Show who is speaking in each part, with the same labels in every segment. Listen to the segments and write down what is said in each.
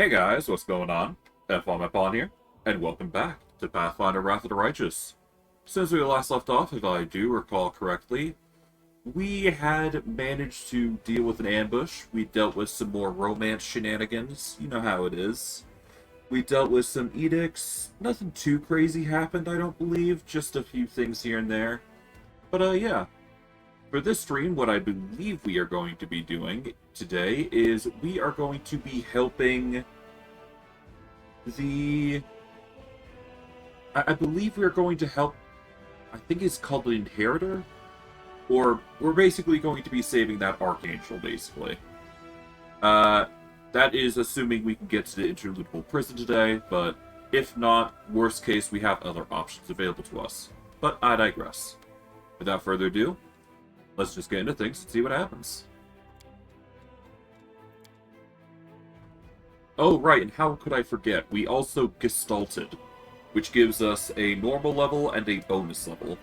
Speaker 1: Hey guys, what's going on? Baphomet here, and welcome back to Pathfinder Wrath of the Righteous. Since we last left off, if I do recall correctly, we had managed to deal with an ambush. We dealt with some more romance shenanigans. You know how it is. We dealt with some edicts. Nothing too crazy happened, I don't believe. Just a few things here and there. But yeah. For this stream, what I believe we are going to be doing today is we are going to be helping the... I believe we're going to help... I think it's called the Inheritor? Or we're basically going to be saving that Archangel, basically. That is assuming we can get to the interludable prison today, but if not, worst case, we have other options available to us. But I digress. Without further ado, let's just get into things and see what happens. Oh, right, and how could I forget? We also gestalted, which gives us a normal level and a bonus level,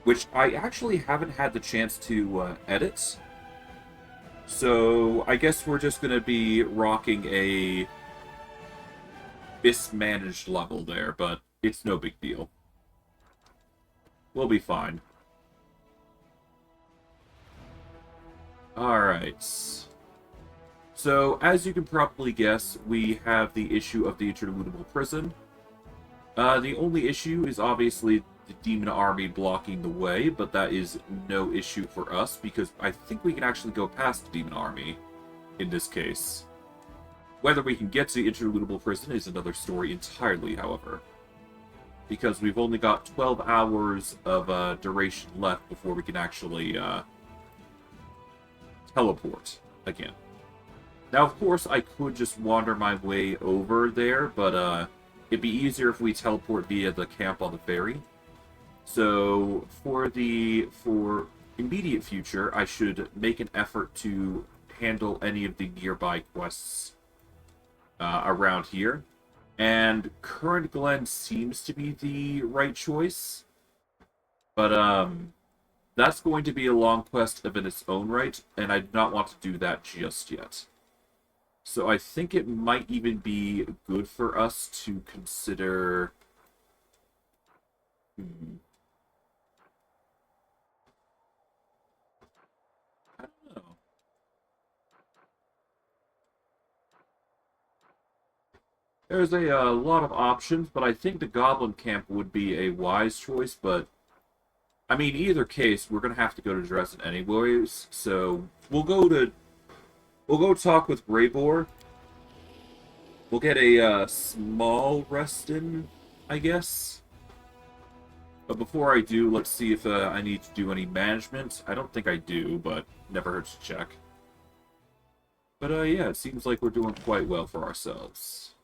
Speaker 1: which I actually haven't had the chance to edit. So I guess we're just going to be rocking a mismanaged level there, but it's no big deal. We'll be fine. Alright. So, as you can probably guess, we have the issue of the interludable prison. The only issue is obviously the demon army blocking the way, but that is no issue for us, because I think we can actually go past the demon army in this case. Whether we can get to the interludable prison is another story entirely, however. Because we've only got 12 hours of duration left before we can actually teleport again. Now, of course, I could just wander my way over there, but it'd be easier if we teleport via the camp on the ferry. So, for immediate future, I should make an effort to handle any of the nearby quests around here. And Current Glen seems to be the right choice. But, that's going to be a long quest of in its own right, and I do not want to do that just yet. So I think it might even be good for us to consider... I don't know. There's a lot of options, but I think the Goblin Camp would be a wise choice, but... I mean, either case, we're going to have to go to Dresden anyways, so we'll go talk with Greybor. We'll get a small rest in, I guess. But before I do, let's see if I need to do any management. I don't think I do, but never hurts to check. But yeah, it seems like we're doing quite well for ourselves.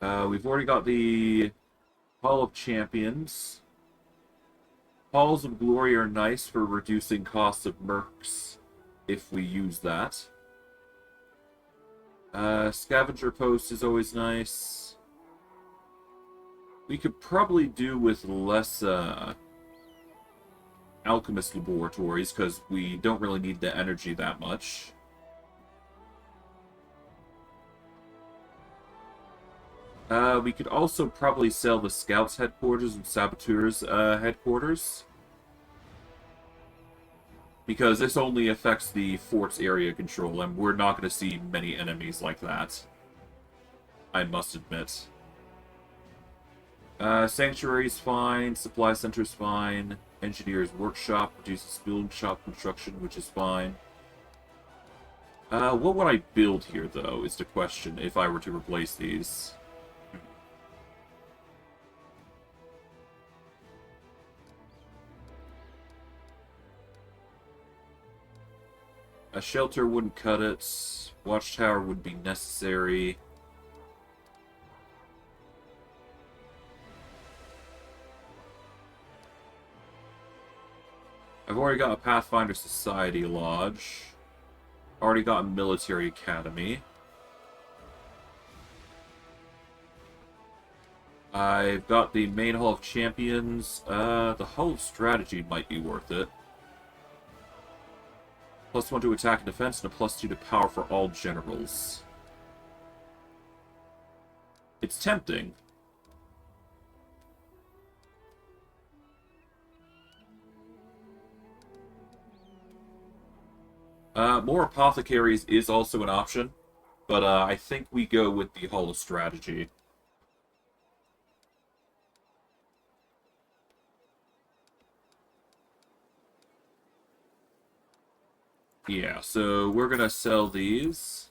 Speaker 1: We've already got the Hall of Champions. Halls of Glory are nice for reducing costs of mercs, if we use that. Scavenger Post is always nice. We could probably do with less Alchemist Laboratories, because we don't really need the energy that much. We could also probably sell the Scouts headquarters and Saboteurs headquarters. Because this only affects the fort's area control, and we're not going to see many enemies like that. I must admit. Sanctuary's fine, Supply Center's fine, Engineer's Workshop reduces building shop construction, which is fine. What would I build here, though, is the question, if I were to replace these. A shelter wouldn't cut it. Watchtower would be necessary. I've already got a Pathfinder Society Lodge. Already got a Military Academy. I've got the main Hall of Champions. The Hall of Strategy might be worth it. +1 to attack and defense, and a +2 to power for all generals. It's tempting. More apothecaries is also an option, but I think we go with the Hall of Strategy. Yeah, so we're gonna sell these.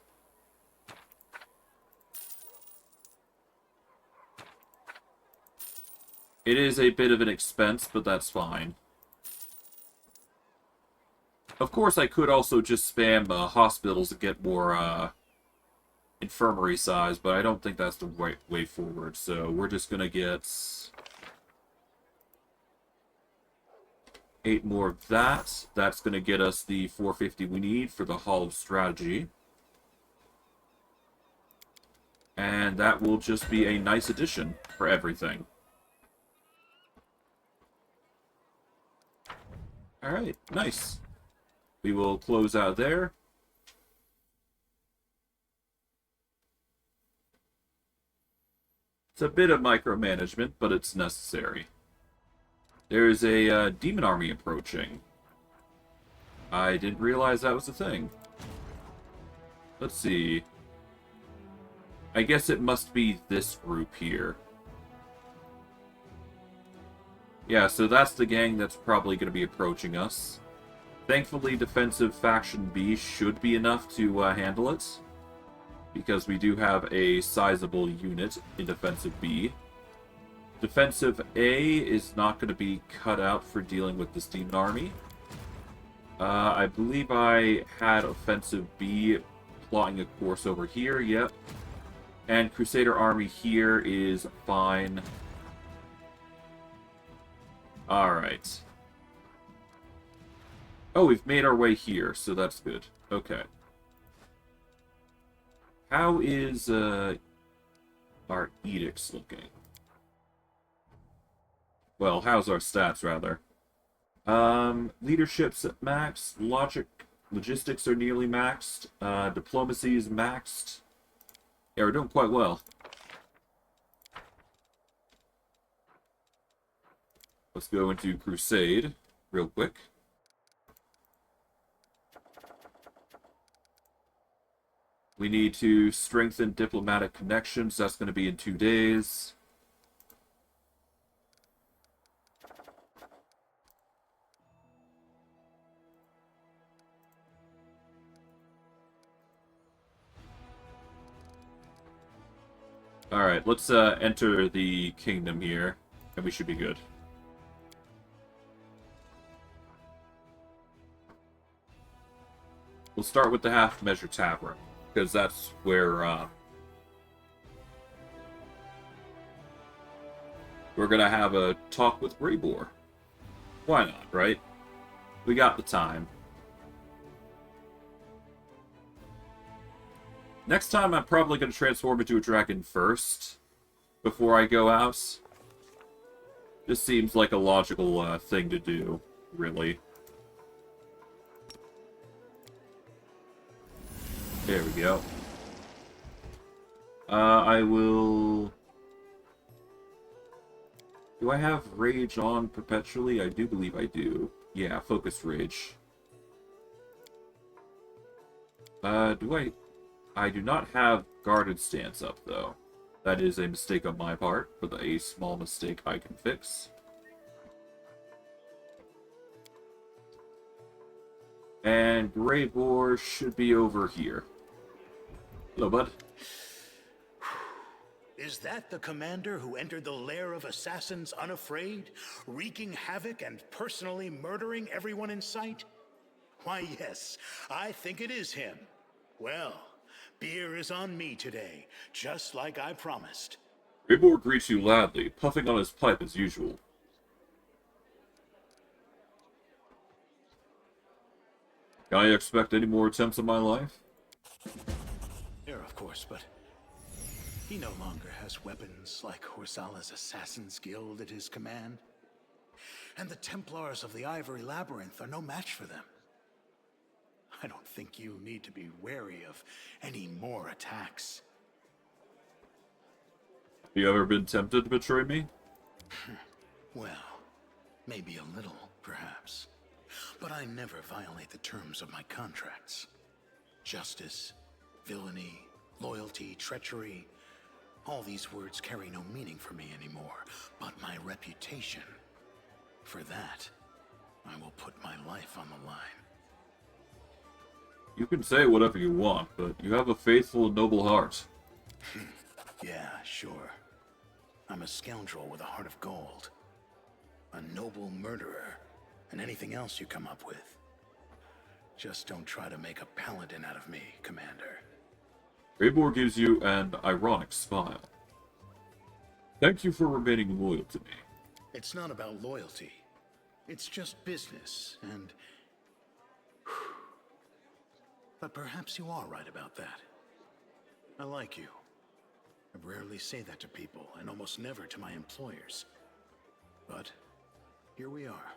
Speaker 1: It is a bit of an expense, but that's fine. Of course, I could also just spam hospitals and get more infirmary size, but I don't think that's the right way forward. So we're just gonna get 8 more of that. That's gonna get us the 450 we need for the Hall of Strategy. And that will just be a nice addition for everything. Alright, nice. We will close out there. It's a bit of micromanagement, but it's necessary. There's a demon army approaching. I didn't realize that was a thing. Let's see. I guess it must be this group here. Yeah, so that's the gang that's probably going to be approaching us. Thankfully, defensive faction B should be enough to handle it, because we do have a sizable unit in defensive B. Defensive A is not going to be cut out for dealing with this demon army. I believe I had offensive B plotting a course over here, yep. And Crusader army here is fine. Alright. Oh, we've made our way here, so that's good. Okay. How is our edicts looking? Well, how's our stats, rather? Leadership's at max. Logistics are nearly maxed. Diplomacy is maxed. Yeah, we're doing quite well. Let's go into Crusade real quick. We need to strengthen diplomatic connections. That's going to be in 2 days. Alright, let's enter the kingdom here, and we should be good. We'll start with the half-measure tavern, because that's where we're going to have a talk with Greybor. Why not, right? We got the time. Next time, I'm probably going to transform into a dragon first, before I go out. This seems like a logical thing to do, really. There we go. I will... Do I have Rage on perpetually? I do believe I do. Yeah, Focus Rage. I do not have Guarded Stance up, though. That is a mistake on my part, but a small mistake I can fix. And Greybor should be over here. Hello, bud.
Speaker 2: Is that the commander who entered the lair of assassins unafraid, wreaking havoc and personally murdering everyone in sight? Why, yes, I think it is him. Well, beer is on me today, just like I promised.
Speaker 1: Greybor greets you loudly, puffing on his pipe as usual. Can I expect any more attempts on my life?
Speaker 2: There, of course, but he no longer has weapons like Horsala's Assassin's Guild at his command. And the Templars of the Ivory Labyrinth are no match for them. I don't think you need to be wary of any more attacks.
Speaker 1: Have you ever been tempted to betray me?
Speaker 2: Well, maybe a little, perhaps. But I never violate the terms of my contracts. Justice, villainy, loyalty, treachery. All these words carry no meaning for me anymore. But my reputation, for that, I will put my life on the line.
Speaker 1: You can say whatever you want, but you have a faithful and noble heart.
Speaker 2: Yeah, sure. I'm a scoundrel with a heart of gold. A noble murderer, and anything else you come up with. Just don't try to make a paladin out of me, Commander.
Speaker 1: Raybor gives you an ironic smile. Thank you for remaining loyal to me.
Speaker 2: It's not about loyalty. It's just business, and... But perhaps you are right about that. I like you. I rarely say that to people, and almost never to my employers. But here we are.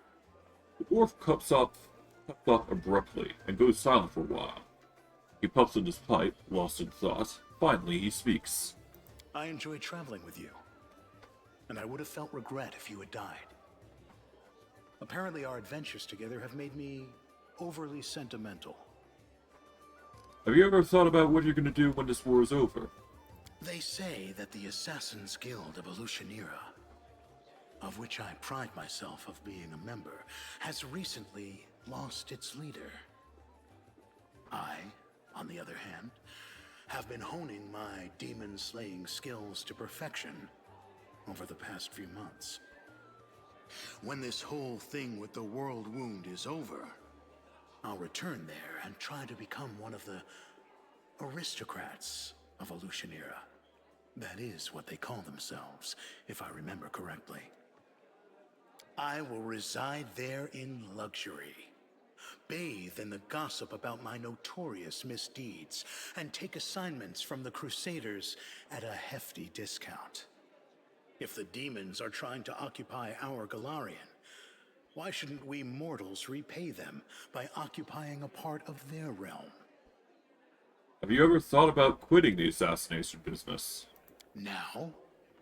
Speaker 1: The dwarf cups up abruptly and goes silent for a while. He puffs at his pipe, lost in thought. Finally, he speaks.
Speaker 2: I enjoy traveling with you, and I would have felt regret if you had died. Apparently, our adventures together have made me overly sentimental.
Speaker 1: Have you ever thought about what you're going to do when this war is over?
Speaker 2: They say that the Assassin's Guild of Evolutionera, of which I pride myself of being a member, has recently lost its leader. I, on the other hand, have been honing my demon-slaying skills to perfection over the past few months. When this whole thing with the world wound is over, I'll return there and try to become one of the aristocrats of Evolutionera. That is what they call themselves, if I remember correctly. I will reside there in luxury, bathe in the gossip about my notorious misdeeds, and take assignments from the Crusaders at a hefty discount. If the demons are trying to occupy our Galarian, why shouldn't we mortals repay them by occupying a part of their realm?
Speaker 1: Have you ever thought about quitting the assassination business?
Speaker 2: Now?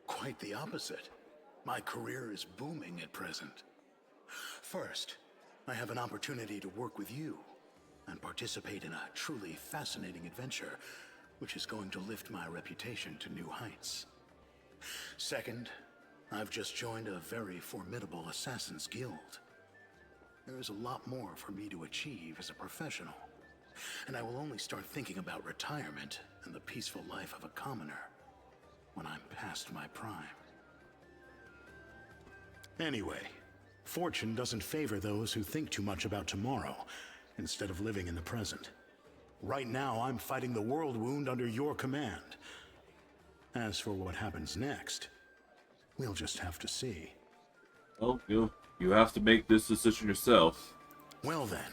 Speaker 2: Quite the opposite. My career is booming at present. First, I have an opportunity to work with you and participate in a truly fascinating adventure, which is going to lift my reputation to new heights. Second, I've just joined a very formidable Assassin's Guild. There is a lot more for me to achieve as a professional, and I will only start thinking about retirement and the peaceful life of a commoner when I'm past my prime. Anyway, fortune doesn't favor those who think too much about tomorrow instead of living in the present. Right now, I'm fighting the world wound under your command. As for what happens next, we'll just have to see.
Speaker 1: Well, you have to make this decision yourself.
Speaker 2: Well then,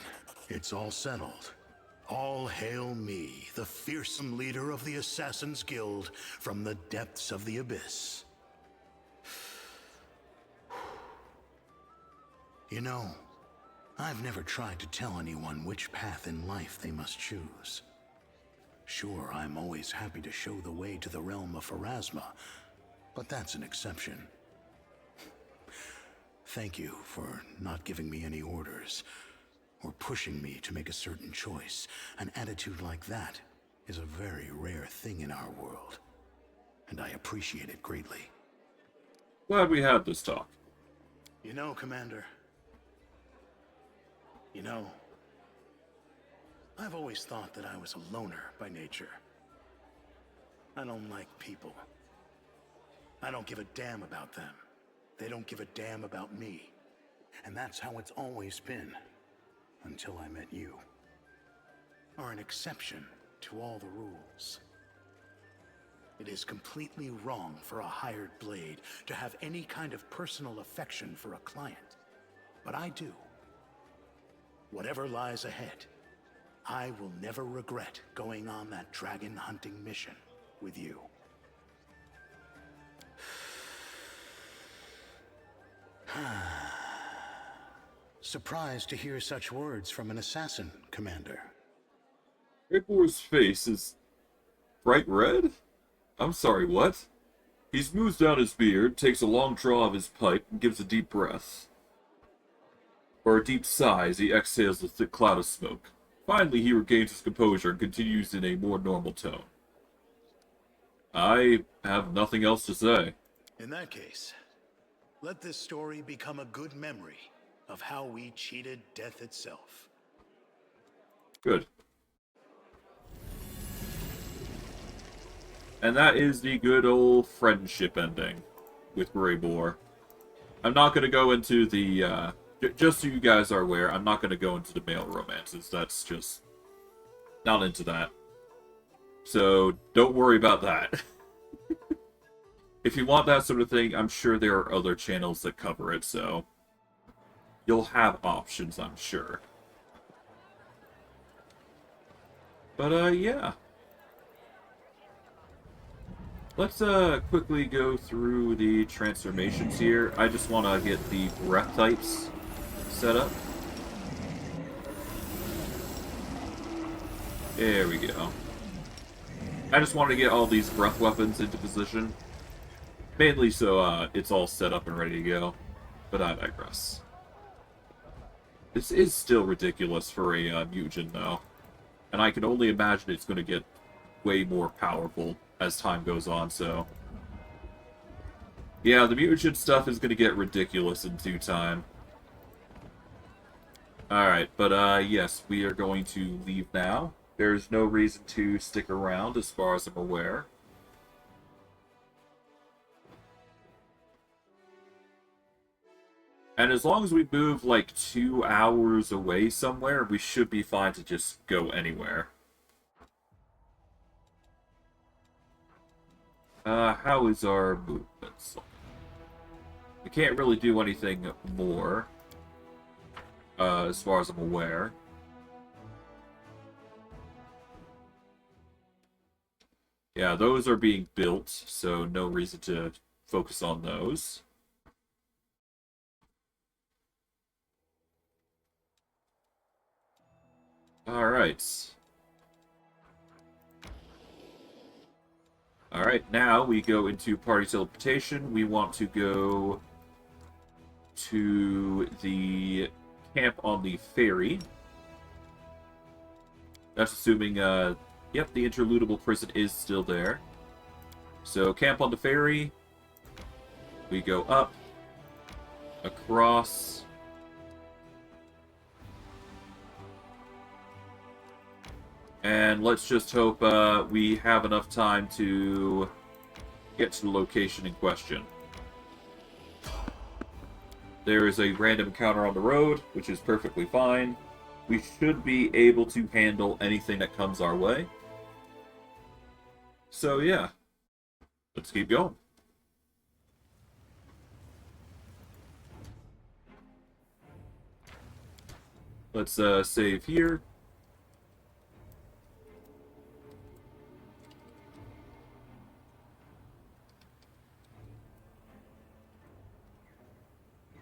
Speaker 2: it's all settled. All hail me, the fearsome leader of the Assassin's Guild from the depths of the abyss. You know, I've never tried to tell anyone which path in life they must choose. Sure, I'm always happy to show the way to the realm of Pharasma, but that's an exception. Thank you for not giving me any orders, or pushing me to make a certain choice. An attitude like that is a very rare thing in our world, and I appreciate it greatly.
Speaker 1: Glad we had this talk.
Speaker 2: You know, Commander, I've always thought that I was a loner by nature. I don't like people. I don't give a damn about them. They don't give a damn about me. And that's how it's always been, until I met you. Are an exception to all the rules. It is completely wrong for a hired blade to have any kind of personal affection for a client. But I do. Whatever lies ahead, I will never regret going on that dragon hunting mission with you. Surprised to hear such words from an assassin, Commander.
Speaker 1: Greyboar's face is bright red? I'm sorry, what? He smooths down his beard, takes a long draw of his pipe, and gives a deep breath. For a deep sigh as he exhales a thick cloud of smoke. Finally, he regains his composure and continues in a more normal tone. I have nothing else to say.
Speaker 2: In that case, let this story become a good memory of how we cheated death itself.
Speaker 1: Good. And that is the good old friendship ending with Greyboar. I'm not going to go into the, just so you guys are aware, I'm not going to go into the male romances. That's just not into that. So don't worry about that. If you want that sort of thing, I'm sure there are other channels that cover it, so you'll have options, I'm sure. But, yeah. Let's, quickly go through the transformations here. I just want to get the breath types set up. There we go. I just want to get all these breath weapons into position. Mainly so, it's all set up and ready to go. But I digress. This is still ridiculous for a, mutagen, though. And I can only imagine it's going to get way more powerful as time goes on, so... Yeah, the mutagen stuff is going to get ridiculous in due time. Alright, but, yes, we are going to leave now. There's no reason to stick around, as far as I'm aware. And as long as we move, like, 2 hours away somewhere, we should be fine to just go anywhere. How is our movements? We can't really do anything more, as far as I'm aware. Yeah, those are being built, so no reason to focus on those. Alright. Alright, now we go into party teleportation. We want to go to the camp on the ferry. That's assuming, yep, the interludable prison is still there. So, camp on the ferry. We go up, across, and let's just hope we have enough time to get to the location in question. There is a random encounter on the road, which is perfectly fine. We should be able to handle anything that comes our way. So yeah, let's keep going. Let's save here.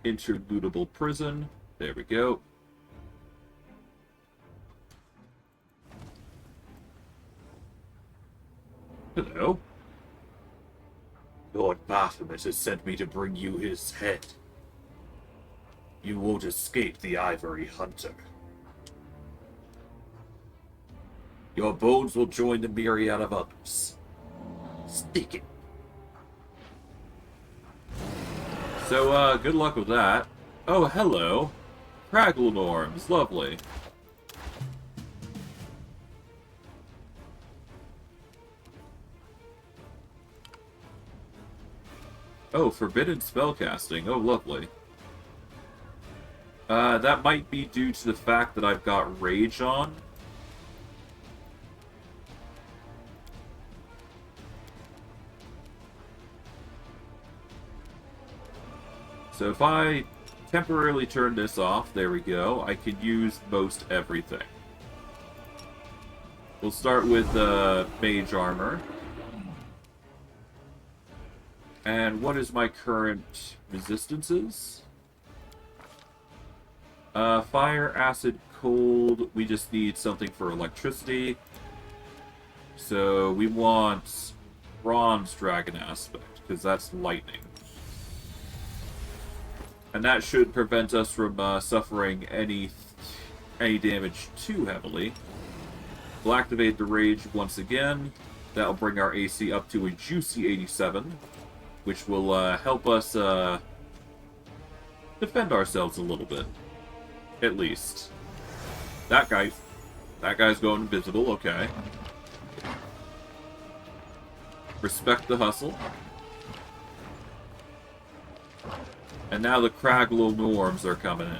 Speaker 1: Interludable prison. There we go. Hello. Lord Baphomet has sent me to bring you his head. You won't escape the Ivory Hunter. Your bones will join the myriad of others. Stick it. So, good luck with that. Oh, hello. Craggle Norms. Lovely. Oh, forbidden spellcasting. Oh, lovely. That might be due to the fact that I've got Rage on. So if I temporarily turn this off, there we go, I can use most everything. We'll start with Mage Armor. And what is my current resistances? Fire, acid, cold. We just need something for electricity. So we want Bronze Dragon aspect, because that's lightning. And that should prevent us from suffering any damage too heavily. We'll activate the Rage once again. That'll bring our AC up to a juicy 87, which will help us defend ourselves a little bit. At least. That guy's going invisible, okay. Respect the hustle. And now the Craggle Norms are coming in.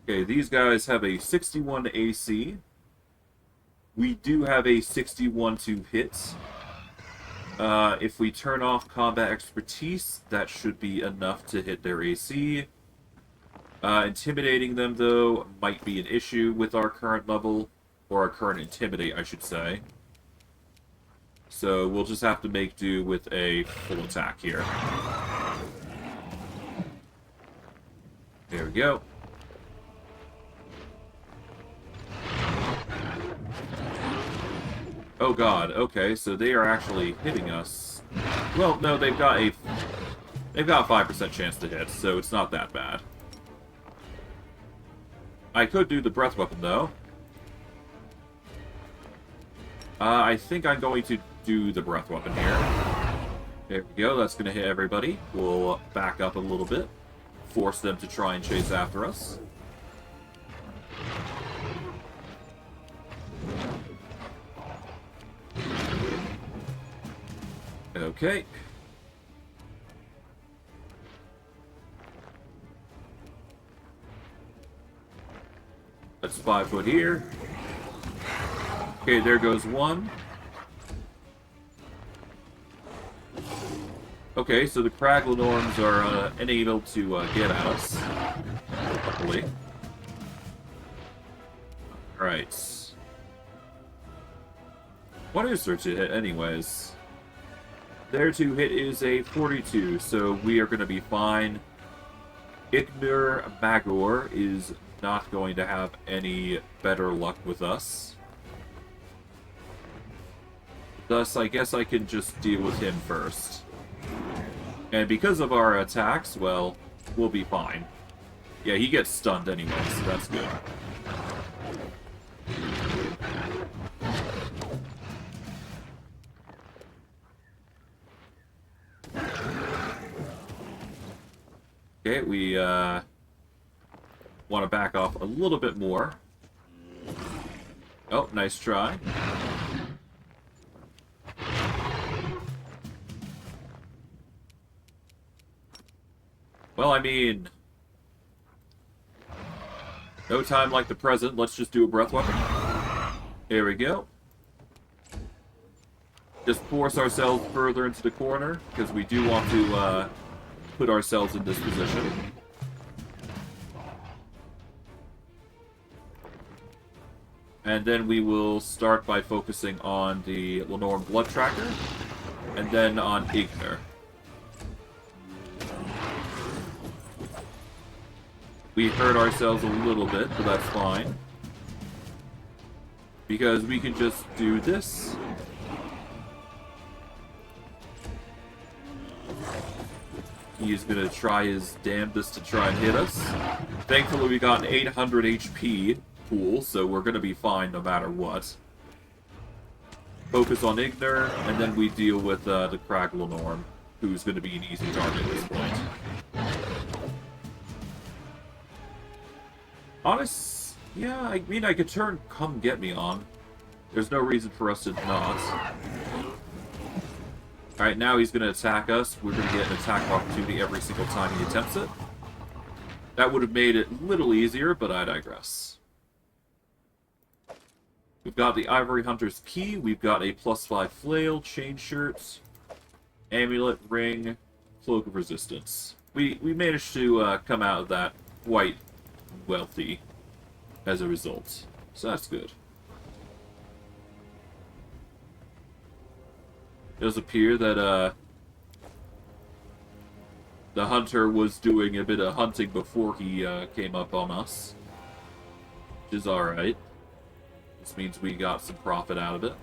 Speaker 1: Okay, these guys have a 61 AC. We do have a 61 to hit. If we turn off combat expertise, that should be enough to hit their AC. Intimidating them, though, might be an issue with our current level, or our current intimidate, I should say. So we'll just have to make do with a full attack here. There we go. Oh god, okay, so they are actually hitting us. Well, no, they've got a 5% chance to hit, so it's not that bad. I could do the breath weapon, though. I think I'm going to do the breath weapon here. There we go, that's going to hit everybody. We'll back up a little bit. Force them to try and chase after us. Okay. That's 5 foot here. Okay, there goes one. Okay, so the Craggle Norms are unable to get at us. Luckily. Alright. What is their to hit, anyways? Their to hit is a 42, so we are going to be fine. Ignor Magor is not going to have any better luck with us. Thus, I guess I can just deal with him first. And because of our attacks, well, we'll be fine. Yeah, he gets stunned anyway, so that's good. Okay, we want to back off a little bit more. Oh, nice try. Well, I mean, no time like the present. Let's just do a breath weapon. Here we go. Just force ourselves further into the corner, because we do want to put ourselves in this position. And then we will start by focusing on the Lenorm Blood Tracker, and then on Ignor. We hurt ourselves a little bit, but that's fine. Because we can just do this. He's gonna try his damnedest to try and hit us. Thankfully, we got an 800 HP pool, so we're gonna be fine no matter what. Focus on Ignor, and then we deal with the Craggle Norm, who's gonna be an easy target at this point. Yeah, I mean, I could turn Come Get Me on. There's no reason for us to not. Alright, now he's going to attack us. We're going to get an attack opportunity every single time he attempts it. That would have made it a little easier, but I digress. We've got the Ivory Hunter's Key. We've got a +5 flail, chain shirts, amulet, ring, cloak of resistance. We managed to come out of that quite wealthy as a result, so that's good. It does appear that the hunter was doing a bit of hunting before he came up on us. which is alright. This means we got some profit out of it.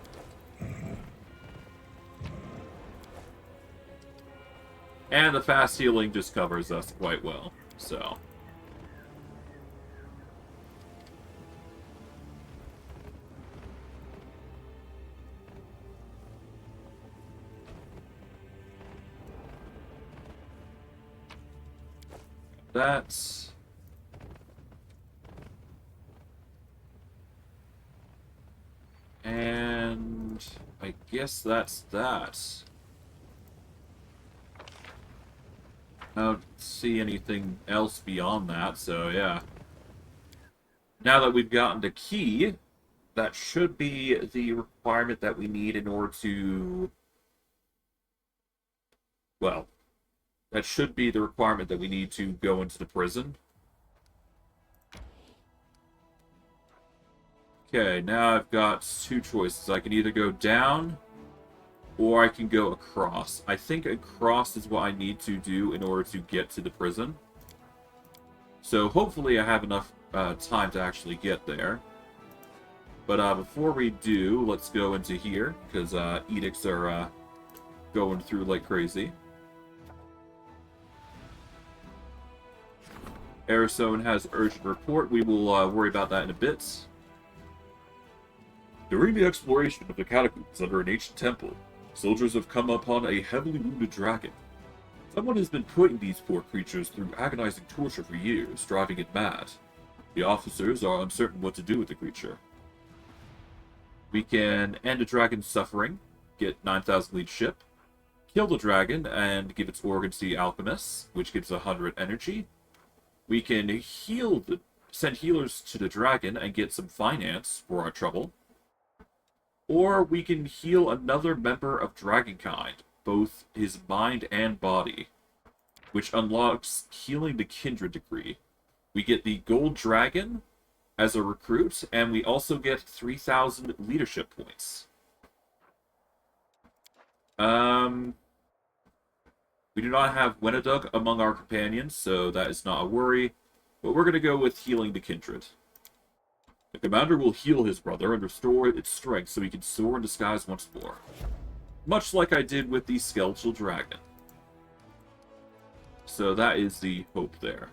Speaker 1: And the fast healing just covers us quite well, so... That's... And... I guess that's that. I don't see anything else beyond that, so yeah. Now that we've gotten the key, that should be the requirement that we need in order to... Well, that should be the requirement that we need to go into the prison. Okay, now I've got two choices. I can either go down, or I can go across. I think across is what I need to do in order to get to the prison. So hopefully I have enough time to actually get there. But before we do, let's go into here, because edicts are going through like crazy. Arizona has urgent report. We will worry about that in a bit. During the exploration of the catacombs under an ancient temple, soldiers have come upon a heavily wounded dragon. Someone has been putting these poor creatures through agonizing torture for years, driving it mad. The officers are uncertain what to do with the creature. We can end a dragon's suffering, get 9,000 lead ship, kill the dragon, and give its organs to the alchemists, which gives 100 energy. We can send healers to the dragon and get some finance for our trouble. Or we can heal another member of Dragonkind, both his mind and body, which unlocks Healing the Kindred Degree. We get the Gold Dragon as a recruit, and we also get 3,000 leadership points. We do not have Wenadug among our companions, so that is not a worry, but we're going to go with Healing the Kindred. The commander will heal his brother and restore its strength so he can soar in disguise once more. Much like I did with the Skeletal Dragon. So that is the hope there.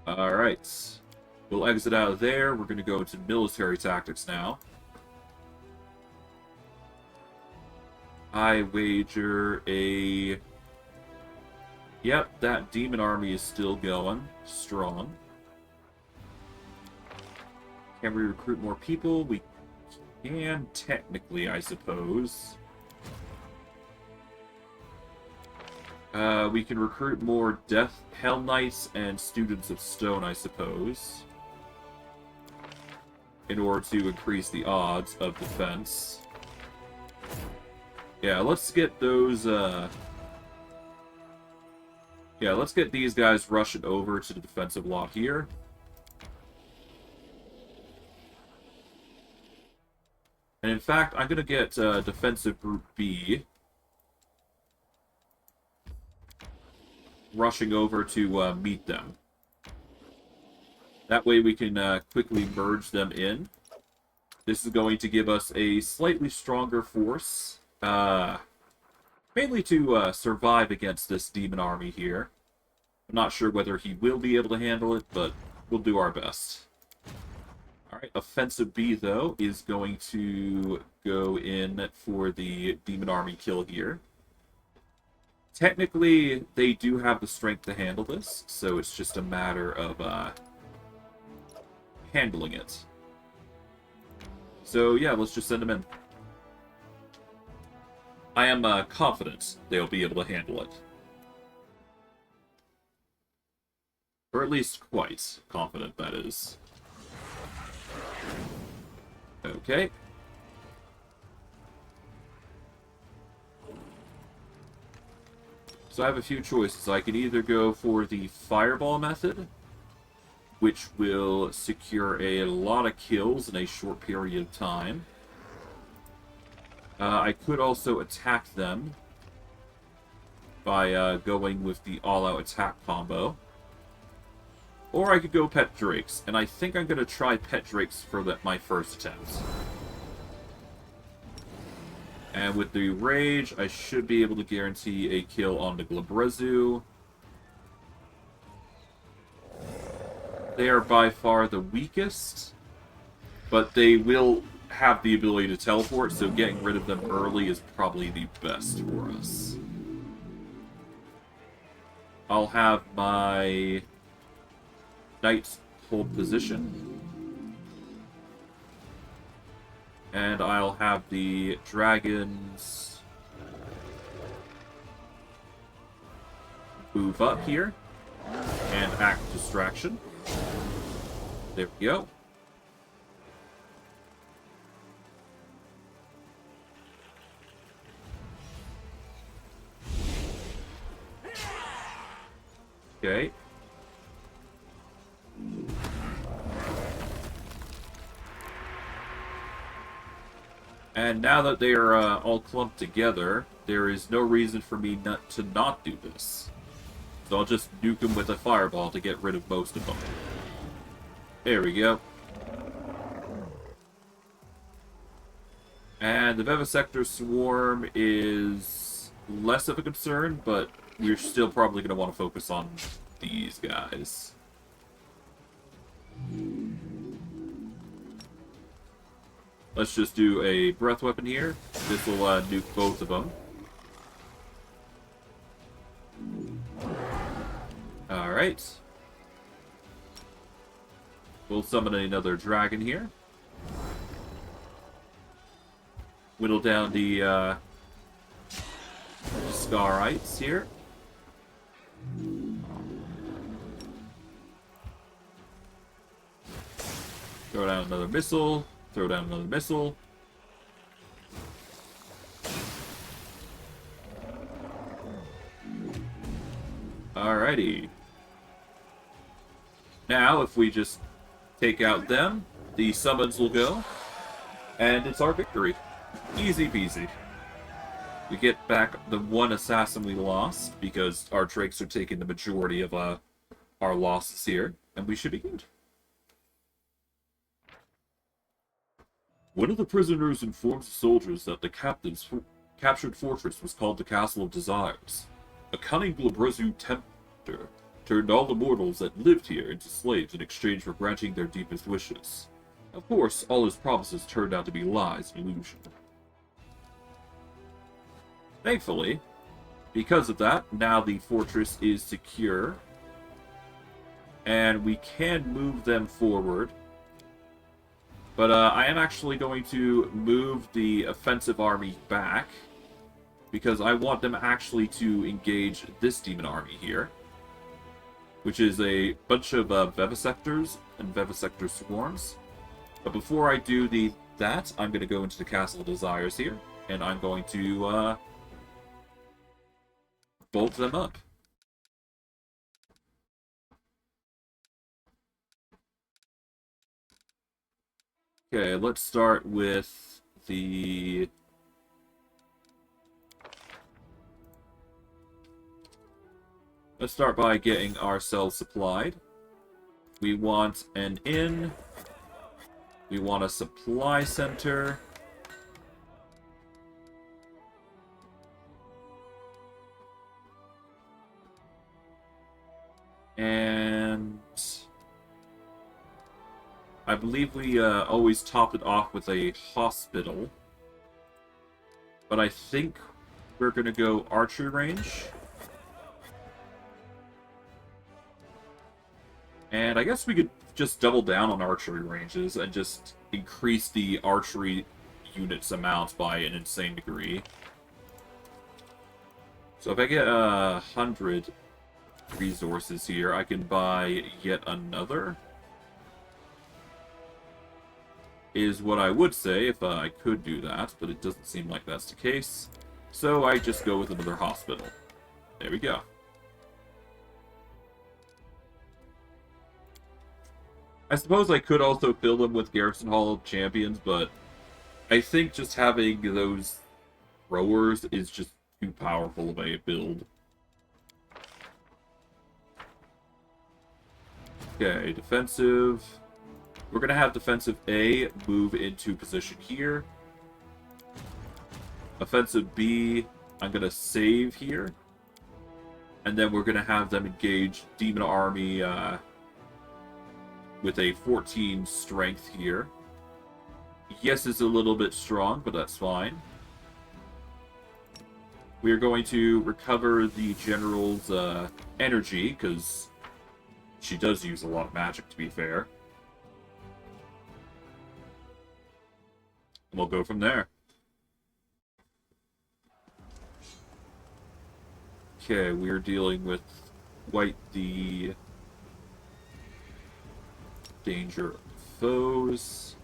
Speaker 1: Alright. We'll exit out of there. We're going to go into military tactics now. I wager a... Yep, that demon army is still going strong. Can we recruit more people? We can, technically, I suppose. We can recruit more Hell Knights and Students of Stone, I suppose. In order to increase the odds of defense. Yeah, let's get those, Yeah, let's get these guys rushing over to the defensive lot here. And in fact, I'm going to get Defensive Group B rushing over to meet them. That way we can quickly merge them in. This is going to give us a slightly stronger force. Mainly to survive against this demon army here. I'm not sure whether he will be able to handle it, but we'll do our best. Alright, Offensive B, though, is going to go in for the demon army kill here. Technically, they do have the strength to handle this, so it's just a matter of handling it. So, yeah, let's just send them in. I am confident they'll be able to handle it. Or at least quite confident, that is. Okay. So I have a few choices. I can either go for the fireball method, which will secure a lot of kills in a short period of time. I could also attack them by going with the all-out attack combo. Or I could go Pet Drakes, and I think I'm going to try Pet Drakes for my first attempt. And with the Rage, I should be able to guarantee a kill on the Glabrezu. They are by far the weakest, but they will have the ability to teleport, so getting rid of them early is probably the best for us. I'll have my Knights hold position. And I'll have the Dragons move up here and act distraction. There we go. Okay. And now that they are all clumped together, there is no reason for me to not do this. So I'll just nuke them with a fireball to get rid of most of them. There we go. And the Vivisector Swarm is less of a concern, but we're still probably going to want to focus on these guys. Let's just do a breath weapon here. This will nuke both of them. Alright. We'll summon another dragon here. Whittle down the Scarites here. Throw down another missile. Throw down another missile. Alrighty. Now, if we just take out them, the summons will go, and it's our victory. Easy peasy. We get back the one assassin we lost, because our Drakes are taking the majority of our losses here, and we should be good. One of the prisoners informs the soldiers that the captain's captured fortress was called the Castle of Desires. A cunning Glabrezu tempter turned all the mortals that lived here into slaves in exchange for granting their deepest wishes. Of course, all his promises turned out to be lies and illusion. Thankfully, because of that, now the fortress is secure, and we can move them forward. But I am actually going to move the offensive army back, because I want them actually to engage this demon army here, which is a bunch of Vivisectors and Vivisector Swarms. But before I do that, I'm going to go into the Castle of Desires here, and I'm going to bolt them up. Okay, let's start with the... Let's start by getting ourselves supplied. We want an inn. We want a supply center. And I believe we always top it off with a hospital. But I think we're going to go archery range. And I guess we could just double down on archery ranges and just increase the archery units amount by an insane degree. So if I get 100 resources here, I can buy yet another. Is what I would say if I could do that, but it doesn't seem like that's the case. So I just go with another hospital. There we go. I suppose I could also fill them with Garrison Hall champions, but I think just having those rowers is just too powerful of a build. Okay, defensive. We're going to have defensive A move into position here. Offensive B, I'm going to save here. And then we're going to have them engage Demon Army with a 14 strength here. Yes, it's a little bit strong, but that's fine. We are going to recover the General's energy, because she does use a lot of magic, to be fair. And we'll go from there. Okay, we're dealing with quite the danger of foes.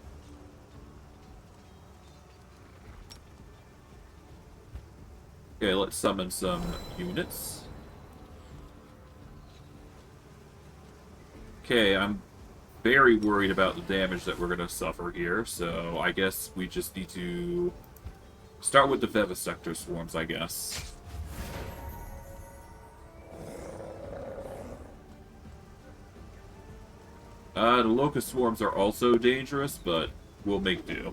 Speaker 1: Okay, let's summon some units. Okay, I'm very worried about the damage that we're going to suffer here, so I guess we just need to start with the Vivisector Swarms, I guess. The Locust Swarms are also dangerous, but we'll make do.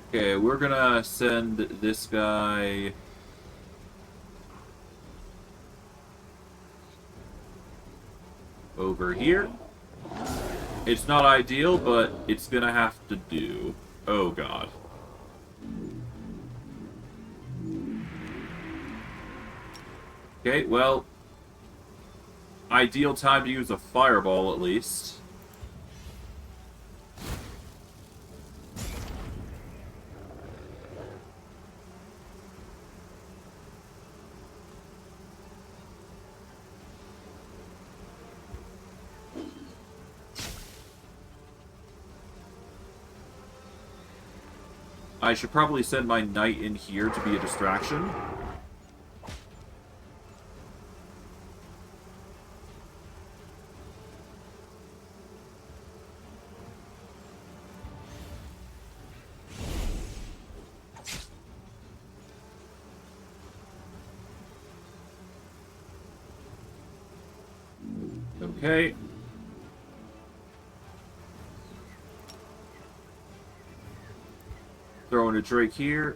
Speaker 1: Okay, we're gonna send this guy over here. It's not ideal, but it's gonna have to do. Oh god. Okay, well, ideal time to use a fireball at least. I should probably send my knight in here to be a distraction. Okay. Throwing a Drake here.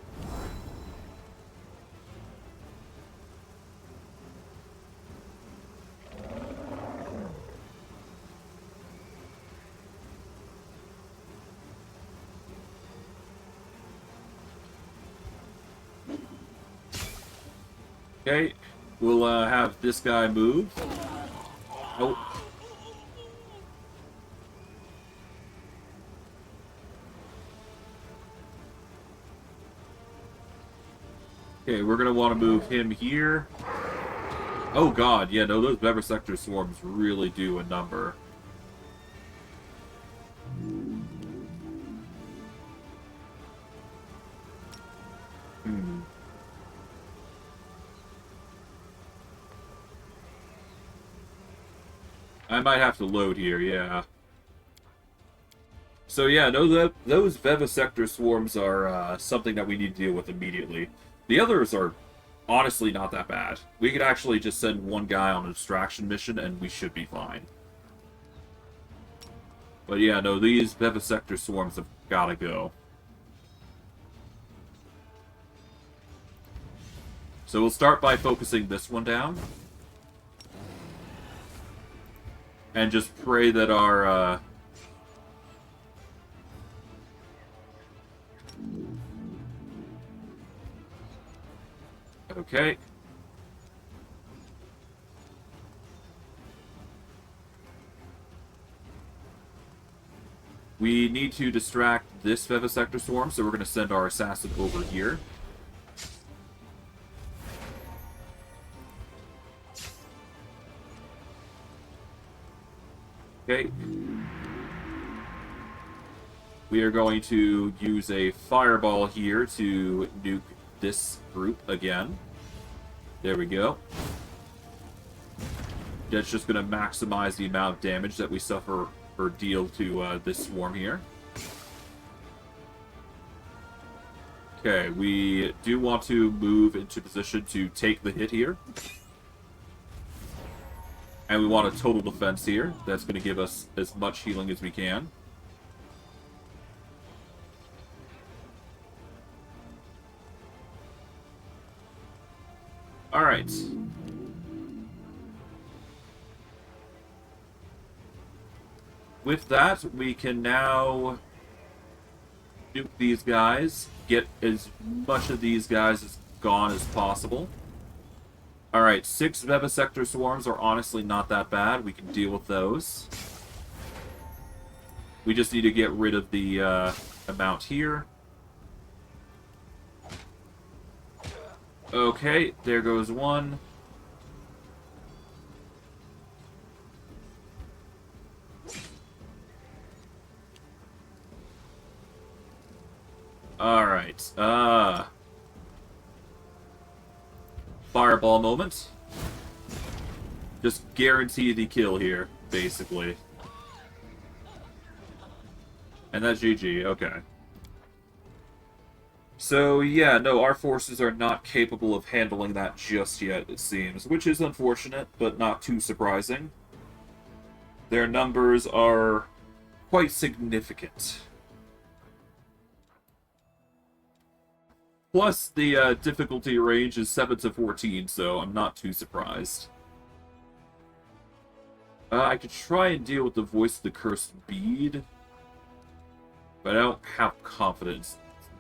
Speaker 1: Okay, we'll have this guy move. Oh. Okay, we're gonna want to move him here. Oh god, yeah, no, those Vivisector Swarms really do a number. I might have to load here, yeah. So yeah, no, those Vivisector Swarms are something that we need to deal with immediately. The others are honestly not that bad. We could actually just send one guy on a distraction mission and we should be fine. But yeah, no, these Vivisector Swarms have gotta go. So we'll start by focusing this one down. And just pray that our, Okay. We need to distract this Vivisector Swarm, so we're going to send our assassin over here. Okay. We are going to use a fireball here to nuke this group again. There we go. That's just going to maximize the amount of damage that we suffer or deal to this swarm here. Okay, we do want to move into position to take the hit here. And we want a total defense here. That's going to give us as much healing as we can. Alright. With that, we can now nuke these guys, get as much of these guys as gone as possible. Alright, 6 Vivisector Swarms are honestly not that bad. We can deal with those. We just need to get rid of the amount here. Okay, there goes one. Alright, Fireball moment. Just guarantee the kill here, basically. And that's GG, okay. So, yeah, no, our forces are not capable of handling that just yet, it seems. Which is unfortunate, but not too surprising. Their numbers are quite significant. Plus, the difficulty range is 7 to 14, so I'm not too surprised. I could try and deal with the Voice of the Cursed Bead, but I don't have confidence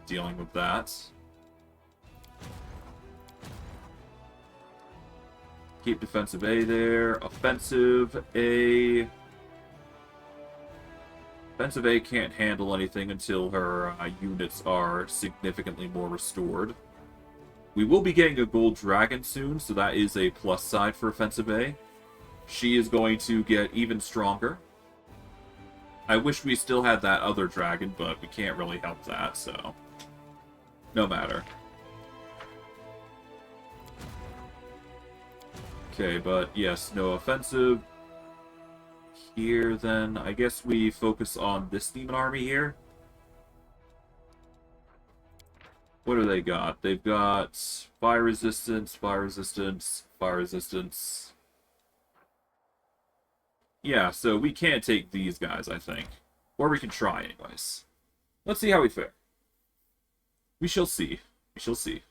Speaker 1: dealing with that. Keep defensive A there. Offensive A. Offensive A can't handle anything until her units are significantly more restored. We will be getting a gold dragon soon, so that is a plus side for Offensive A. She is going to get even stronger. I wish we still had that other dragon, but we can't really help that, so no matter. Okay, but yes, no offensive. Here, then, I guess we focus on this demon army here. What do they got? They've got fire resistance, fire resistance, fire resistance. Yeah, so we can't take these guys, I think. Or we can try, anyways. Let's see how we fare. We shall see. We shall see.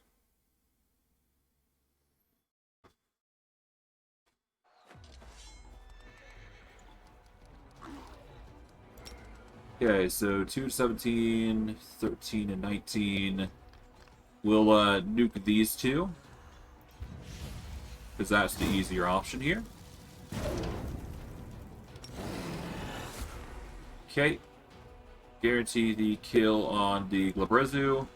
Speaker 1: Okay, so 2, 17, 13, and 19. We'll nuke these two, because that's the easier option here. Okay. Guarantee the kill on the Glabrezu.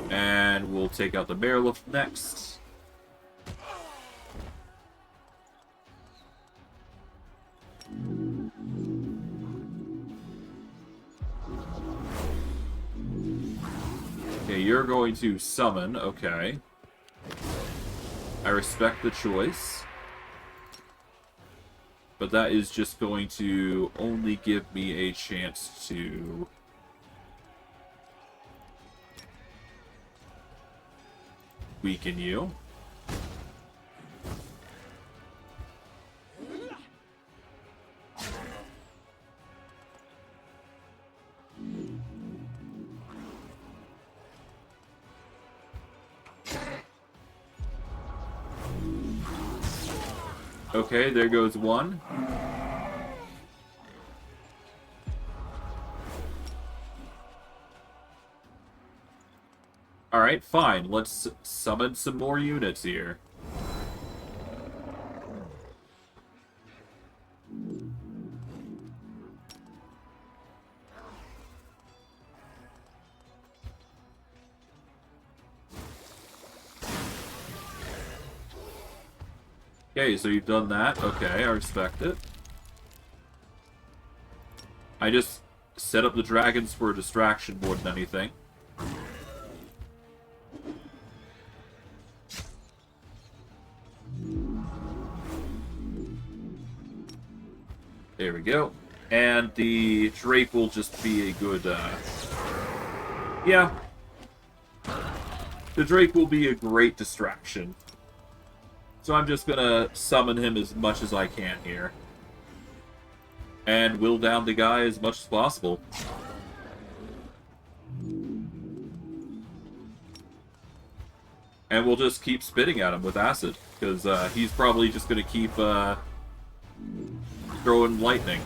Speaker 1: And we'll take out the Marilith next. Okay, you're going to summon. Okay. I respect the choice. But that is just going to only give me a chance to weaken you. Okay, there goes one. Alright, fine. Let's summon some more units here. Okay, so you've done that. Okay, I respect it. I just set up the dragons for a distraction more than anything. There we go. And the Drake will just be a good, yeah. The Drake will be a great distraction. So I'm just gonna summon him as much as I can here. And will down the guy as much as possible. And we'll just keep spitting at him with acid, because he's probably just going to keep throwing lightning.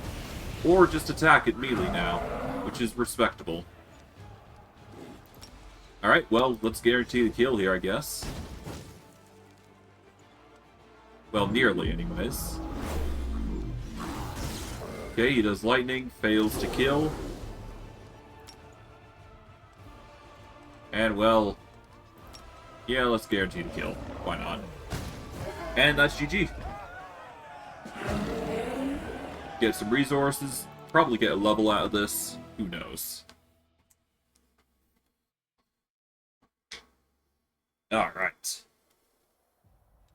Speaker 1: Or just attack at melee now, which is respectable. Alright, well, let's guarantee the kill here, I guess. Well, nearly, anyways. Okay, he does lightning, fails to kill. And, well... yeah, let's guarantee the kill. Why not? And that's GG. Get some resources. Probably get a level out of this. Who knows? Alright.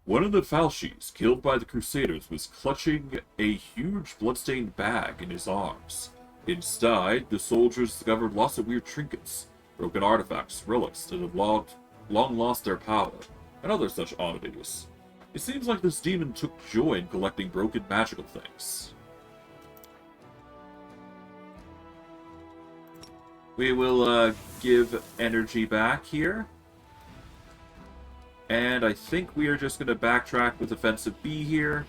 Speaker 1: One of the Falshis killed by the Crusaders was clutching a huge bloodstained bag in his arms. Inside, the soldiers discovered lots of weird trinkets, broken artifacts, relics that had long lost their power, and other such oddities. It seems like this demon took joy in collecting broken magical things. We will give energy back here. And I think we are just going to backtrack with offensive B here.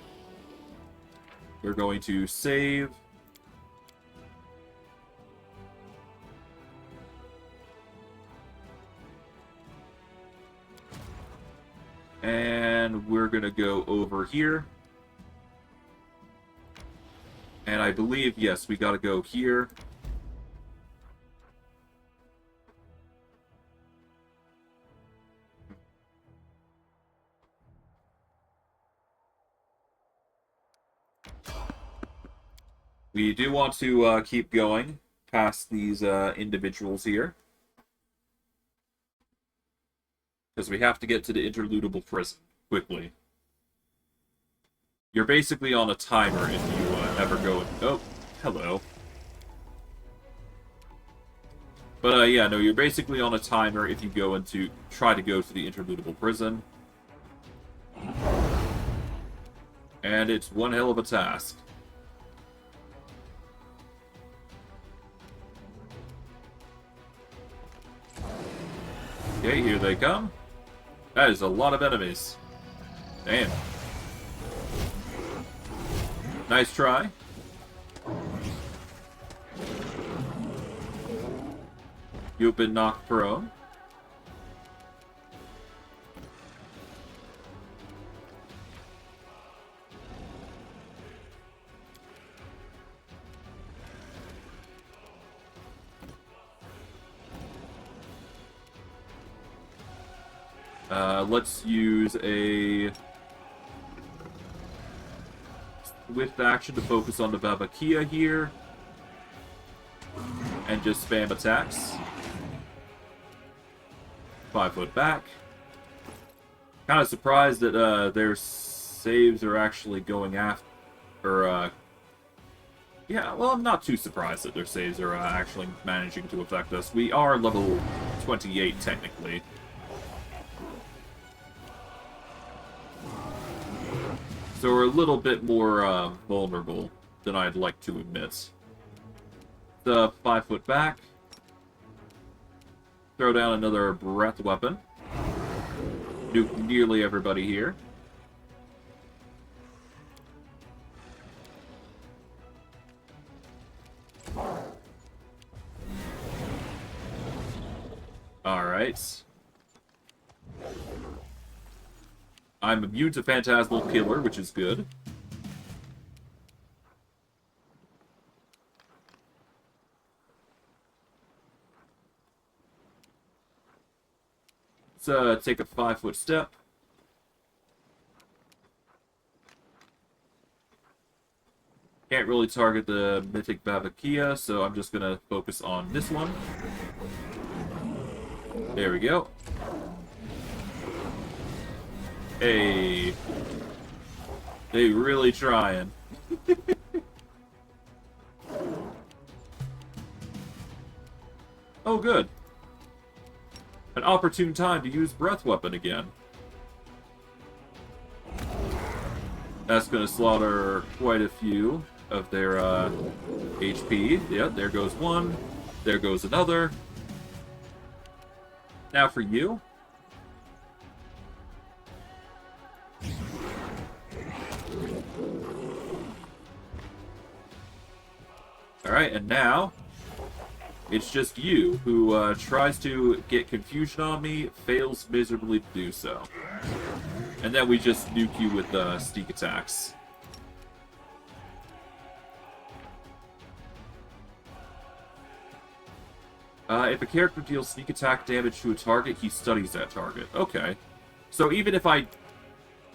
Speaker 1: We're going to save. And we're going to go over here. And I believe, yes, we got to go here. We do want to keep going past these individuals here. Because we have to get to the interludable prison quickly. You're basically on a timer if you ever go... oh, hello. But yeah, no, you're basically on a timer if you go into... try to go to the interludable prison. And it's one hell of a task. Okay, here they come. That is a lot of enemies. Damn. Nice try. You've been knocked prone. Let's use a swift action to focus on the Baphomet here. And just spam attacks. 5 foot back. Kind of surprised that their saves are actually going after... yeah, well, I'm not too surprised that their saves are actually managing to affect us. We are level 28, technically. So we're a little bit more vulnerable than I'd like to admit. The 5 foot back. Throw down another breath weapon. Nuke nearly everybody here. Alright. I'm immune to Phantasmal Killer, which is good. Let's take a 5 foot step. Can't really target the Mythic Baphomet, so I'm just gonna focus on this one. There we go. Hey. They really trying. Oh, good. An opportune time to use breath weapon again. That's going to slaughter quite a few of their HP. Yeah, there goes one. There goes another. Now for you. Alright, and now it's just you who tries to get confusion on me, fails miserably to do so. And then we just nuke you with sneak attacks. If a character deals sneak attack damage to a target, he studies that target. Okay. So even if I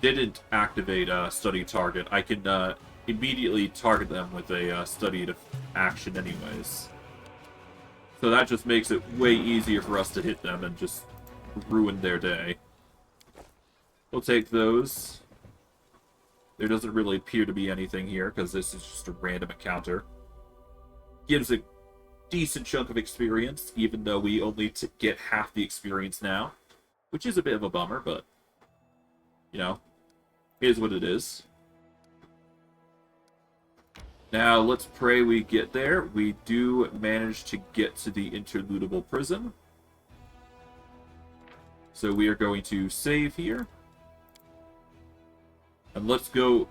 Speaker 1: didn't activate study target, I can immediately target them with a studied action anyways. So that just makes it way easier for us to hit them and just ruin their day. We'll take those. There doesn't really appear to be anything here, because this is just a random encounter. Gives a decent chunk of experience, even though we only get half the experience now. Which is a bit of a bummer, but, you know, it is what it is. Now, let's pray we get there. We do manage to get to the interludable prison. So we are going to save here. And let's go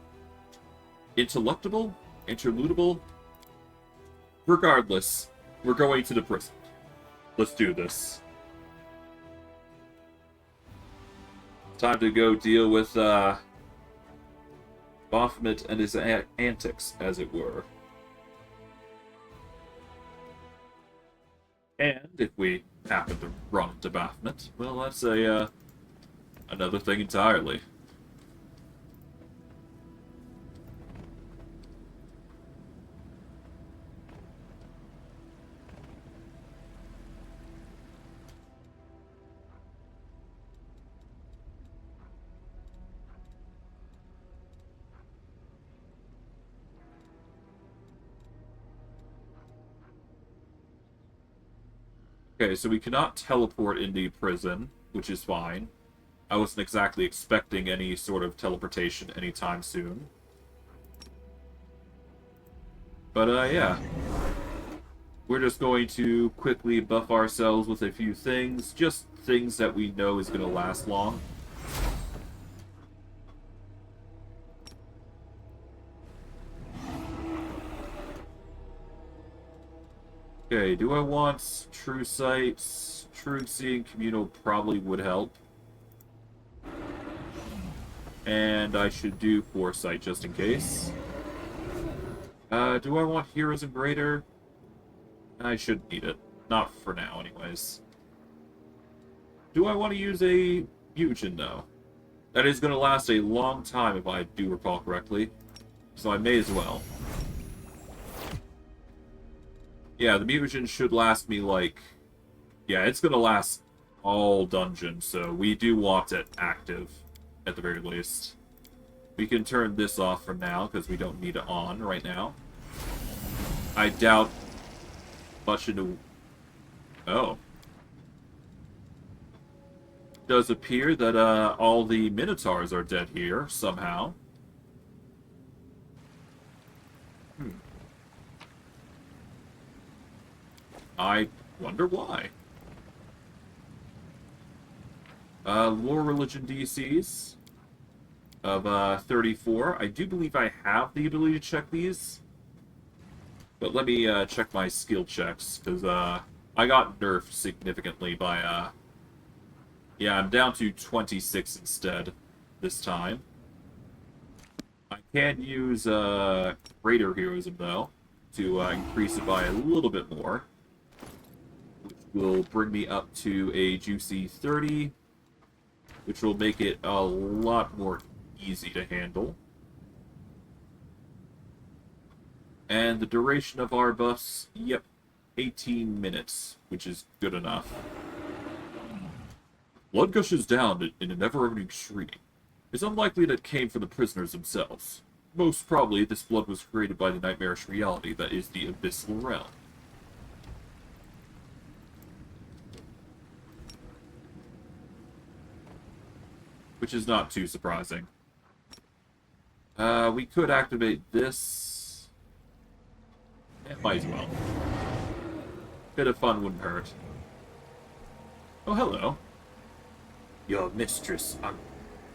Speaker 1: interluctable, interludable. Regardless, we're going to the prison. Let's do this. Time to go deal with Baphomet and his antics, as it were. And if we happen to run into Baphomet, well, that's another thing entirely. Okay, so we cannot teleport into prison, which is fine. I wasn't exactly expecting any sort of teleportation anytime soon. But, yeah. We're just going to quickly buff ourselves with a few things. Just things that we know is going to last long. Okay, do I want True Sight? True Seeing Communal probably would help. And I should do Foresight just in case. Do I want Heroes and Greater? I shouldn't need it. Not for now, anyways. Do I want to use a Mutagen, though? That is going to last a long time if I do recall correctly. So I may as well. Yeah, the mutagen should last me, like... Yeah, it's gonna last all dungeon, so we do want it active, at the very least. We can turn this off for now, because we don't need it on right now. I doubt much into... Oh. It does appear that all the Minotaurs are dead here, somehow. I wonder why. Lore Religion DCs of 34. I do believe I have the ability to check these. But let me check my skill checks, because I got nerfed significantly by... Yeah, I'm down to 26 instead this time. I can use Greater Heroism, though, to increase it by a little bit more. Will bring me up to a juicy 30, which will make it a lot more easy to handle. And the duration of our buffs, yep, 18 minutes, which is good enough. Blood gushes down in a never-ending stream. It's unlikely that it came from the prisoners themselves. Most probably, this blood was created by the nightmarish reality that is the Abyssal Realm. which is not too surprising. We could activate this. Yeah, might as well. Bit of fun wouldn't hurt. Oh, hello. Your mistress,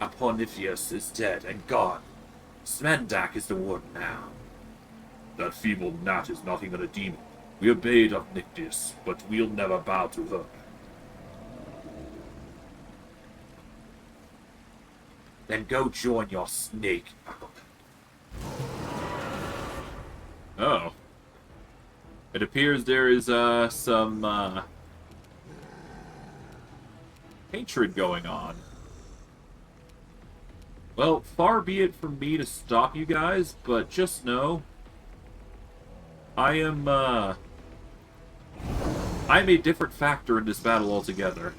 Speaker 1: Apophonius, is dead and gone. Smendak is the warden now. That feeble gnat is nothing but a demon. We obeyed Omnictus, but we'll never bow to her. Then go join your snake. Oh. It appears there is, some, hatred going on. Well, far be it from me to stop you guys, but just know I'm a different factor in this battle altogether.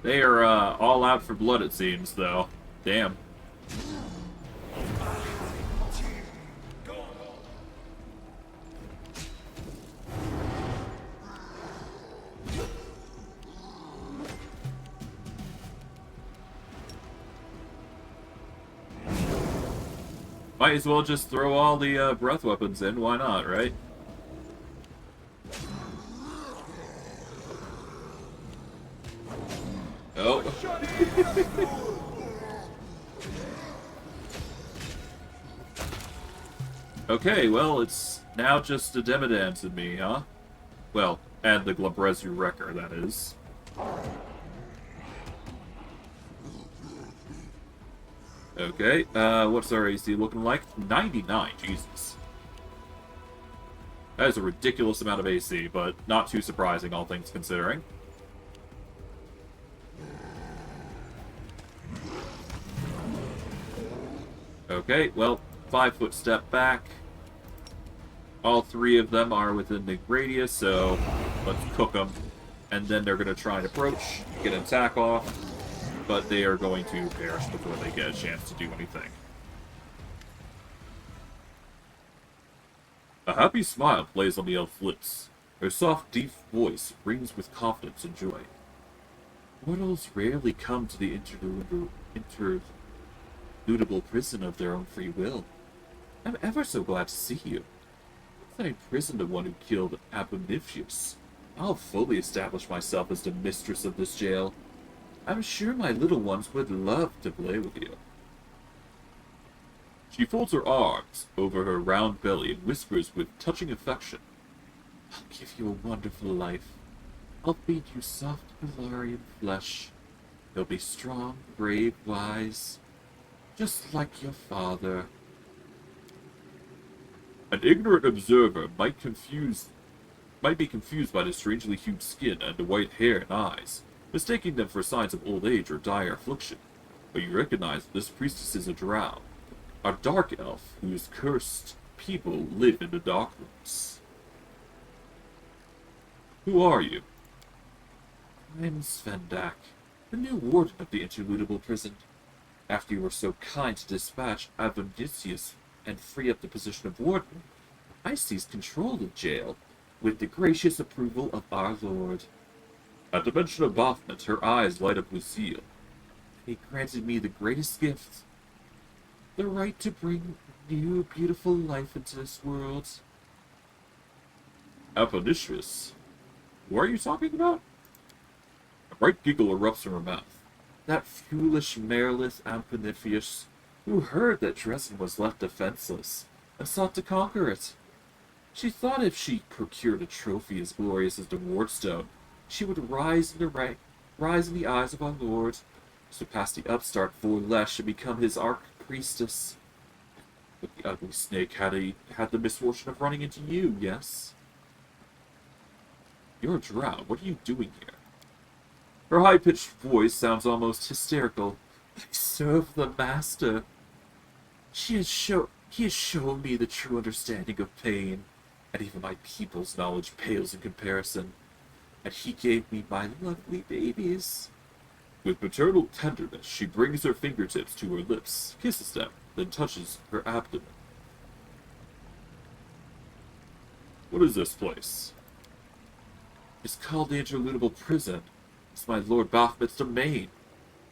Speaker 1: They are, all out for blood, it seems, though. Damn. Might as well just throw all the breath weapons in, why not, right? Oh. Okay, well, it's now just a Demodance in me, huh? Well, and the Glabrezu Wrecker, that is. Okay, what's our AC looking like? 99, Jesus. That is a ridiculous amount of AC, but not too surprising, all things considering. Okay, well, 5-foot step back. All three of them are within the radius, so let's cook them. And then they're going to try and approach, get an attack off, but they are going to perish before they get a chance to do anything. A happy smile plays on the elf's lips. Her soft, deep voice rings with confidence and joy. Mortals rarely come to the interludable prison of their own free will. I'm ever so glad to see you. Once I imprison the one who killed Apophonius, I'll fully establish myself as the mistress of this jail. I'm sure my little ones would love to play with you. She folds her arms over her round belly and whispers with touching affection. I'll give you a wonderful life. I'll feed you soft Valarian flesh. You'll be strong, brave, wise, just like your father. An ignorant observer might be confused by the strangely hued skin and the white hair and eyes, mistaking them for signs of old age or dire affliction. But you recognize that this priestess is a drow, a dark elf whose cursed people live in the dark rooms. Who are you? I'm Svendak, the new warden of the interludable prison. After you were so kind to dispatch Apophonius and free up the position of warden, I seized control of jail, with the gracious approval of our lord. At the mention of Baphomet, her eyes light up with zeal. He granted me the greatest gift, the right to bring new, beautiful life into this world. Apophonius? Who are you talking about? A bright giggle erupts from her mouth. That foolish Marilith Apophonius, who heard that Dresden was left defenseless, and sought to conquer it. She thought if she procured a trophy as glorious as the Wardstone, she would rise in the eyes of our Lord, surpass the upstart Vorlesh and become his arch-priestess. But the ugly snake had the misfortune of running into you, yes? You're a drow. What are you doing here? Her high-pitched voice sounds almost hysterical. I serve the Master. He has shown me the true understanding of pain, and even my people's knowledge pales in comparison. And he gave me my lovely babies. With maternal tenderness, she brings her fingertips to her lips, kisses them, then touches her abdomen. What is this place? It's called the Interludable Prison. It's my Lord Baphomet's domain.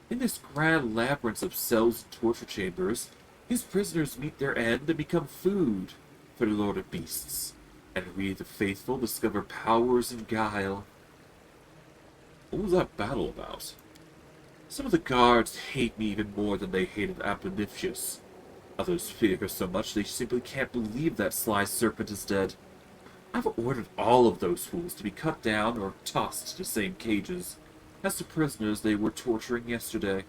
Speaker 1: In this grand labyrinth of cells and torture chambers, his prisoners meet their end and become food for the Lord of Beasts. And we, the faithful, discover powers and guile. What was that battle about? Some of the guards hate me even more than they hated Aboniftius. Others fear her so much they simply can't believe that sly serpent is dead. I've ordered all of those fools to be cut down or tossed to the same cages as the prisoners they were torturing yesterday.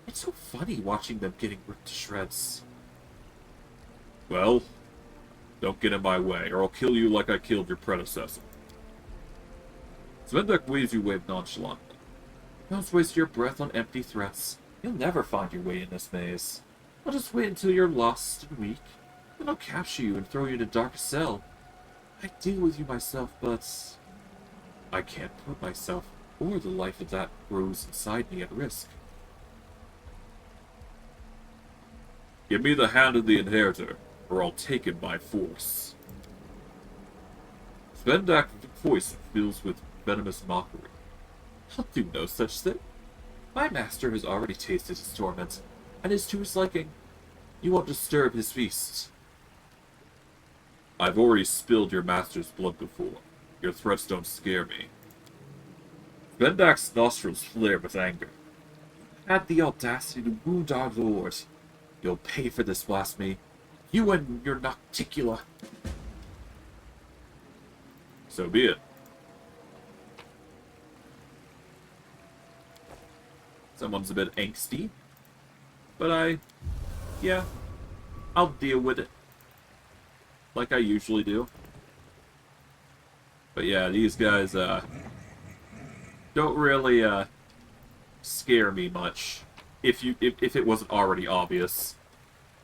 Speaker 1: It's so funny watching them getting ripped to shreds. Well, don't get in my way, or I'll kill you like I killed your predecessor. Svendak waves you away nonchalantly. Don't waste your breath on empty threats. You'll never find your way in this maze. I'll just wait until you're lost and weak, then I'll capture you and throw you in a dark cell. I'd deal with you myself, but I can't put myself or the life of that grows inside me at risk. Give me the hand of the inheritor, or I'll take it by force. Svendak's voice fills with venomous mockery. I'll do no such thing. My master has already tasted his torment, and is to his liking. You won't disturb his feast. I've already spilled your master's blood before. Your threats don't scare me. Svendak's nostrils flare with anger. You had the audacity to wound our lord. You'll pay for this blasphemy. You and your Nocticula. So be it. Someone's a bit angsty. But yeah, I'll deal with it. Like I usually do. But yeah, these guys, don't really, scare me much. If it wasn't already obvious.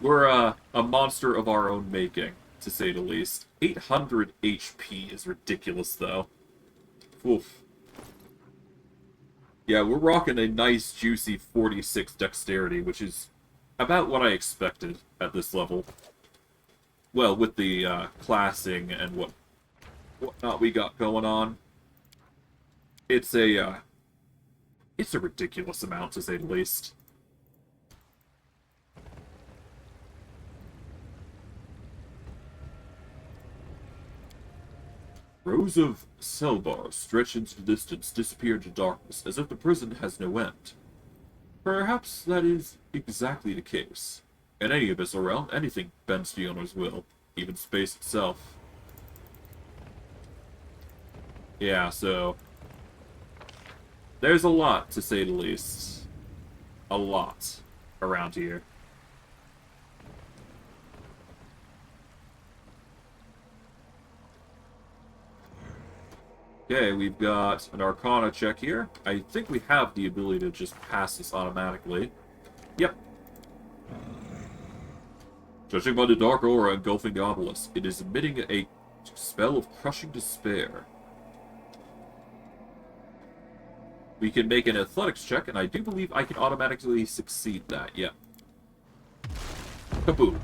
Speaker 1: We're, a monster of our own making, to say the least. 800 HP is ridiculous, though. Oof. Yeah, we're rocking a nice, juicy 46 dexterity, which is about what I expected at this level. Well, with the, classing and whatnot we got going on. It's a ridiculous amount, to say the least. Rows of cell bars stretch into the distance, disappear into darkness, as if the prison has no end. Perhaps that is exactly the case. In any abyssal realm, anything bends to the owner's will, even space itself. Yeah, so there's a lot, to say the least. A lot around here. Okay, we've got an Arcana check here. I think we have the ability to just pass this automatically. Yep. Judging by the dark aura engulfing the obelisk, it is emitting a spell of crushing despair. We can make an athletics check, and I do believe I can automatically succeed that. Yep. Kaboom.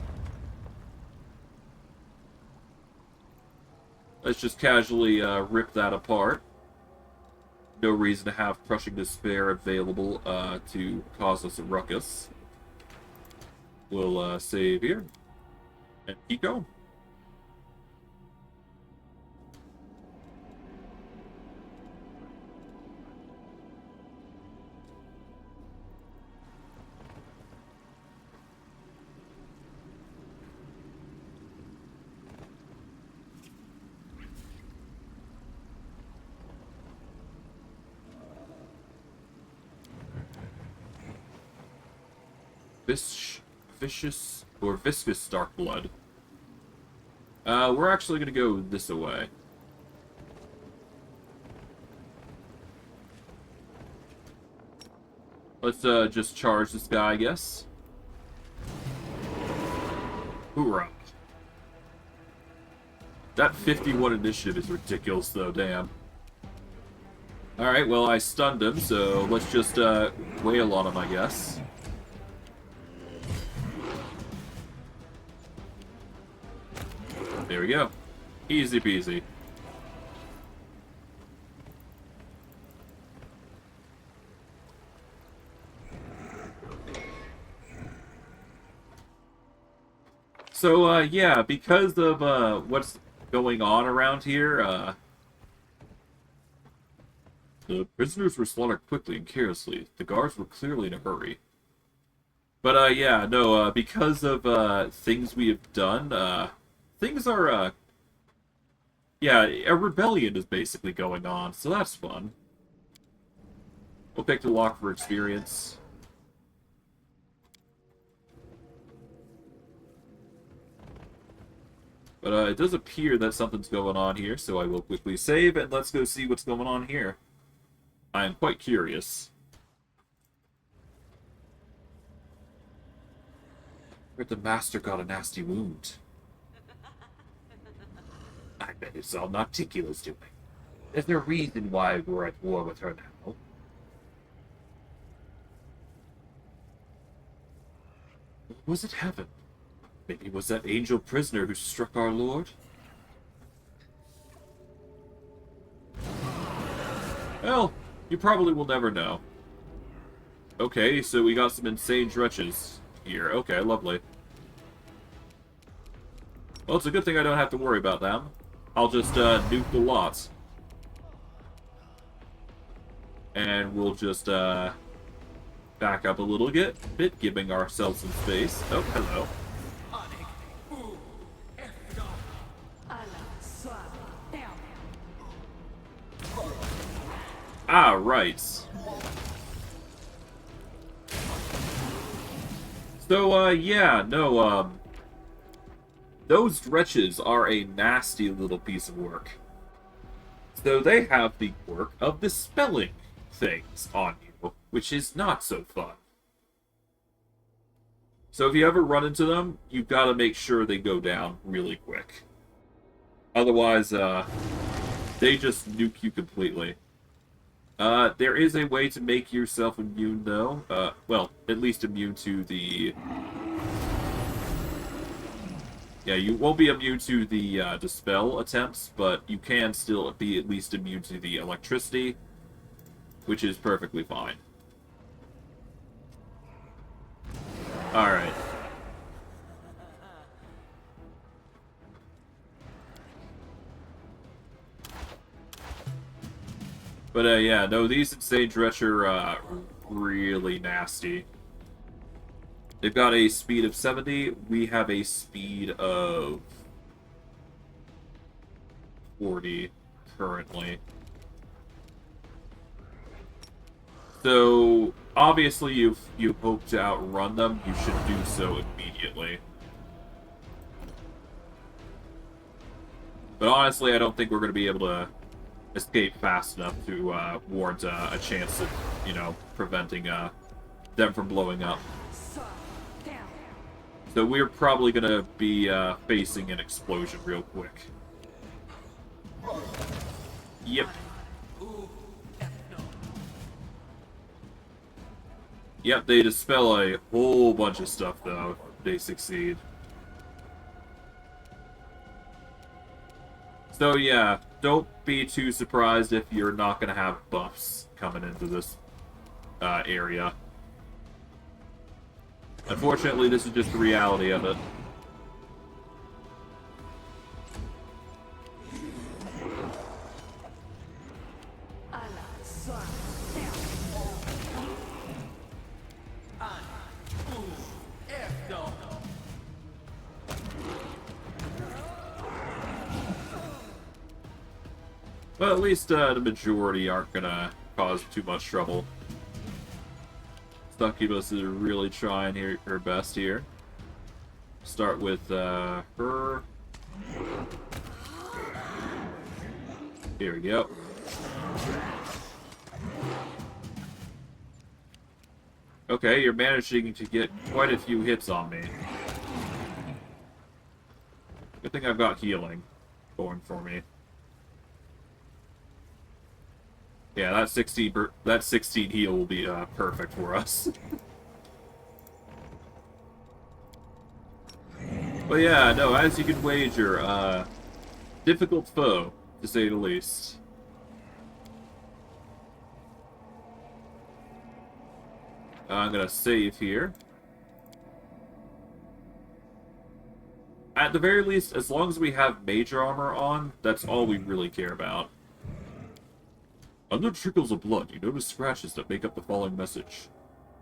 Speaker 1: Let's just casually rip that apart. No reason to have Crushing Despair available to cause us a ruckus. We'll save here and keep going. Viscous dark blood. We're actually gonna go this way. Let's just charge this guy, I guess. Hoorah. That 51 initiative is ridiculous, though, damn. Alright, well, I stunned him, so let's just wail on him, I guess. There we go. Easy peasy. So, yeah, because of, what's going on around here, the prisoners were slaughtered quickly and carelessly. The guards were clearly in a hurry. But, yeah, no, because of, things we have done, things are, yeah, a rebellion is basically going on, so that's fun. We'll pick the lock for experience. But it does appear that something's going on here, so I will quickly save, and let's go see what's going on here. I am quite curious. Heard the master got a nasty wound. I bet it's all Nauticula's doing. There's no reason why we're at war with her now. Or was it heaven? Maybe it was that angel prisoner who struck our lord? Well, you probably will never know. Okay, so we got some insane dretches here. Okay, lovely. Well, it's a good thing I don't have to worry about them. I'll just nuke the lots. And we'll just back up a little bit, giving ourselves some space. Oh, hello. Ah, right. So, yeah, no, those wretches are a nasty little piece of work. So they have the quirk of dispelling things on you, which is not so fun. So if you ever run into them, you've got to make sure they go down really quick. Otherwise, they just nuke you completely. There is a way to make yourself immune, though. Well, at least immune to the... Yeah, you won't be immune to the dispel attempts, but you can still be at least immune to the electricity, which is perfectly fine. Alright. But, yeah, no, these insane dretch are, really nasty. They've got a speed of 70. We have a speed of 40 currently. So, obviously, you hope to outrun them. You should do so immediately. But honestly, I don't think we're going to be able to escape fast enough to warrant a chance of, you know, preventing them from blowing up. So we're probably going to be facing an explosion real quick. Yep. Yep, they dispel a whole bunch of stuff, though, if they succeed. So yeah, don't be too surprised if you're not going to have buffs coming into this area. Unfortunately, this is just the reality of it. But at least the majority aren't gonna cause too much trouble. Succubus is really trying her best here. Start with her. Here we go. Okay, you're managing to get quite a few hits on me. Good thing I've got healing going for me. Yeah, that 16 heal will be perfect for us. But yeah, no, as you can wager, difficult foe, to say the least. I'm gonna save here. At the very least, as long as we have major armor on, that's all we really care about. Under trickles of blood, you notice scratches that make up the following message.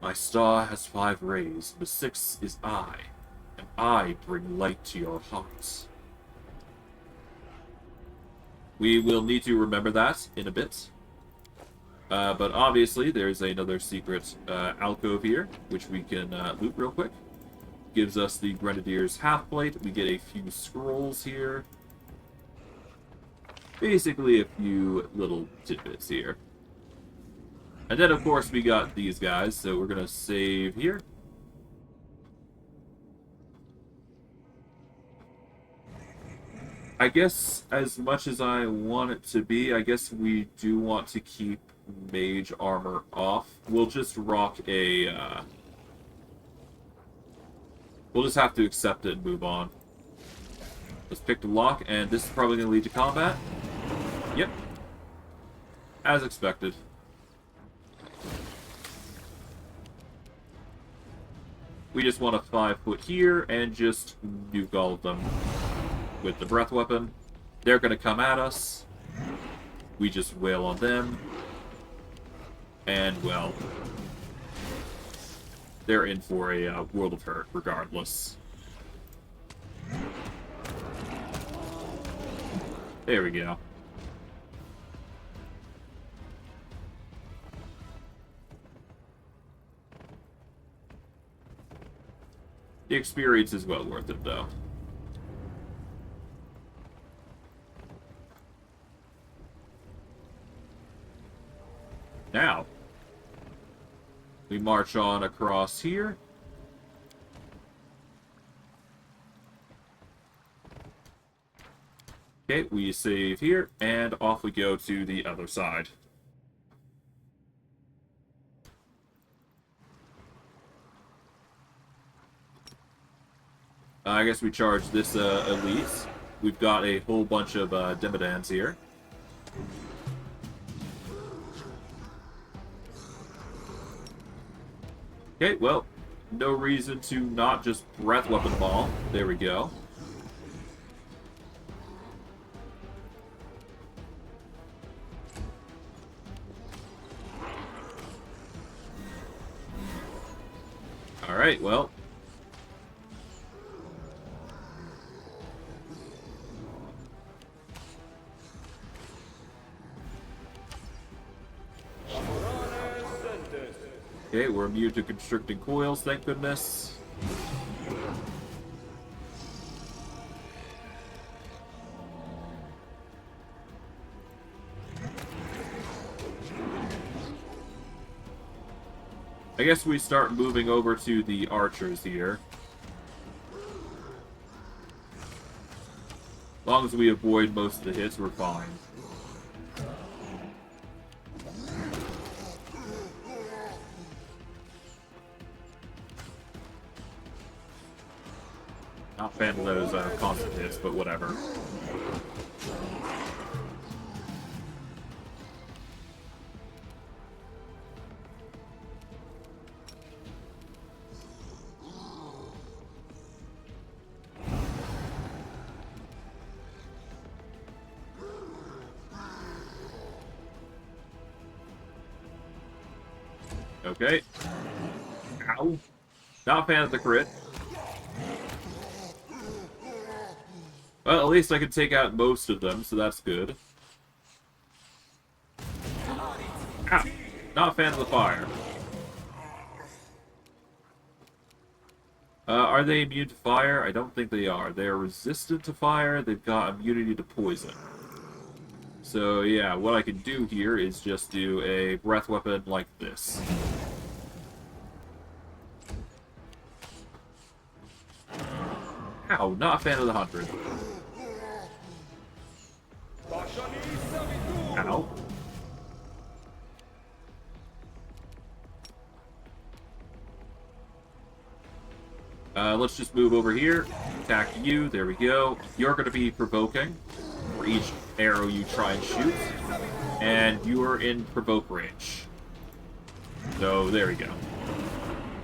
Speaker 1: My star has 5 rays, the 6th is I, and I bring light to your hearts. We will need to remember that in a bit. But obviously, there's another secret alcove here, which we can loot real quick. Gives us the Grenadier's half-plate. We get a few scrolls here. Basically, a few little tidbits here. And then, of course, we got these guys, so we're going to save here. I guess, as much as I want it to be, I guess we do want to keep mage armor off. We'll just rock a... We'll just have to accept it and move on. Let's pick the lock, and this is probably going to lead to combat. Yep. As expected. We just want a 5-foot here, and just nuke all of them with the breath weapon. They're going to come at us. We just wail on them. And, well... they're in for a world of hurt, regardless. There we go. The experience is well worth it, though. Now, we march on across here. Okay, we save here, and off we go to the other side. I guess we charge this elite. We've got a whole bunch of Demodans here. Okay, well, no reason to not just breath weapon them all. There we go. Alright, well. Okay, we're immune to constricting coils, thank goodness. I guess we start moving over to the archers here. As long as we avoid most of the hits, we're fine. Not a fan of those constant hits, but whatever. Okay. Ow. Not a fan of the crit. Well, at least I can take out most of them, so that's good. Ow. Not a fan of the fire. Are they immune to fire? I don't think they are. They are resistant to fire. They've got immunity to poison. So, yeah, what I can do here is just do a breath weapon like this. Ow, not a fan of the 100. Ow. Let's just move over here. Attack you. There we go. You're going to be provoking for each arrow you try and shoot. And you are in provoke range. So, there we go.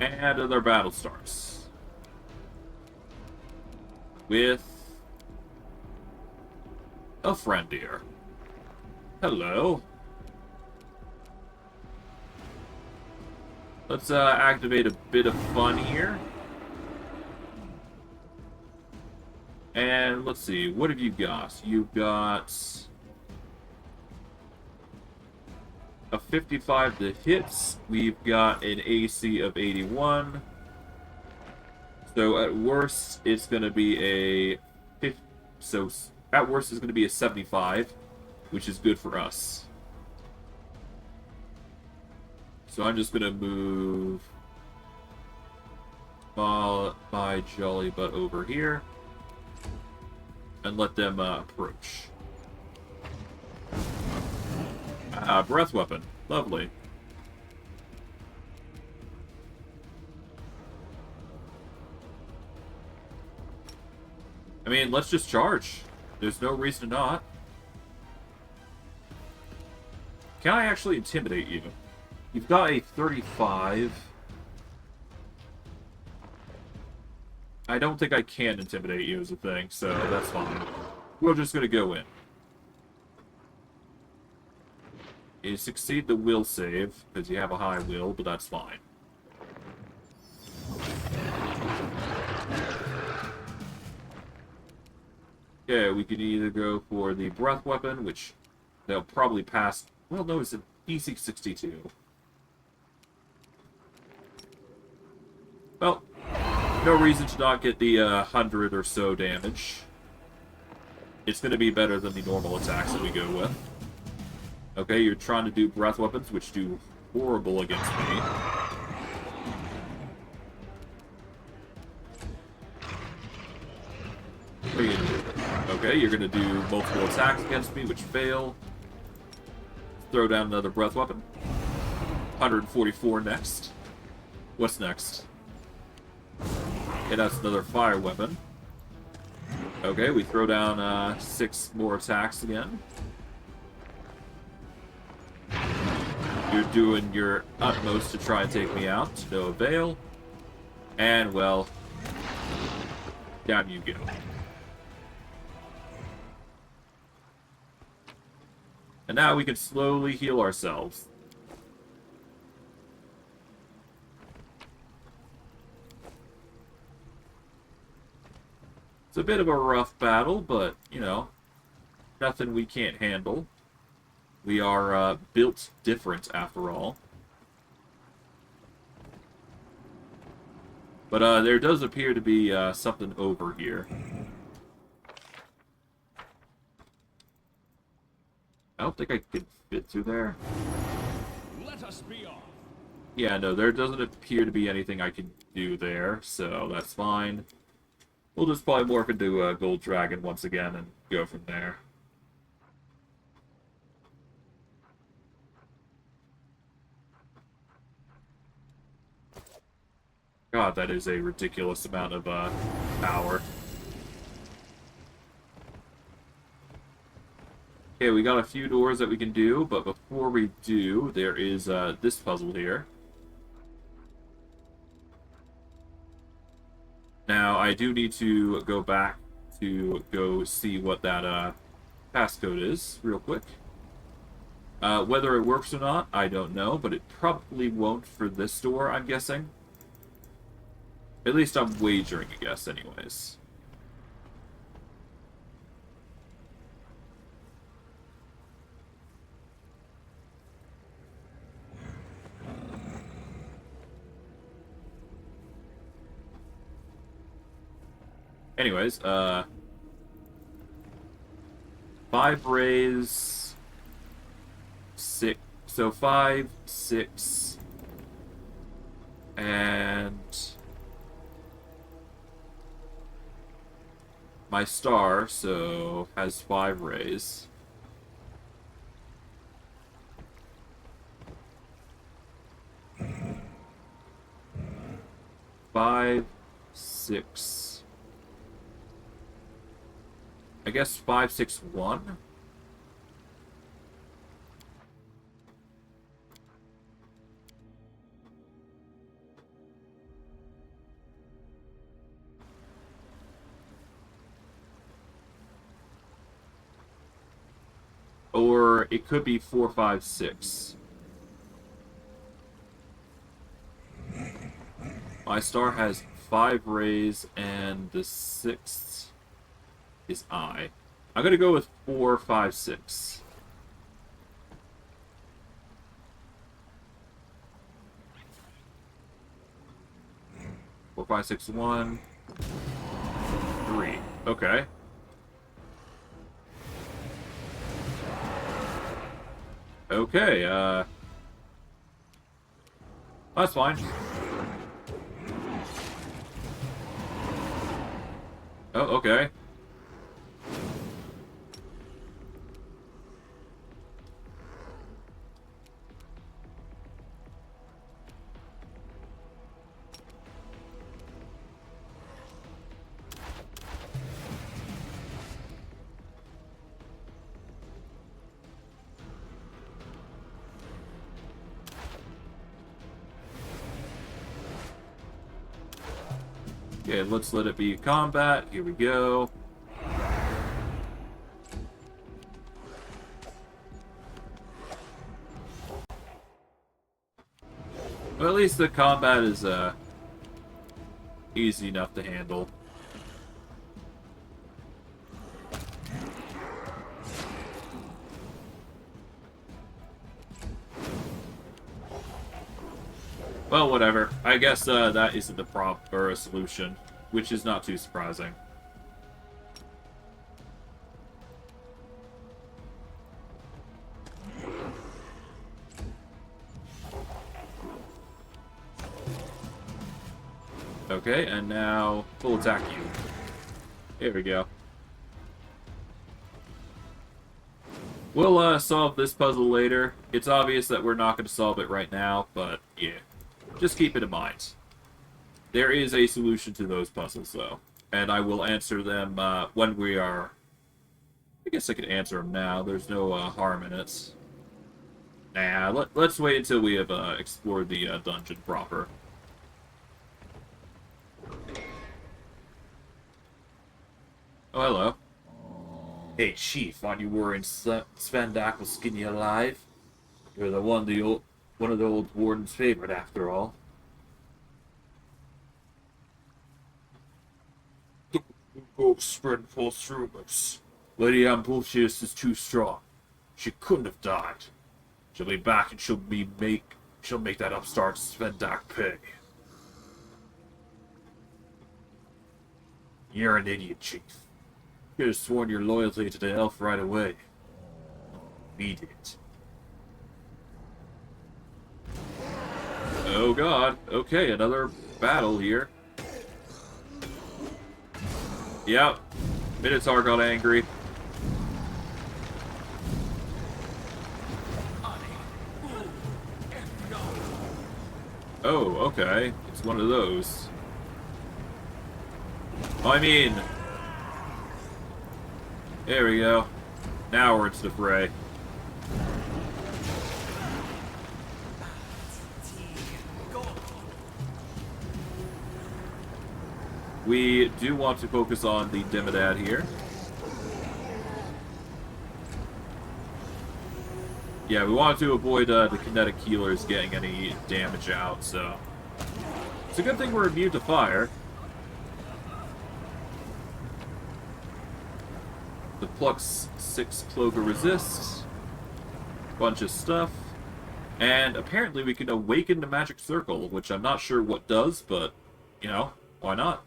Speaker 1: And another battle starts. with a friend here. Hello. Let's activate a bit of fun here. And let's see, what have you got? You've got a 55 to hits. We've got an AC of 81. So at worst, it's going to be a 50, so at worst, it's going to be a 75, which is good for us. So I'm just going to move my Jolly Butt over here and let them approach. Ah, breath weapon. Lovely. I mean, let's just charge. There's no reason to not. Can I actually intimidate you? You've got a 35. I don't think I can intimidate you as a thing, so that's fine. We're just gonna go in. You succeed the will save, because you have a high will, but that's fine. Okay, we can either go for the breath weapon, which they'll probably pass. Well, no, it's an DC 62. Well, no reason to not get the 100 or so damage. It's going to be better than the normal attacks that we go with. Okay, you're trying to do breath weapons, which do horrible against me. What are you gonna do? Okay, you're going to do multiple attacks against me, which fail. Throw down another breath weapon. 144 next. What's next? Okay, that's another fire weapon. Okay, we throw down 6 more attacks again. You're doing your utmost to try and take me out, to no avail. And, well, down you go. And now we can slowly heal ourselves. It's a bit of a rough battle, but, you know, nothing we can't handle. We are built different, after all. But there does appear to be something over here. I don't think I can fit through there.
Speaker 3: Let us be off.
Speaker 1: Yeah, no, there doesn't appear to be anything I can do there, so that's fine. We'll just probably morph into a Gold Dragon once again and go from there. God, that is a ridiculous amount of power. Okay, we got a few doors that we can do, but before we do, there is this puzzle here. Now, I do need to go back to go see what that passcode is, real quick. Whether it works or not, I don't know, but it probably won't for this door, I'm guessing. At least I'm wagering a guess, anyways. Anyways, 5 rays, 6, so 5, 6, and my star, so has 5 rays. Five, 6. I guess 5, 6, 1. Or it could be 4, 5, 6. My star has 5 rays, and the 6th is I. I'm gonna go with 4, 5, 6. Four, 5, 6, 1, 3. Okay. Okay, that's fine. Oh, okay. Okay, let's let it be combat. Here we go. Well, at least the combat is easy enough to handle. Well, whatever. I guess that isn't the proper solution, which is not too surprising. Okay, and now we'll attack you. Here we go. We'll solve this puzzle later. It's obvious that we're not going to solve it right now, but yeah. Just keep it in mind. There is a solution to those puzzles, though. And I will answer them when we are... I guess I could answer them now. There's no harm in it. Nah, let's wait until we have explored the dungeon proper. Oh, hello. Hey, Chief, thought you were in Svendak will skin you alive? You're the one of the old warden's favorite, after all. Go spread false rumors. Lady Ambultius is too strong. She couldn't have died. She'll be back and she'll make that upstart Svendak pay. You're an idiot, Chief. You could have sworn your loyalty to the elf right away. Beat it. Oh god. Okay, another battle here. Yep. Minotaur got angry. Oh, okay. It's one of those. I mean... There we go. Now we're into the fray. We do want to focus on the Demodad here. Yeah, we want to avoid the kinetic healers getting any damage out, so... It's a good thing we're immune to fire. The Plux 6 Clover resists. Bunch of stuff. And apparently we can awaken the magic circle, which I'm not sure what does, but, you know, why not?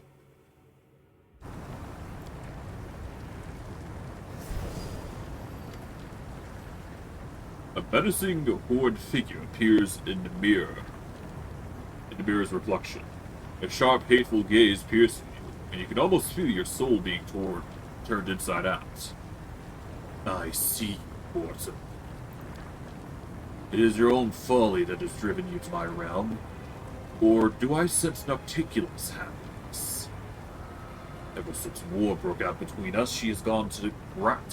Speaker 1: A menacing horned figure appears in the mirror's reflection. A sharp, hateful gaze pierces you, and you can almost feel your soul being turned inside out. I see you, Morton. It is your own folly that has driven you to my realm. Or do I sense Nocticula's happiness? Ever since war broke out between us, she has gone to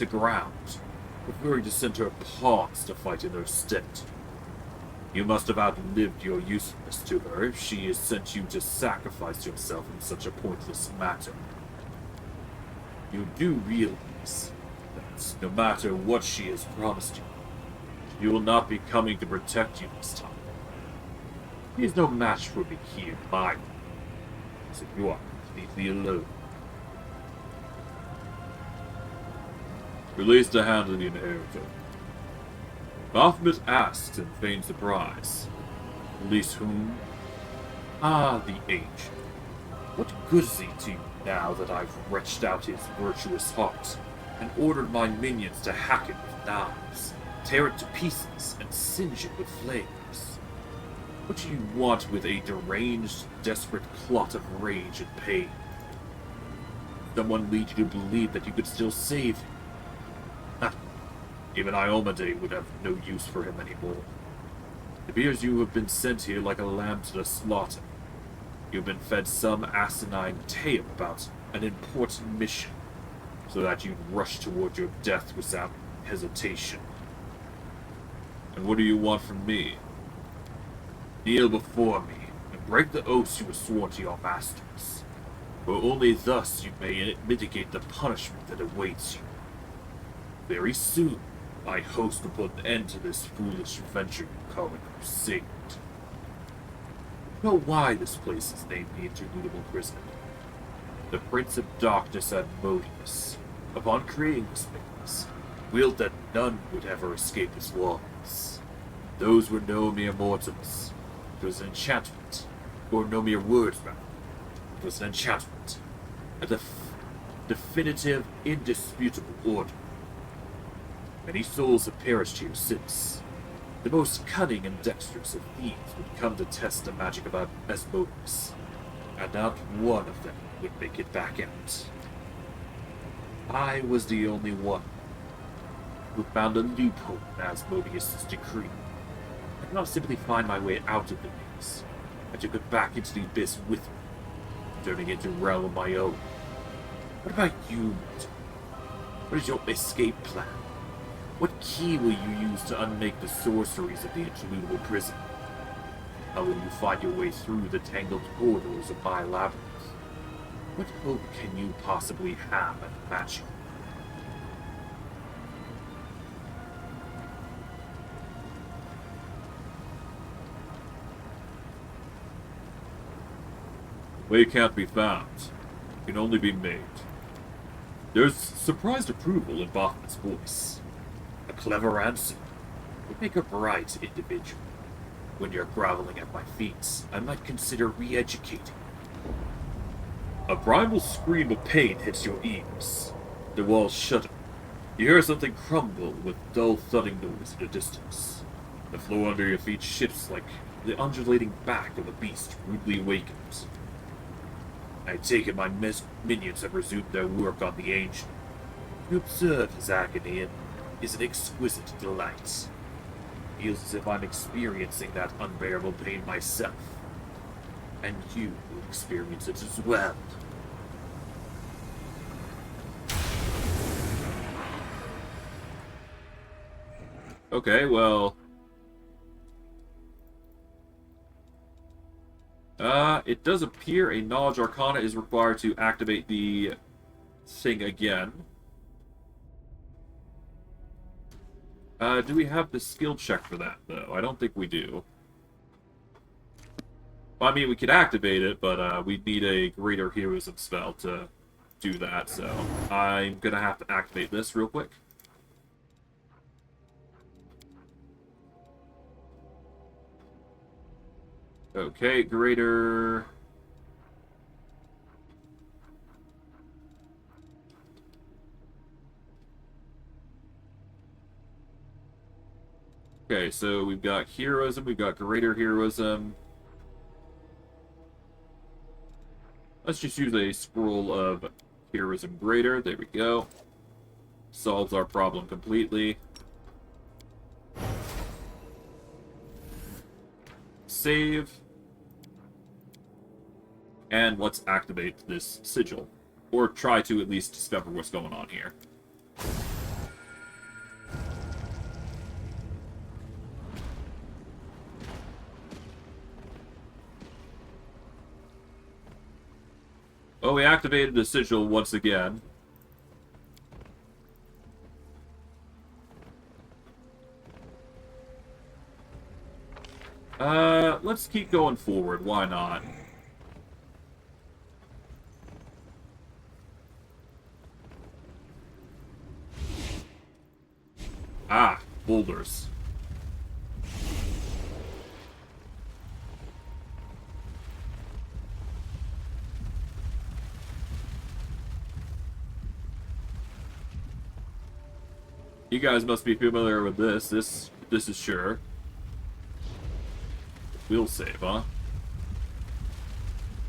Speaker 1: ground, preferring to send her pawns to fight in her stead. You must have outlived your usefulness to her if she has sent you to sacrifice yourself in such a pointless matter. You do realize that no matter what she has promised you, she will not be coming to protect you this time. He is no match for me here, my lord, so you are completely alone. Release the hand of the inheritor. Baphomet asks in feigned surprise. Release whom? Ah, the ancient. What good is he to you now that I've wrenched out his virtuous heart and ordered my minions to hack it with knives, tear it to pieces, and singe it with flames? What do you want with a deranged, desperate clot of rage and pain? Someone lead you to believe that you could still save him? Ha! Even Iomade would have no use for him anymore. It appears you have been sent here like a lamb to the slaughter. You have been fed some asinine tale about an important mission, so that you'd rush toward your death without hesitation. And what do you want from me? Kneel before me, and break the oaths you have sworn to your masters, for only thus you may mitigate the punishment that awaits you. Very soon, my host will put an end to this foolish venture you call a crusade. You know why this place is named the Interludable Prison? The Prince of Darkness Asmodeus, upon creating this place, willed that none would ever escape its walls. Those were no mere mortals. It was an enchantment, or no mere words, rather. It was an enchantment, a definitive, indisputable order. Many souls have perished here since. The most cunning and dexterous of thieves would come to test the magic of Asmodeus, and not one of them would make it back out. I was the only one who found a loophole in Asmodeus' decree. I could not simply find my way out of the maze. I took it back into the abyss with me, turning it into a realm of my own. What about you, Mortal? What is your escape plan? What key will you use to unmake the sorceries of the Interludable Prison? How will you find your way through the tangled corridors of my labyrinth? What hope can you possibly have at magic? The way can't be found. It can only be made. There's surprised approval in Baphomet's voice. A clever answer would make a bright individual. When you're groveling at my feet, I might consider re-educating. A primal scream of pain hits your ears. The walls shudder. You hear something crumble with dull thudding noise in the distance. The floor under your feet shifts like the undulating back of a beast rudely awakened. I take it my minions have resumed their work on the Ancient. To observe his agony is an exquisite delight. It feels as if I'm experiencing that unbearable pain myself. And you will experience it as well. Okay, well... it does appear a Knowledge Arcana is required to activate the thing again. Do we have the skill check for that, though? I don't think we do. Well, I mean, we could activate it, but we'd need a Greater Heroism spell to do that, so I'm gonna have to activate this real quick. Okay, Greater... Okay, so we've got Heroism, we've got Greater Heroism. Let's just use a scroll of Heroism Greater. There we go. Solves our problem completely. Save. And let's activate this sigil. Or try to at least discover what's going on here. Oh, we activated the sigil once again. Let's keep going forward. Why not? Ah, boulders. You guys must be familiar with this. This is sure. Will save, huh?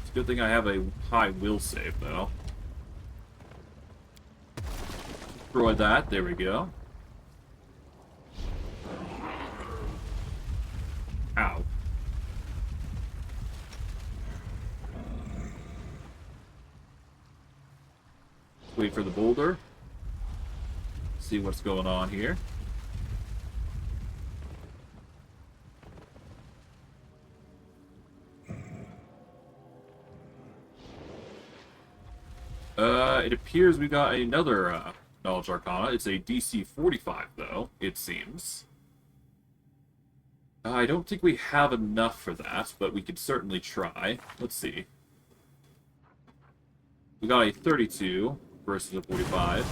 Speaker 1: It's a good thing I have a high will save, though. Destroy that. There we go. Ow. Wait for the boulder. See what's going on here. It appears we got another Knowledge Arcana. It's a DC 45, though, it seems. I don't think we have enough for that, but we could certainly try. Let's see. We got a 32 versus a 45.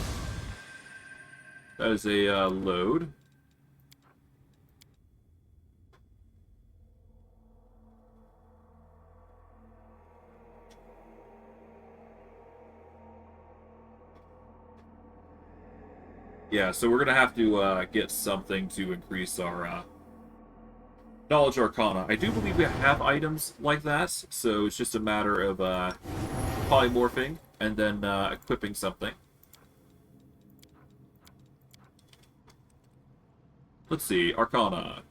Speaker 1: That is a load. Yeah, so we're going to have to get something to increase our Knowledge Arcana. I do believe we have items like that, so it's just a matter of polymorphing and then equipping something. Let's see, Arcana.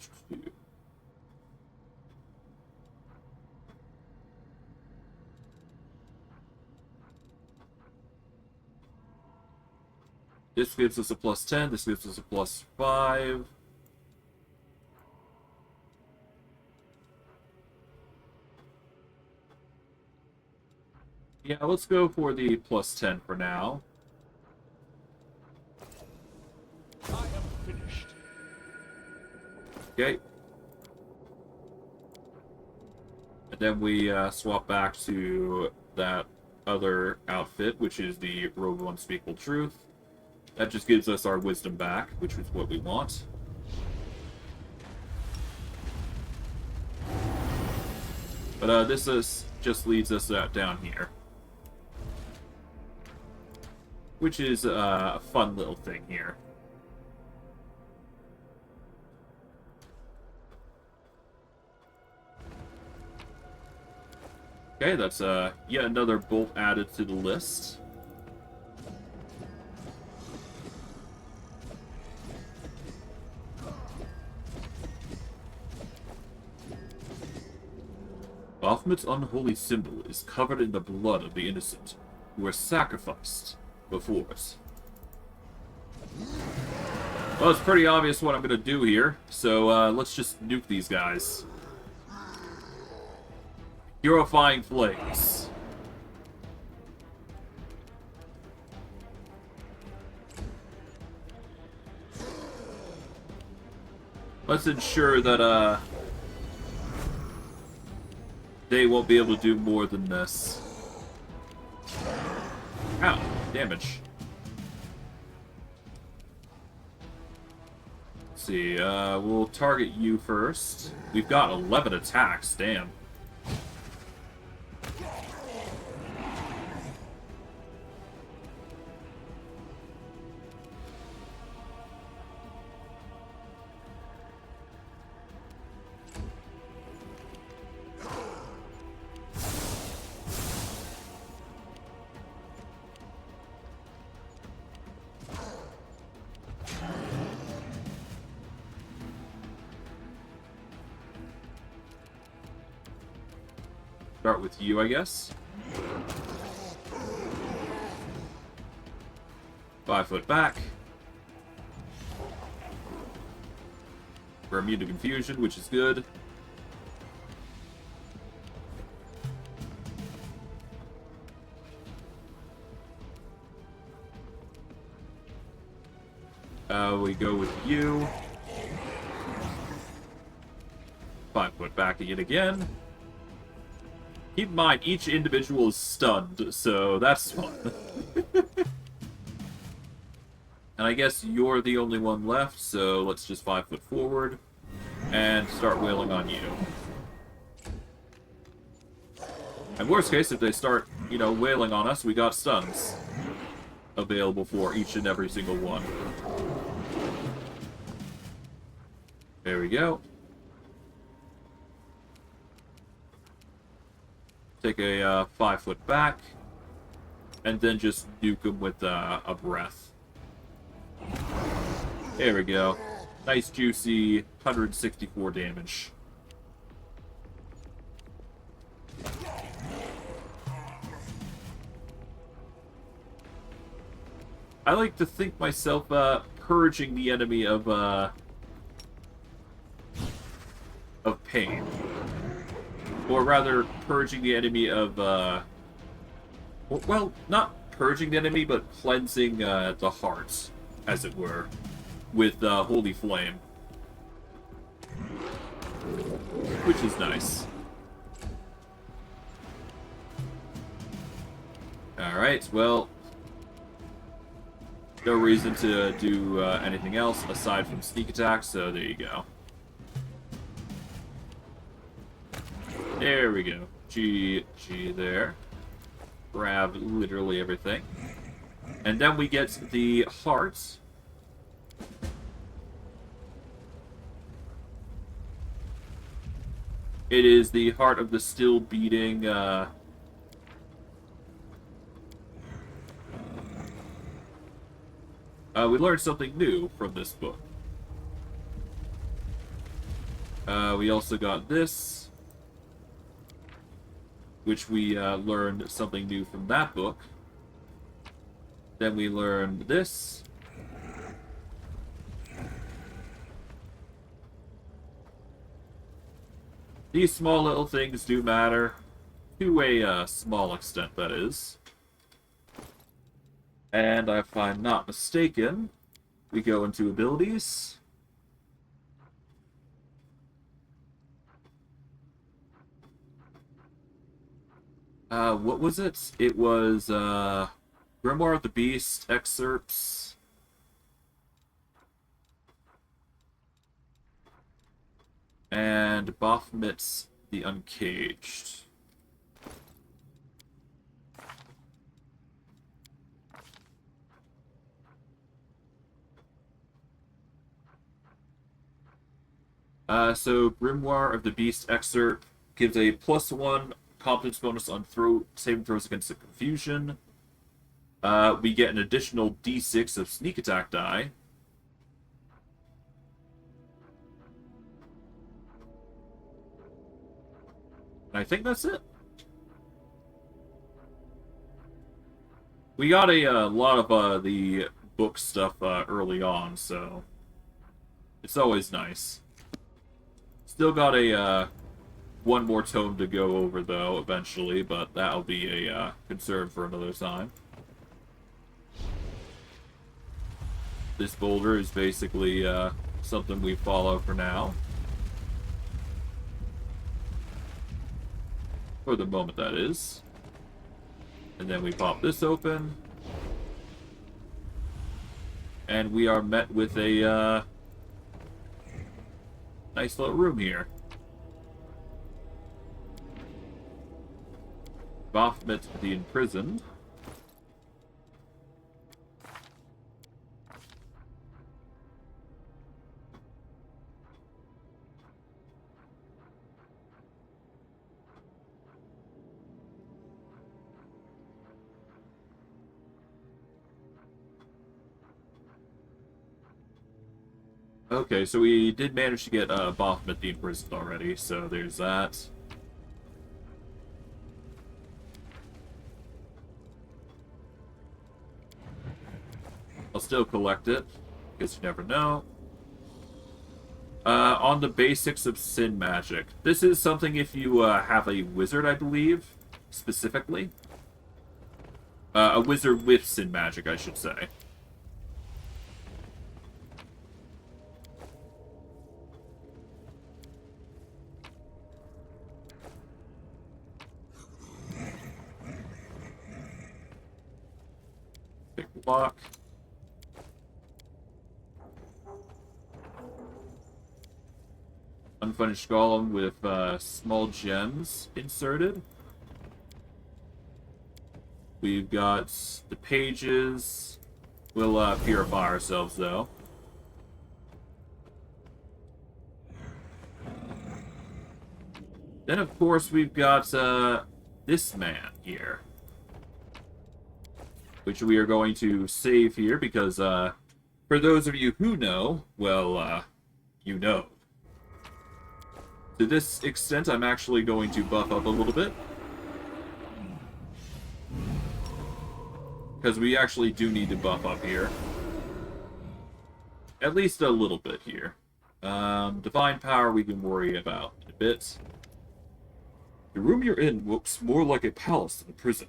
Speaker 1: This gives us a plus 10, this gives us a plus 5. Yeah, let's go for the plus 10 for now.
Speaker 3: I am finished.
Speaker 1: Okay. And then we swap back to that other outfit, which is the Robe of Unspeakable Truth. That just gives us our wisdom back, which is what we want. But this just leads us down here. Which is a fun little thing here. Okay, that's yet another bolt added to the list. Baphomet's unholy symbol is covered in the blood of the innocent, who were sacrificed before us. Well, it's pretty obvious what I'm going to do here, so let's just nuke these guys. Purifying Flames. Let's ensure that, they won't be able to do more than this. Ow, damage. Let's see, we'll target you first. We've got 11 attacks, damn. Start with you, I guess. 5 foot back. We're immune to confusion, which is good. We go with you. 5-foot back yet again. Keep in mind, each individual is stunned, so that's fun. And I guess you're the only one left, so let's just 5-foot forward and start wailing on you. And worst case, if they start, wailing on us, we got stuns available for each and every single one. There we go. Take a 5-foot back, and then just nuke them with a breath. There we go. Nice juicy 164 damage. I like to think myself purging the enemy of pain. Or rather, purging the enemy of, well, not purging the enemy, but cleansing the heart, as it were, with Holy Flame. Which is nice. Alright, well, no reason to do anything else aside from sneak attack, so there you go. There we go. G there. Grab literally everything. And then we get the heart. It is the heart of the still beating, we learned something new from this book. We also got this, which we learned something new from that book. Then we learned this. These small little things do matter, to a small extent, that is. And if I'm not mistaken, we go into abilities. What was it? It was, Grimoire of the Beast excerpts. And Baphomet the Uncaged. So Grimoire of the Beast excerpt gives a +1 competence bonus on saving throws against the confusion. We get an additional d6 of sneak attack die. And I think that's it. We got a lot of the book stuff early on, so it's always nice. Still got a one more tome to go over, though, eventually, but that'll be a concern for another time. This boulder is basically something we follow for now. For the moment, that is. And then we pop this open. And we are met with a nice little room here. Baphomet the Imprisoned. Okay, so we did manage to get Baphomet the Imprisoned already, so there's that. I'll still collect it, because you never know. On the basics of sin magic. This is something if you have a wizard, I believe, specifically. A wizard with sin magic, I should say. block. Unfinished golem with small gems inserted. We've got the pages. We'll purify ourselves, though. Then, of course, we've got this man here. Which we are going to save here because, for those of you who know, well, you know. To this extent, I'm actually going to buff up a little bit. Because we actually do need to buff up here. At least a little bit here. Divine power we can worry about in a bit. The room you're in looks more like a palace than a prison.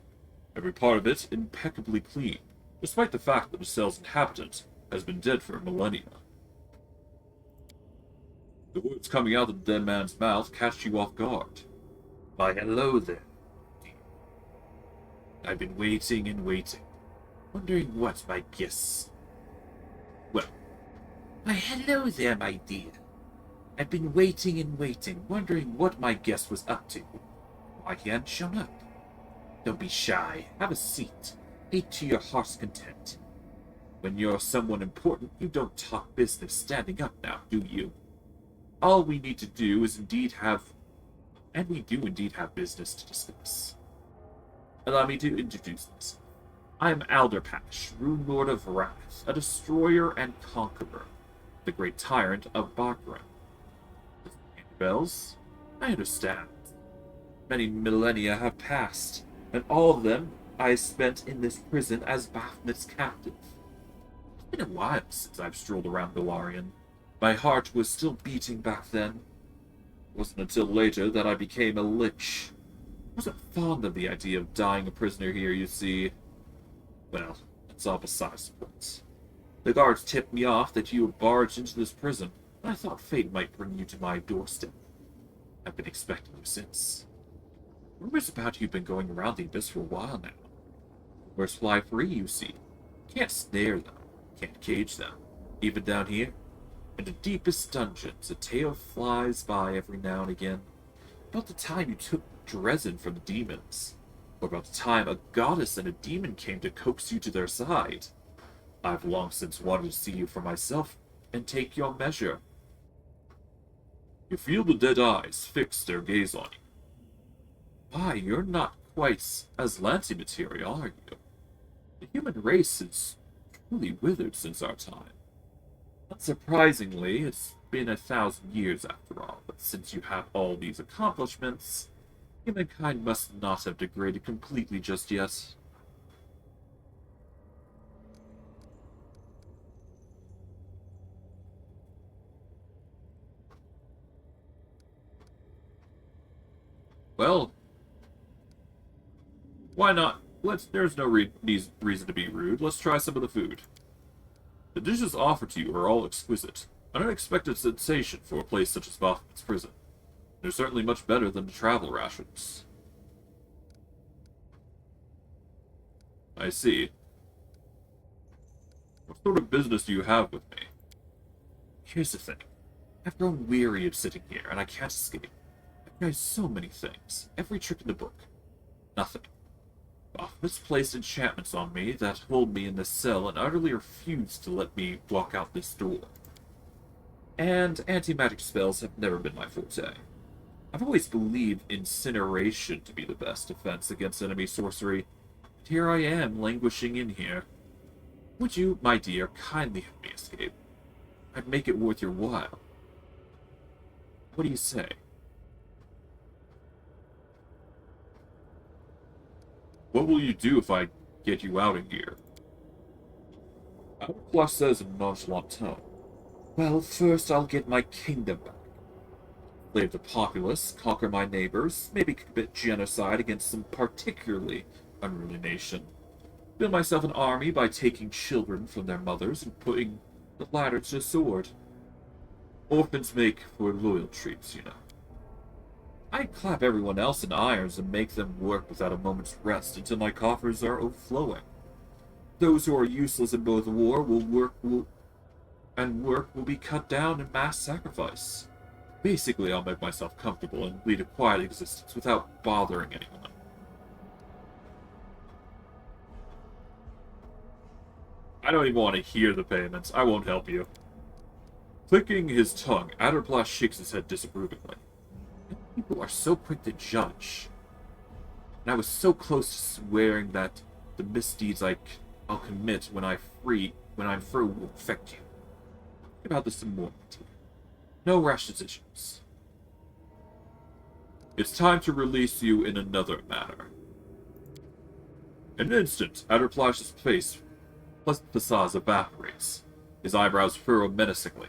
Speaker 1: Every part of it impeccably clean, despite the fact that the cell's inhabitant has been dead for millennia. The words coming out of the dead man's mouth catch you off guard. Why, hello there, dear. I've been waiting and waiting, wondering what my guests... Well, why, hello there, my dear. I've been waiting and waiting, wondering what my guest was up to. Why he hadn't shown up. Don't be shy. Have a seat. Eat to your heart's content. When you're someone important, you don't talk business standing up now, do you? All we need to do is indeed have... And we do indeed have business to discuss. Allow me to introduce myself. I am Alderpash, Rune Lord of Wrath, a destroyer and conqueror, the great tyrant of Bakran. Bells? I understand. Many millennia have passed, and all of them I spent in this prison as Baphomet's captive. It's been a while since I've strolled around Golarion. My heart was still beating back then. It wasn't until later that I became a lich. I wasn't fond of the idea of dying a prisoner here, you see. Well, it's all besides the point. The guards tipped me off that you had barged into this prison, and I thought fate might bring you to my doorstep. I've been expecting you since. Rumors about you've been going around the abyss for a while now. Rumors fly free, you see. Can't snare them, can't cage them. Even down here, in the deepest dungeons, a tale flies by every now and again. About the time you took Dresden from the demons. Or about the time a goddess and a demon came to coax you to their side. I've long since wanted to see you for myself and take your measure. You feel the dead eyes fix their gaze on you. Why, you're not quite Aslanti material, are you? The human race has truly withered since our time. Unsurprisingly, it's been 1,000 years after all, but since you have all these accomplishments, humankind must not have degraded completely just yet. Well, why not? There's no reason to be rude. Let's try some of the food. The dishes offered to you are all exquisite. An unexpected sensation for a place such as Baphomet's prison. They're certainly much better than the travel rations. I see. What sort of business do you have with me? Here's the thing. I've grown weary of sitting here, and I can't escape. I've tried so many things. Every trick in the book. Nothing. Baphomet's placed enchantments on me that hold me in this cell and utterly refuse to let me walk out this door. And anti-magic spells have never been my forte. I've always believed incineration to be the best defense against enemy sorcery, and here I am, languishing in here. Would you, my dear, kindly help me escape? I'd make it worth your while. What do you say? What will you do if I get you out of here? Outclass says in a nonchalant tone. Well, first I'll get my kingdom back. Slave the populace, conquer my neighbors, maybe commit genocide against some particularly unruly nation. Build myself an army by taking children from their mothers and putting the latter to the sword. Orphans make for loyal troops, you know. I'd clap everyone else in irons and make them work without a moment's rest until my coffers are overflowing. Those who are useless in both war and work will be cut down in mass sacrifice. Basically, I'll make myself comfortable and lead a quiet existence without bothering anyone. I don't even want to hear the payments. I won't help you. Clicking his tongue, Adderblast shakes his head disapprovingly. People are so quick to judge. And I was so close to swearing that the misdeeds I'll commit when I'm free will affect you. Think about this some more. No rash decisions. It's time to release you in another matter. In an instant, Adderblast's face plus facade evaporates. His eyebrows furrow menacingly.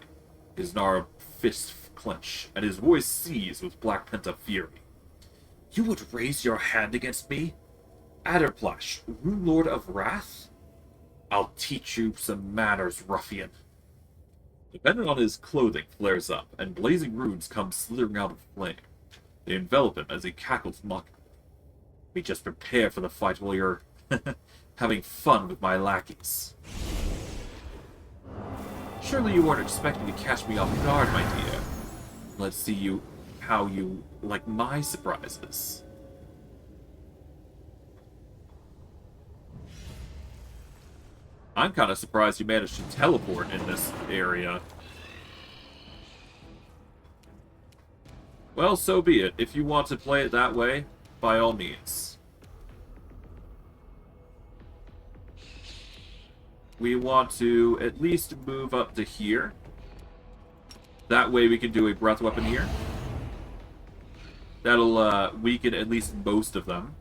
Speaker 1: His gnarled fists clench, and his voice seethes with black pent-up fury. You would raise your hand against me? Adderblast, Rune Lord of Wrath? I'll teach you some manners, ruffian. The pendant on his clothing flares up, and blazing runes come slithering out of the flame. They envelop him as he cackles mockingly. Let me just prepare for the fight while you're having fun with my lackeys. Surely you weren't expecting to catch me off guard, my dear. Let's see how you like my surprises. I'm kind of surprised you managed to teleport in this area. Well, so be it. If you want to play it that way, by all means. We want to at least move up to here. That way we can do a breath weapon here. That'll weaken at least most of them.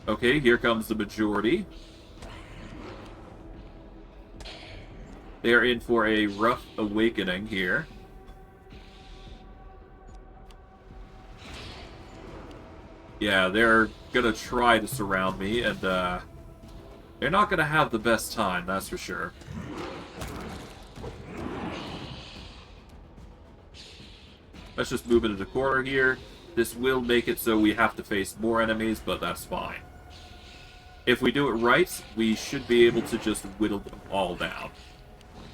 Speaker 1: Okay, here comes the majority. They're in for a rough awakening here. Yeah, they're gonna try to surround me, and they're not gonna have the best time, that's for sure. Let's just move into the corner here. This will make it so we have to face more enemies, but that's fine. If we do it right, we should be able to just whittle them all down.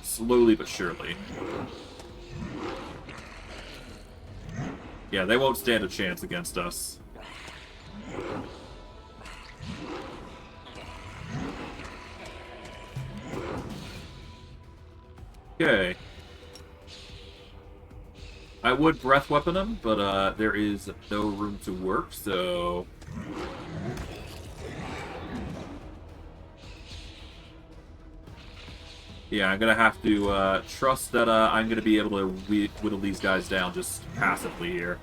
Speaker 1: Slowly but surely. Yeah, they won't stand a chance against us. Okay. I would breath weapon him, but there is no room to work, so... Yeah, I'm gonna have to trust that I'm gonna be able to whittle these guys down just passively here.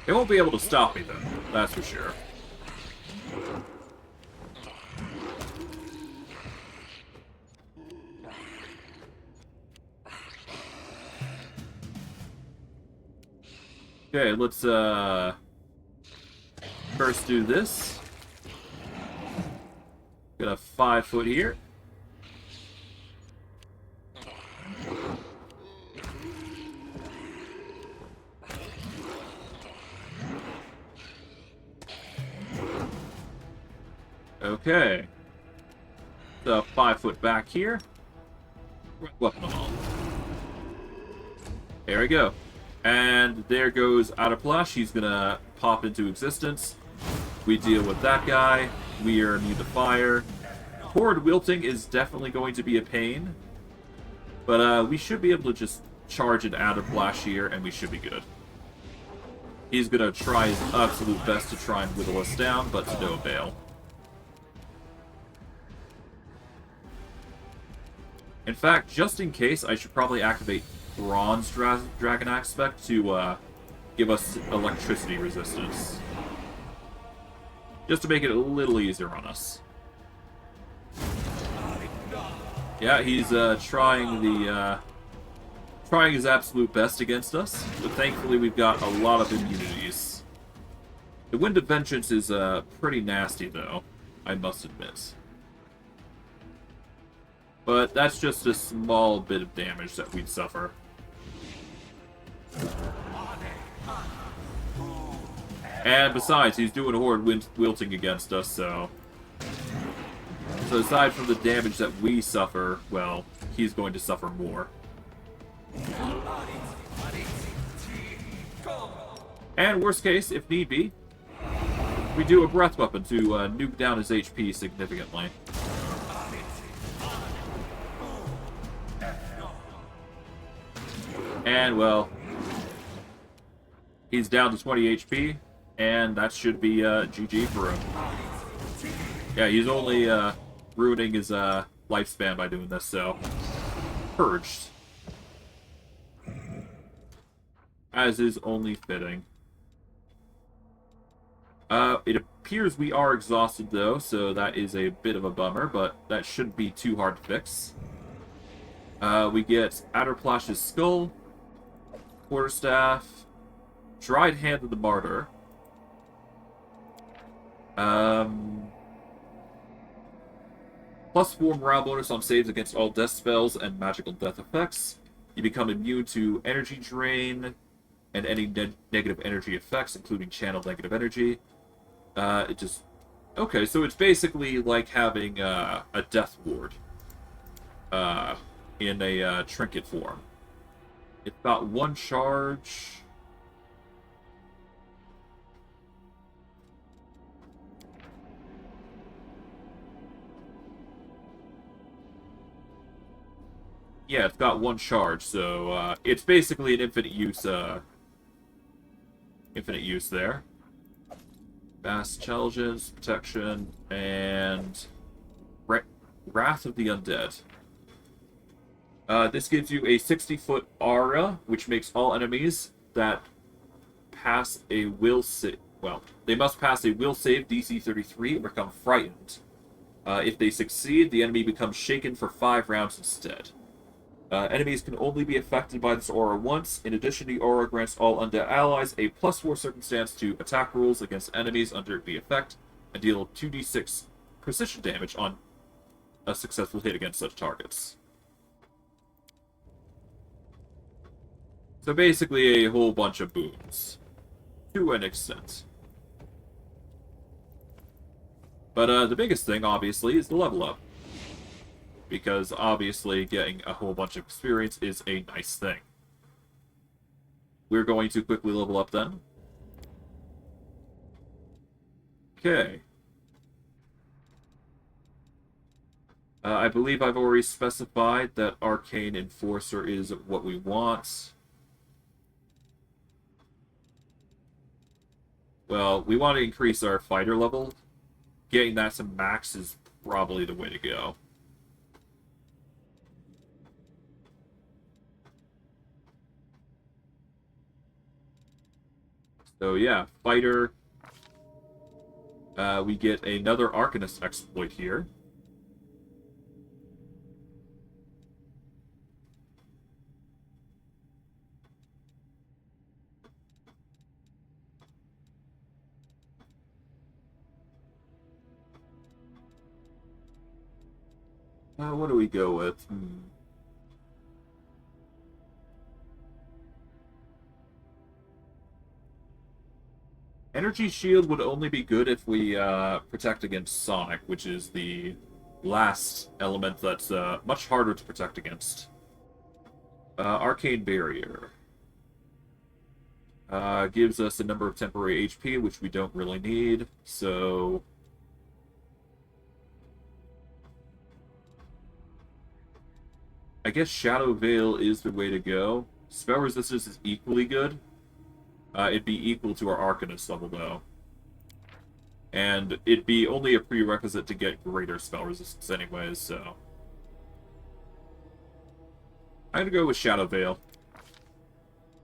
Speaker 1: They won't be able to stop me, though. That's for sure. Okay, let's first do this. Got a 5 foot here. Okay. So 5 foot back here. Weapon them all. There we go. And there goes Adderblast. He's gonna pop into existence. We deal with that guy. We are immune to fire. Horde wilting is definitely going to be a pain. But we should be able to just charge an Adderblast here, and we should be good. He's gonna try his absolute best to try and whittle us down, but to no avail. In fact, just in case, I should probably activate Bronze Dragon Aspect to give us electricity resistance. Just to make it a little easier on us. Yeah, he's trying his absolute best against us, but thankfully we've got a lot of immunities. The Wind of Vengeance is pretty nasty, though, I must admit. But that's just a small bit of damage that we'd suffer. And besides, he's doing horde wilting against us, so... So aside from the damage that we suffer, well, he's going to suffer more. And worst case, if need be, we do a breath weapon to nuke down his HP significantly. And, well, he's down to 20 HP, and that should be GG for him. Yeah, he's only ruining his lifespan by doing this, so... Purged. As is only fitting. It appears we are exhausted, though, so that is a bit of a bummer, but that shouldn't be too hard to fix. We get Adderplash's Skull, Quarterstaff, Dried Hand of the Martyr. +4 morale bonus on saves against all death spells and magical death effects. You become immune to energy drain and any negative energy effects, including channeled negative energy. It just... Okay, so it's basically like having a death ward in a trinket form. It's got 1 charge. Yeah, it's got 1 charge, so it's basically an infinite use there. Vast Intelligence, Protection, and Wrath of the Undead. This gives you a 60-foot aura, which makes all enemies that pass a will save... Well, they must pass a will save DC 33 or become frightened. If they succeed, the enemy becomes shaken for 5 rounds instead. Enemies can only be affected by this aura once. In addition, the aura grants all undead allies a +4 circumstance to attack rolls against enemies under the effect, and deal 2d6 precision damage on a successful hit against such targets. So basically a whole bunch of boons. To an extent. But the biggest thing, obviously, is the level up. Because, obviously, getting a whole bunch of experience is a nice thing. We're going to quickly level up, then. Okay. I believe I've already specified that Arcane Enforcer is what we want. Well, we want to increase our fighter level. Getting that to max is probably the way to go. So yeah, fighter. We get another Arcanist exploit here. What do we go with? Energy Shield would only be good if we protect against Sonic, which is the last element that's much harder to protect against. Arcane Barrier. Gives us a number of temporary HP, which we don't really need, so... I guess Shadow Veil is the way to go. Spell Resistance is equally good. It'd be equal to our Arcanist level, though. And it'd be only a prerequisite to get greater spell resistance anyways, so... I'm gonna go with Shadow Veil.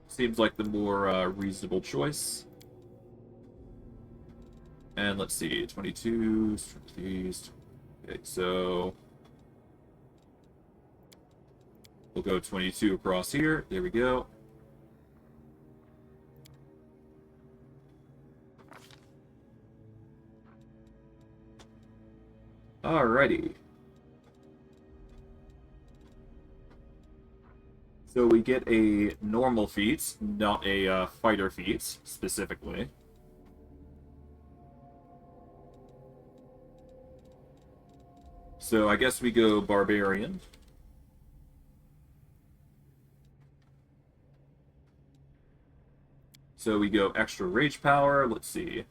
Speaker 1: Seems like the more reasonable choice. And let's see, 22, okay, so... We'll go 22 across here. There we go. Alrighty. So we get a normal feat, not a fighter feat, specifically. So I guess we go Barbarian. So we go extra rage power. Let's see.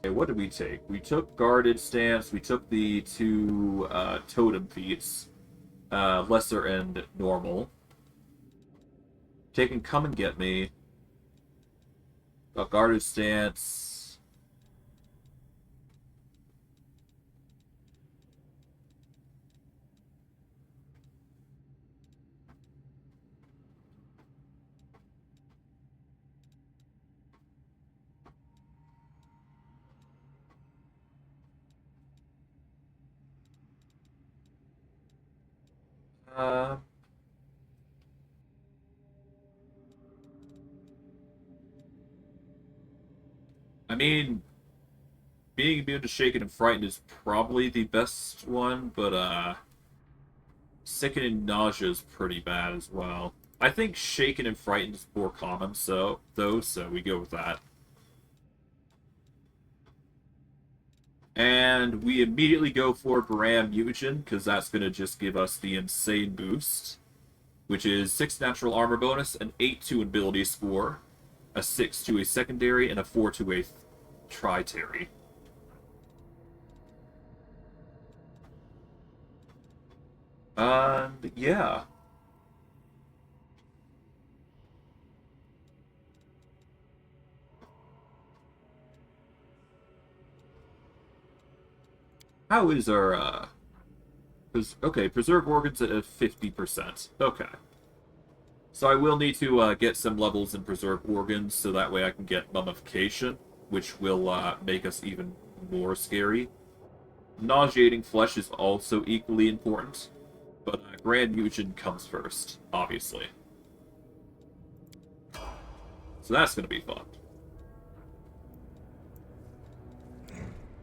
Speaker 1: Okay, what did we take? We took guarded stance. We took the two totem feats, lesser and normal. Taking come and get me. A guarded stance. Uh, I mean, being immune to shaken and frightened is probably the best one, but sickening nausea is pretty bad as well. I think shaken and frightened is more common, so we go with that. And we immediately go for Baram Mutagen, because that's going to just give us the insane boost, which is 6 natural armor bonus, an 8 to ability score, a 6 to a secondary, and a 4 to a tritary. Yeah. How is our, okay, preserve organs at 50%. Okay. So I will need to get some levels in preserve organs, so that way I can get mummification, which will make us even more scary. Nauseating flesh is also equally important, but Grand Mutagen comes first, obviously. So that's going to be fun.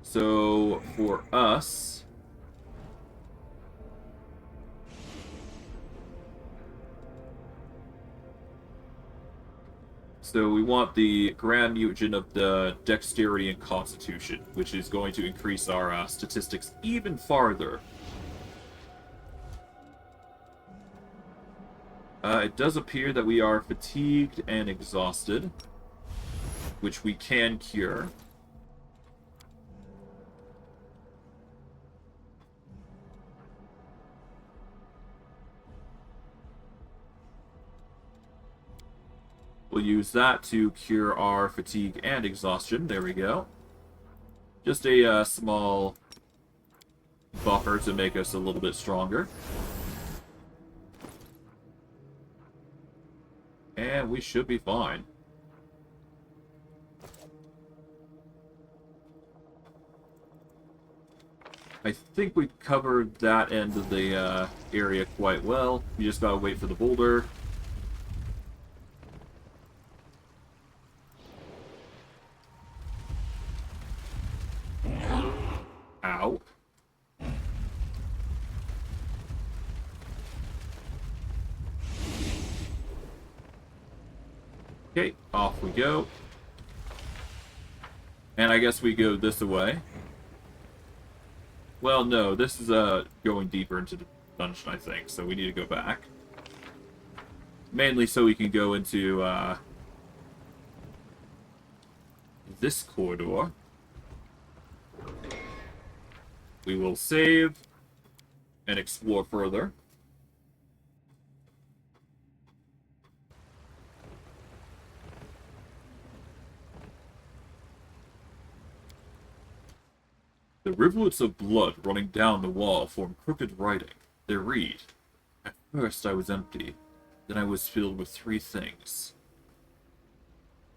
Speaker 1: So for us, so we want the Grand Mutagen of the Dexterity and Constitution, which is going to increase our statistics even farther. It does appear that we are fatigued and exhausted, which we can cure. We'll use that to cure our fatigue and exhaustion. There we go. Just a small buffer to make us a little bit stronger. And we should be fine. I think we covered that end of the area quite well. We just gotta wait for the boulder. Ow. Okay, off we go. And I guess we go this way. Well, no, this is going deeper into the dungeon, I think, so we need to go back. Mainly so we can go into this corridor. We will save and explore further. The rivulets of blood running down the wall form crooked writing. They read, "At first I was empty, then I was filled with 3 things.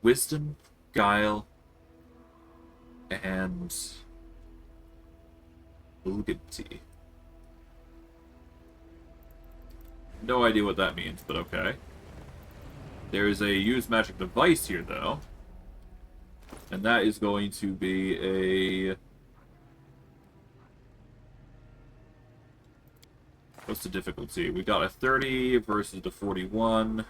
Speaker 1: Wisdom, guile, and vulgarity." No idea what that means, but okay. There is a use magic device here, though. And that is going to be a... What's the difficulty? We got a 30 versus the 41.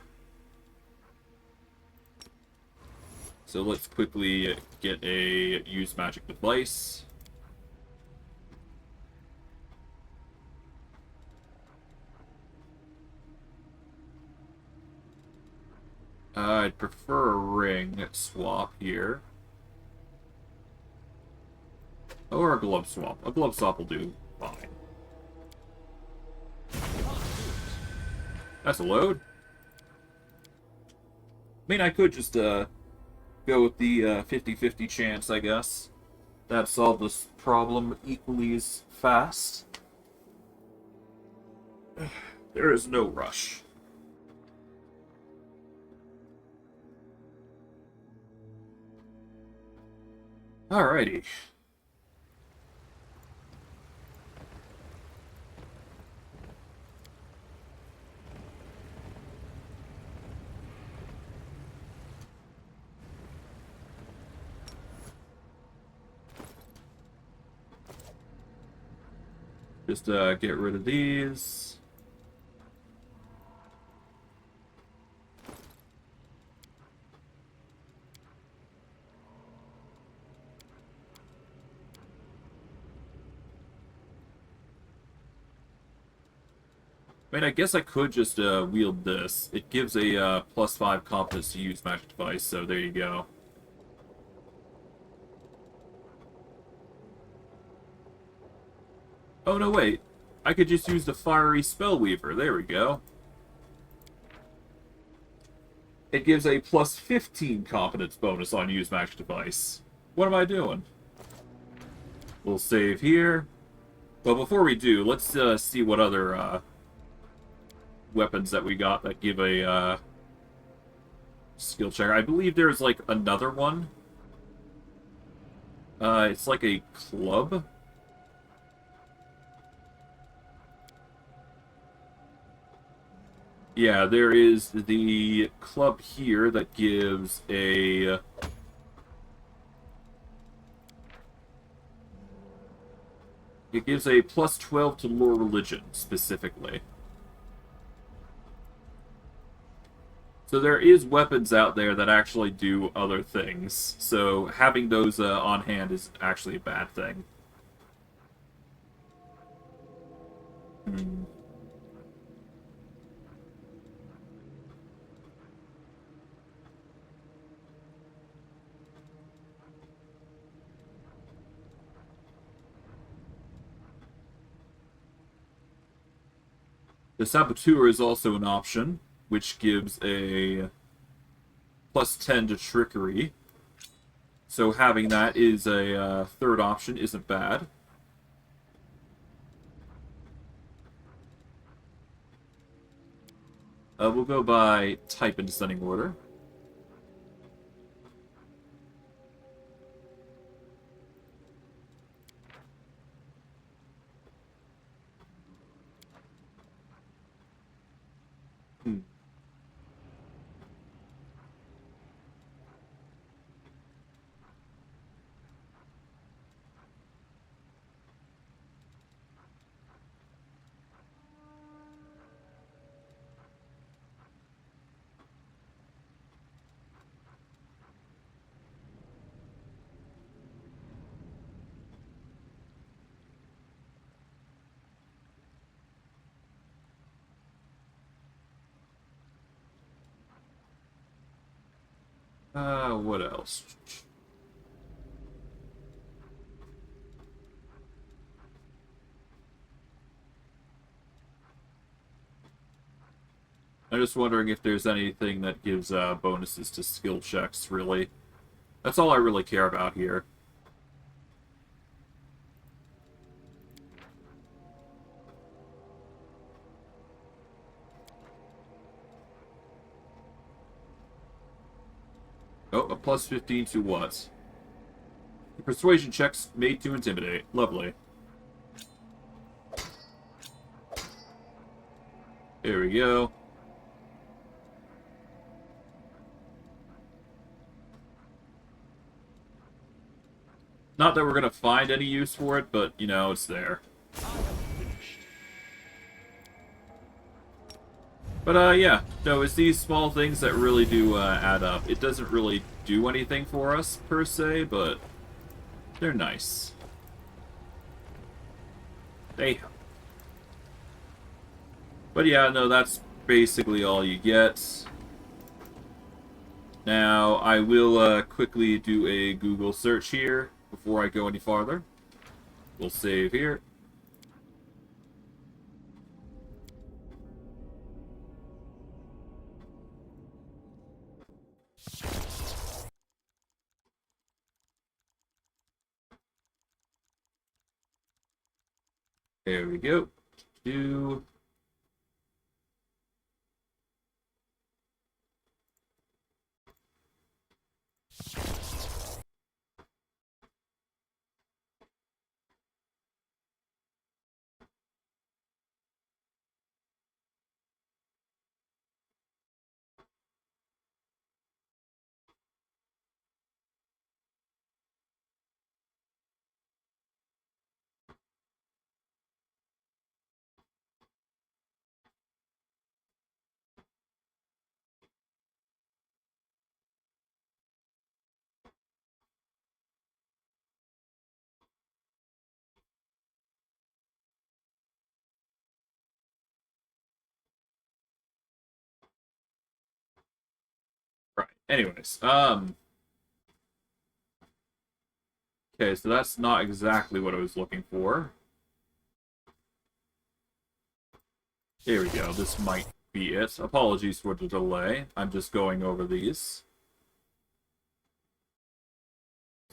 Speaker 1: So let's quickly get a use magic device. I'd prefer a ring swap here. Or a glove swap. A glove swap will do fine. That's a load. I mean, I could just go with the 50-50 chance, I guess. That'd solve this problem equally as fast. There is no rush. Alrighty. Just get rid of these. I mean, I guess I could just wield this. It gives a +5 competence to use magic device, so there you go. Oh, no, wait. I could just use the Fiery Spellweaver. There we go. It gives a +15 competence bonus on use magic device. What am I doing? We'll save here. But before we do, let's see what other weapons that we got that give a skill check. I believe there's like another one. It's like a club. Yeah, there is the club here that gives a... It gives a +12 to lore religion, specifically. So there is weapons out there that actually do other things. So having those on hand is actually a bad thing. The Saboteur is also an option, which gives a +10 to trickery. So having that is a third option isn't bad. We'll go by type in descending order. What else? I'm just wondering if there's anything that gives bonuses to skill checks, really. That's all I really care about here. Oh, a +15 to what? Persuasion checks made to intimidate. Lovely. There we go. Not that we're gonna find any use for it, but, you know, it's there.
Speaker 3: I am finished.
Speaker 1: But, yeah. No, it's these small things that really do, add up. It doesn't really do anything for us, per se, but they're nice. They help. But yeah, no, that's basically all you get. Now, I will quickly do a Google search here before I go any farther. We'll save here. There we go. Do. Right. Anyways, okay, so that's not exactly what I was looking for. There we go. This might be it. Apologies for the delay. I'm just going over these.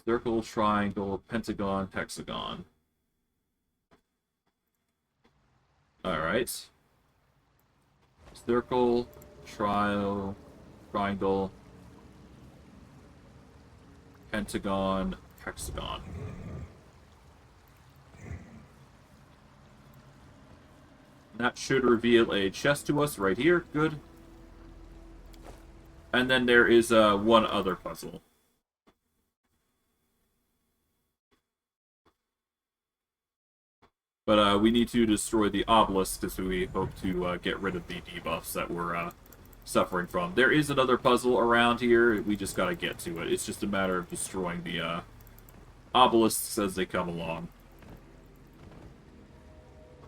Speaker 1: Circle, triangle, pentagon, hexagon. Alright. Circle, triangle, pentagon, hexagon. That should reveal a chest to us right here. Good. And then there is one other puzzle. But we need to destroy the obelisk as we hope to get rid of the debuffs that we're suffering from. There is another puzzle around here. We just gotta get to it. It's just a matter of destroying the obelisks as they come along.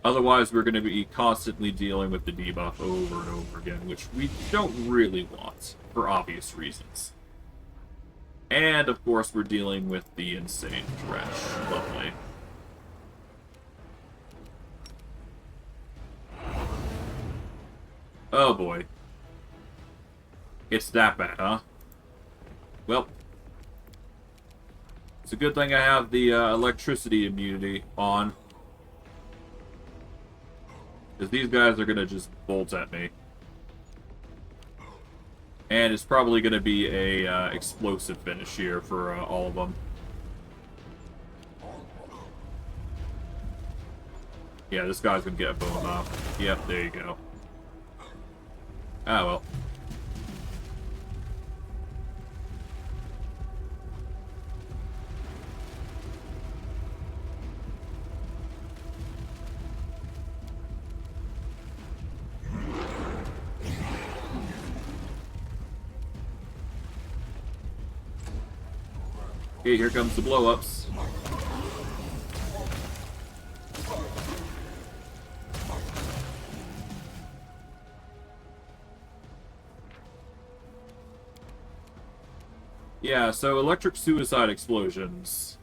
Speaker 1: Otherwise, we're going to be constantly dealing with the debuff over and over again, which we don't really want, for obvious reasons. And, of course, we're dealing with the insane drench. Lovely. Oh boy. It's that bad, huh? Well, it's a good thing I have the electricity immunity on. Because these guys are going to just bolt at me. And it's probably going to be a explosive finish here for all of them. Yeah, this guy's going to get a bone off. Yep, there you go. Ah, well. Okay, here comes the blow-ups. Yeah, so electric suicide explosions.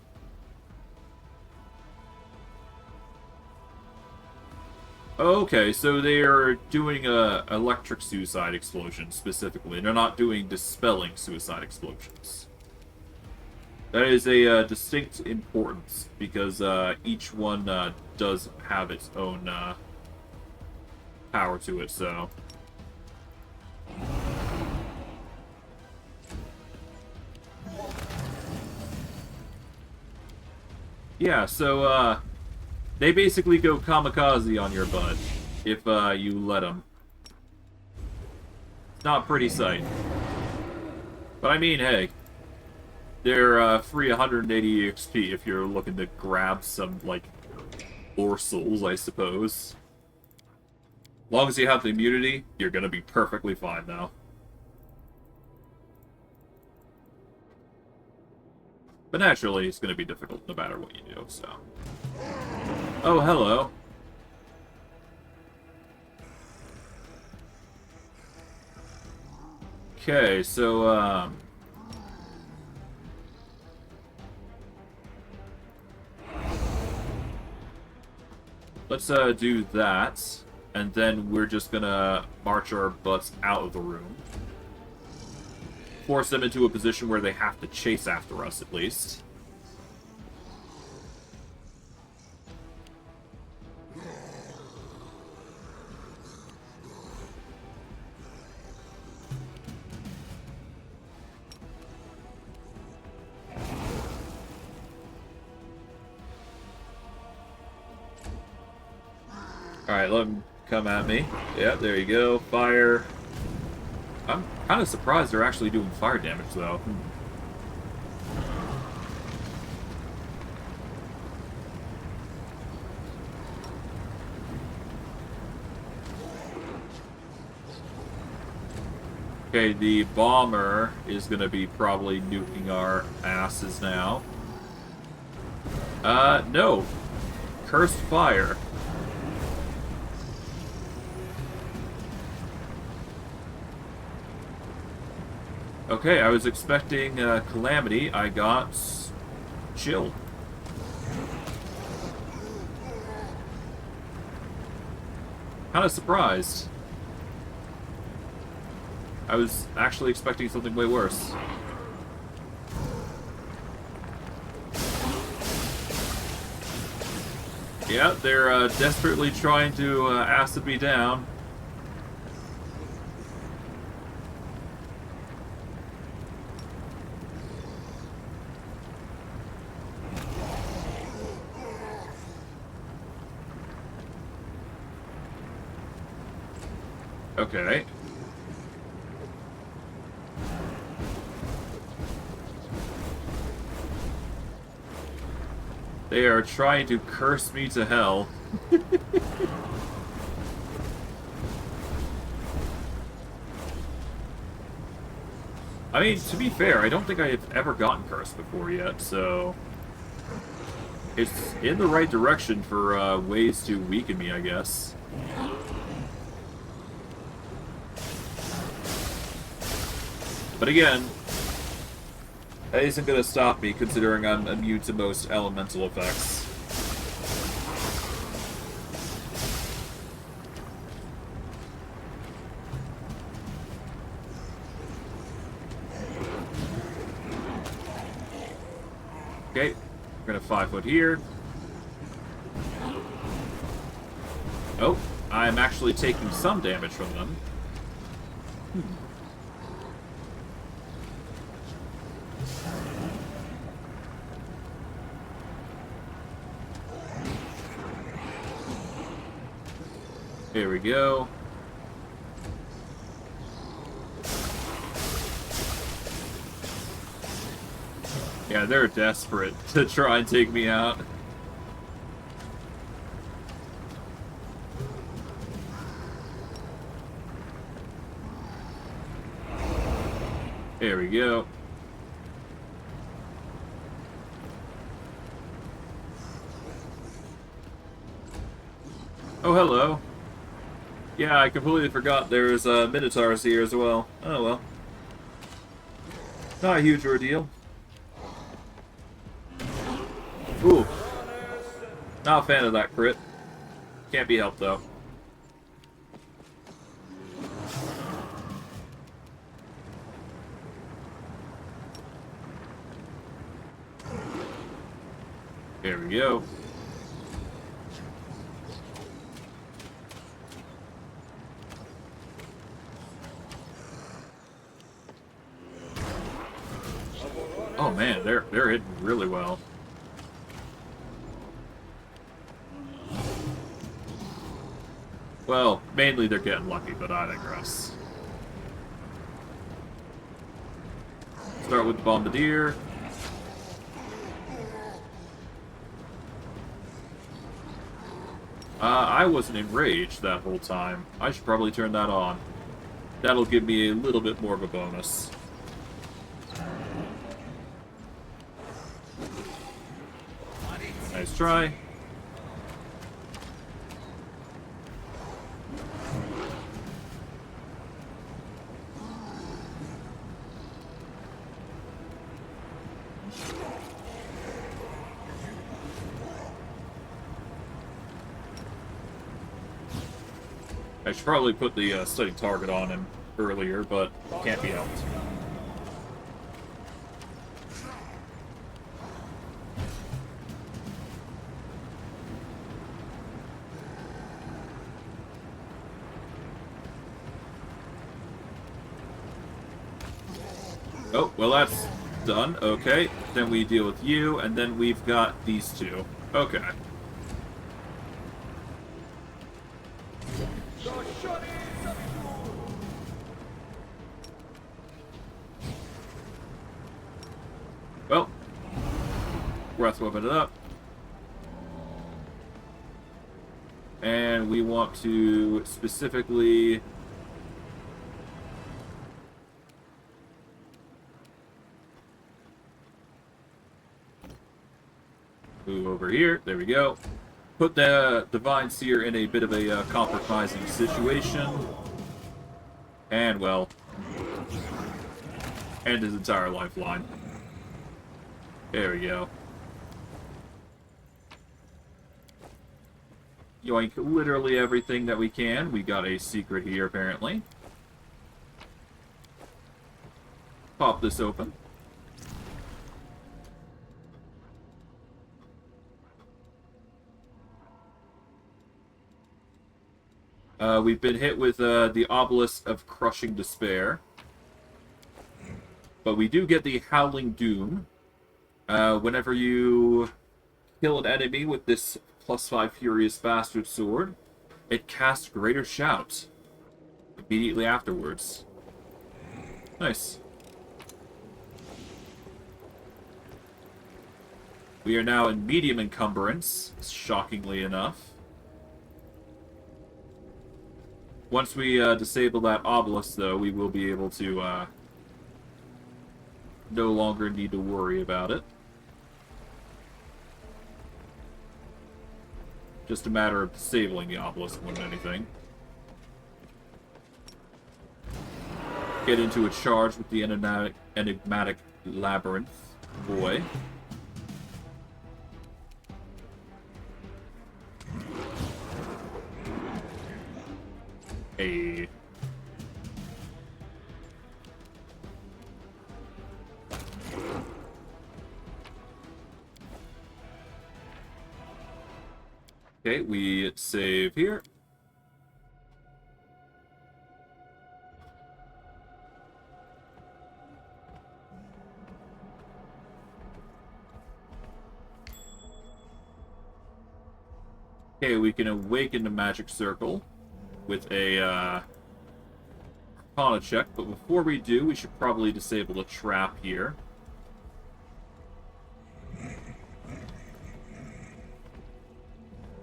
Speaker 1: Okay, so they are doing electric suicide explosions specifically. They're not doing dispelling suicide explosions. That is a distinct importance, because each one does have its own power to it, so... Yeah, so they basically go kamikaze on your butt, if you let them. It's not a pretty sight. But I mean, hey... They're free 180 XP if you're looking to grab some, like, morsels, I suppose. As long as you have the immunity, you're gonna be perfectly fine now. But naturally, it's gonna be difficult no matter what you do, so... Oh, hello. Okay, so, let's, do that, and then we're just gonna march our butts out of the room. Force them into a position where they have to chase after us, at least. Alright, let them come at me. Yeah, there you go. Fire. I'm kind of surprised they're actually doing fire damage, though. Okay, the bomber is going to be probably nuking our asses now. No. Cursed fire. Okay, I was expecting Calamity. I got Chill. Kind of surprised. I was actually expecting something way worse. Yeah, they're desperately trying to acid me down. Okay. They are trying to curse me to hell. I mean, to be fair, I don't think I have ever gotten cursed before yet, so... It's in the right direction for ways to weaken me, I guess. But again, that isn't going to stop me, considering I'm immune to most elemental effects. Okay, we're going to 5-foot here. Oh, I'm actually taking some damage from them. There we go. Yeah, they're desperate to try and take me out. There we go. Oh, hello. Yeah, I completely forgot there's Minotaurs here as well. Oh well. Not a huge ordeal. Ooh. Not a fan of that crit. Can't be helped though. There we go. Oh man, they're hitting really well. Well, mainly they're getting lucky, but I digress. Start with the Bombardier. I wasn't enraged that whole time. I should probably turn that on. That'll give me a little bit more of a bonus. Nice try. I should probably put the study target on him earlier, but can't be helped. Oh, well that's done. Okay, then we deal with you, and then we've got these two. Okay. Well, breath weapon it up. And we want to specifically move over here. There we go. Put the Divine Seer in a bit of a compromising situation. And, well, end his entire lifeline. There we go. Yoink literally everything that we can. We got a secret here, apparently. Pop this open. We've been hit with the Obelisk of Crushing Despair. But we do get the Howling Doom. Whenever you kill an enemy with this +5 Furious Bastard Sword, it casts Greater Shout immediately afterwards. Nice. We are now in medium encumbrance, shockingly enough. Once we disable that obelisk, though, we will be able to no longer need to worry about it. Just a matter of disabling the obelisk more than anything. Get into a charge with the enigmatic labyrinth boy. Hey. Okay, we save here. Okay, we can awaken the magic circle with a Arcana check, but before we do, we should probably disable the trap here.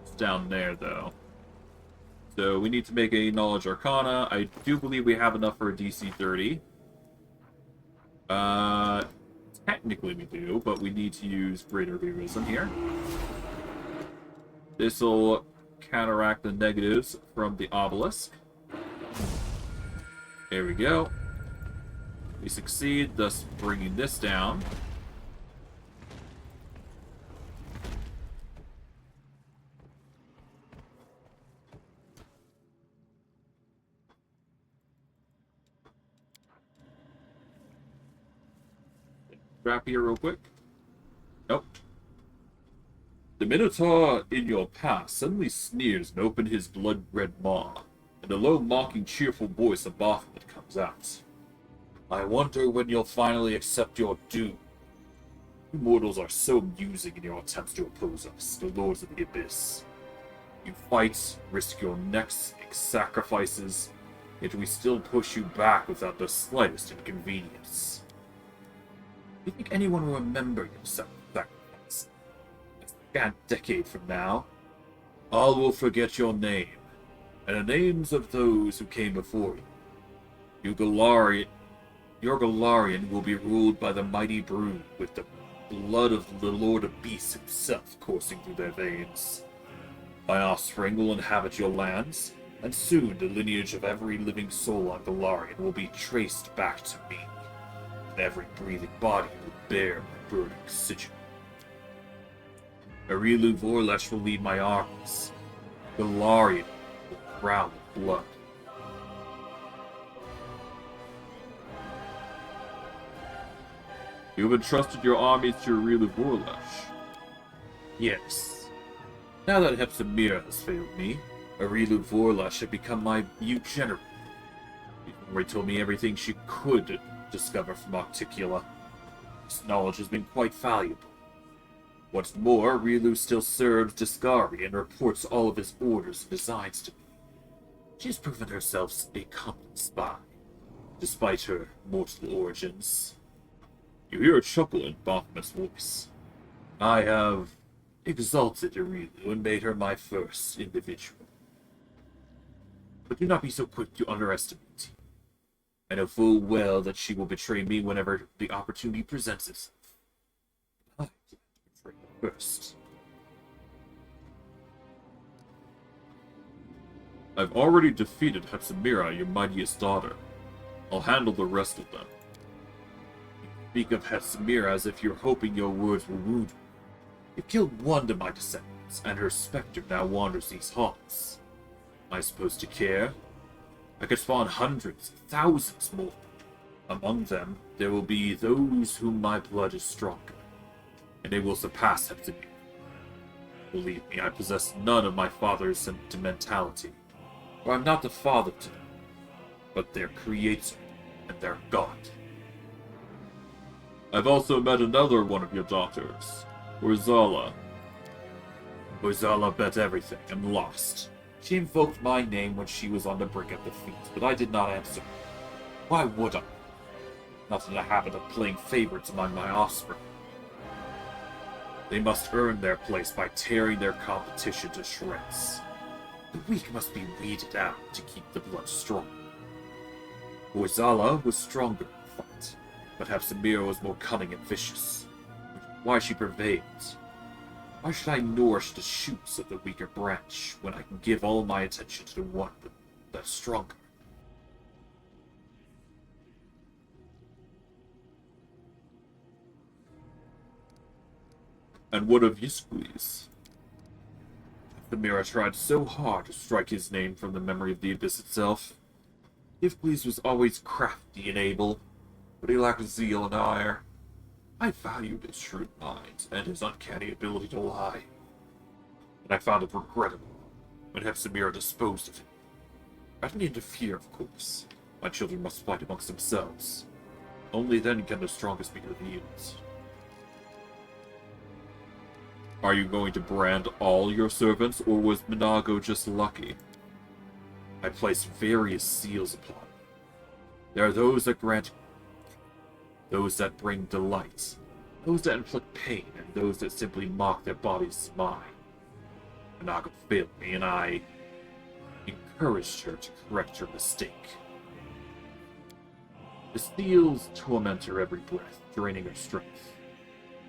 Speaker 1: It's down there, though. So we need to make a Knowledge Arcana. I do believe we have enough for a DC 30. Technically we do, but we need to use Greater Heroism here. This'll counteract the negatives from the obelisk. There we go. We succeed, thus bringing this down. Grab here real quick. Nope. The Minotaur in your path suddenly sneers and opens his blood-red maw, and the low, mocking, cheerful voice of Baphomet comes out. I wonder when you'll finally accept your doom. You mortals are so amusing in your attempts to oppose us, the Lords of the Abyss. You fight, risk your necks, make sacrifices, yet we still push you back without the slightest inconvenience. Do you think anyone will remember your sacrifice? A decade from now, All will forget your name, and the names of those who came before you. Your Galarian will be ruled by the mighty brood, with the blood of the Lord of Beasts himself coursing through their veins. My offspring will inhabit your lands, and soon the lineage of every living soul on Galarian will be traced back to me, and every breathing body will bear my burning sigil. Arilu Vorlesh will lead my armies. Galarian will crown with blood. You have entrusted your armies to Arilu Vorlesh. Yes. Now that Hepzibah has failed me, Arilu Vorlesh had become my new general. He told me everything she could discover from Octicula. This knowledge has been quite valuable. What's more, Arilu still serves Discari and reports all of his orders and designs to me. She has proven herself a competent spy, despite her mortal origins. You hear a chuckle in Baphomet's voice. I have exalted Arilu and made her my first individual. But do not be so quick to underestimate. I know full well that she will betray me whenever the opportunity presents itself. I betray her first. I've already defeated Hepzibah, your mightiest daughter. I'll handle the rest of them. You speak of Hepzibah as if you're hoping your words will wound her. You've killed one of my descendants, and her specter now wanders these haunts. Am I supposed to care? I could spawn hundreds, thousands more. Among them, there will be those whom my blood is stronger, and they will surpass Hepzibah. Believe me, I possess none of my father's sentimentality, for I'm not the father to them, but their creator and their god. I've also met another one of your daughters, Urzala. Urzala bet everything and lost. She invoked my name when she was on the brink of defeat, but I did not answer. Why would I? Not in the habit of playing favorites among my offspring. They must earn their place by tearing their competition to shreds. The weak must be weeded out to keep the blood strong. Urzala was stronger in the fight, but Hepzibah was more cunning and vicious. Why she prevailed. Why should I nourish the shoots of the weaker branch when I can give all my attention to the one that's stronger? And what of Yisqueeze? Hepzibah tried so hard to strike his name from the memory of the Abyss itself. Yisqueeze was always crafty and able, but he lacked zeal and ire. I valued his shrewd mind and his uncanny ability to lie, and I found it regrettable when Hepzibah disposed of him. I didn't interfere, of course. My children must fight amongst themselves. Only then can the strongest be revealed. Are you going to brand all your servants, or was Minago just lucky? I placed various seals upon them. There are those that grant, those that bring delight, those that inflict pain, and those that simply mock their bodies to mine. Minago failed me, and I encouraged her to correct her mistake. The seals torment her every breath, draining her strength.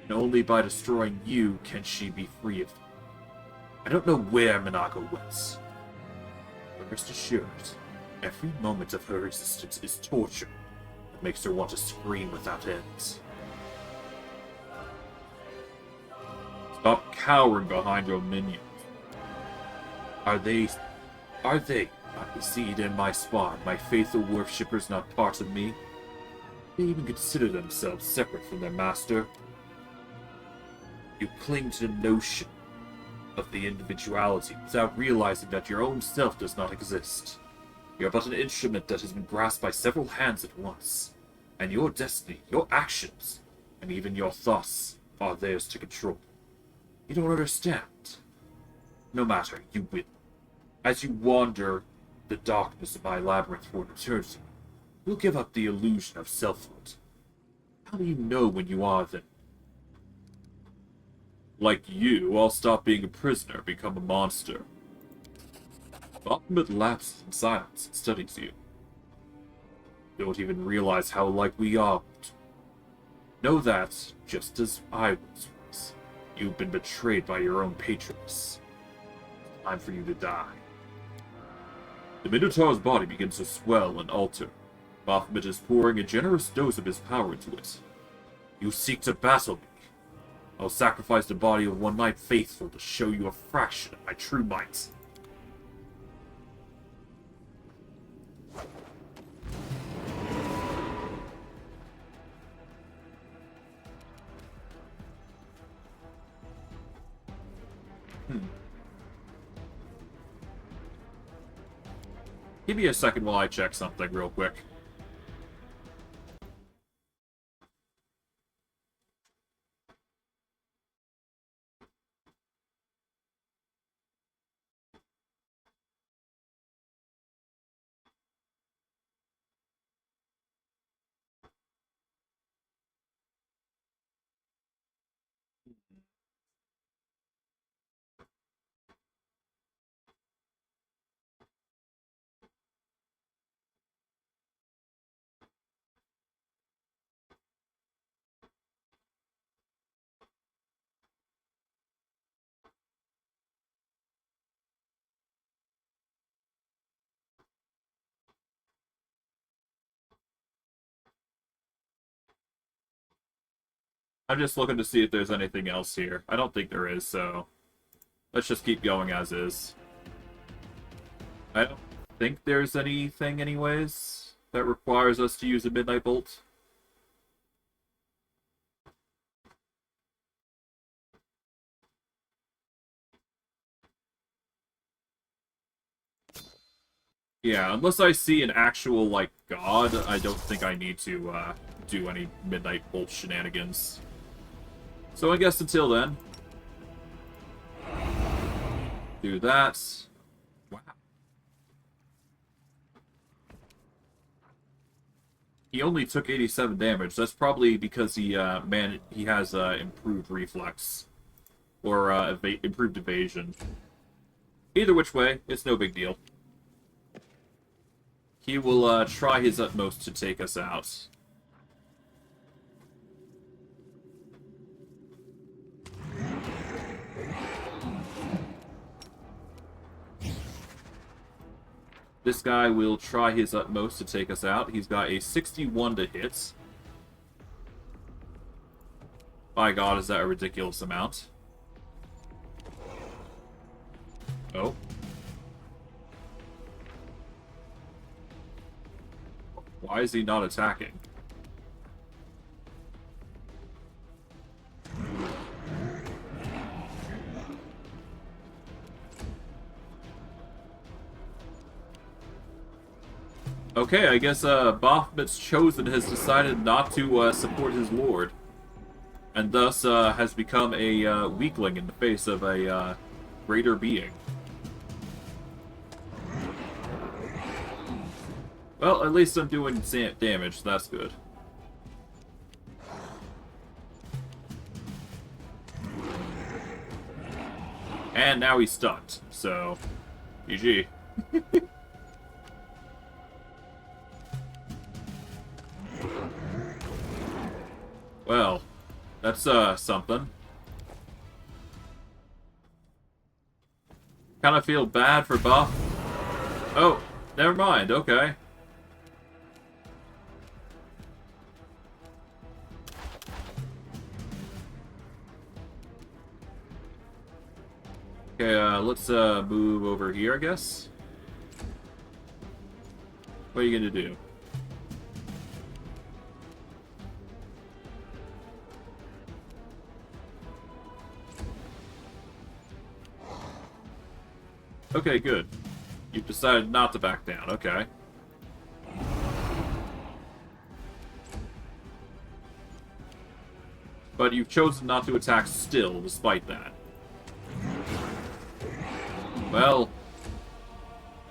Speaker 1: And only by destroying you can she be free of them. I don't know where Minago went. But rest assured, every moment of her existence is torture that makes her want to scream without end. Stop cowering behind your minions. Are they not the seed in my spawn, my faithful worshippers not part of me? They even consider themselves separate from their master. You cling to the notion of the individuality without realizing that your own self does not exist. You are but an instrument that has been grasped by several hands at once, and your destiny, your actions, and even your thoughts are theirs to control. You don't understand. No matter, you will. As you wander the darkness of my labyrinth for eternity, you'll give up the illusion of selfhood. How do you know when you are then? Like you, I'll stop being a prisoner, become a monster. Baphomet lapses in silence and studies you. Don't even realize how like we are. Know that, just as I was once, you've been betrayed by your own patroness. Time for you to die. The Minotaur's body begins to swell and alter. Baphomet is pouring a generous dose of his power into it. You seek to battle me. I'll sacrifice the body of one knight faithful to show you a fraction of my true might. Give me a second while I check something real quick. I'm just looking to see if there's anything else here. I don't think there is, so let's just keep going as is. I don't think there's anything anyways that requires us to use a Midnight Bolt. Yeah, unless I see an actual, like, god, I don't think I need to do any Midnight Bolt shenanigans. So I guess until then, do that. Wow. He only took 87 damage. That's probably because he has improved reflex or improved evasion. Either which way, it's no big deal. He will try his utmost to take us out. This guy will try his utmost to take us out. He's got a 61 to hit. By God, is that a ridiculous amount? Oh. Why is he not attacking? Okay, I guess Baphomet's Chosen has decided not to support his lord, and thus has become a weakling in the face of a greater being. Well, at least I'm doing damage, so that's good. And now he's stunned, so GG. Well, that's something. Kind of feel bad for Buff. Oh, never mind, okay. Okay, let's move over here, I guess. What are you gonna do? Okay, good. You've decided not to back down, okay. But you've chosen not to attack still, despite that. Well,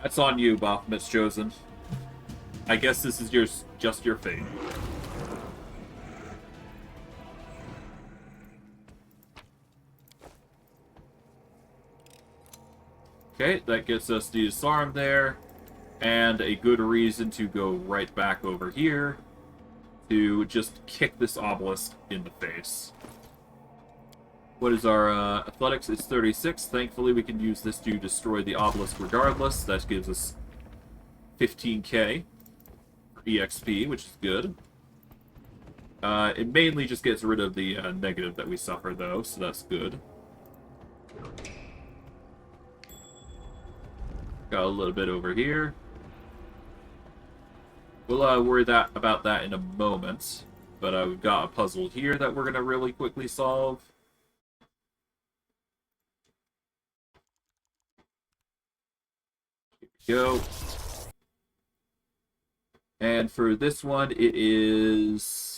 Speaker 1: that's on you, Baphomet's Chosen. I guess this is just your fate. Okay, that gets us disarmed there. And a good reason to go right back over here to just kick this obelisk in the face. What is our athletics? It's 36. Thankfully, we can use this to destroy the obelisk regardless. That gives us 15k for EXP, which is good. It mainly just gets rid of the negative that we suffer, though, so that's good. Got a little bit over here. We'll worry about that in a moment. But we've got a puzzle here that we're going to really quickly solve. Here we go. And for this one, it is...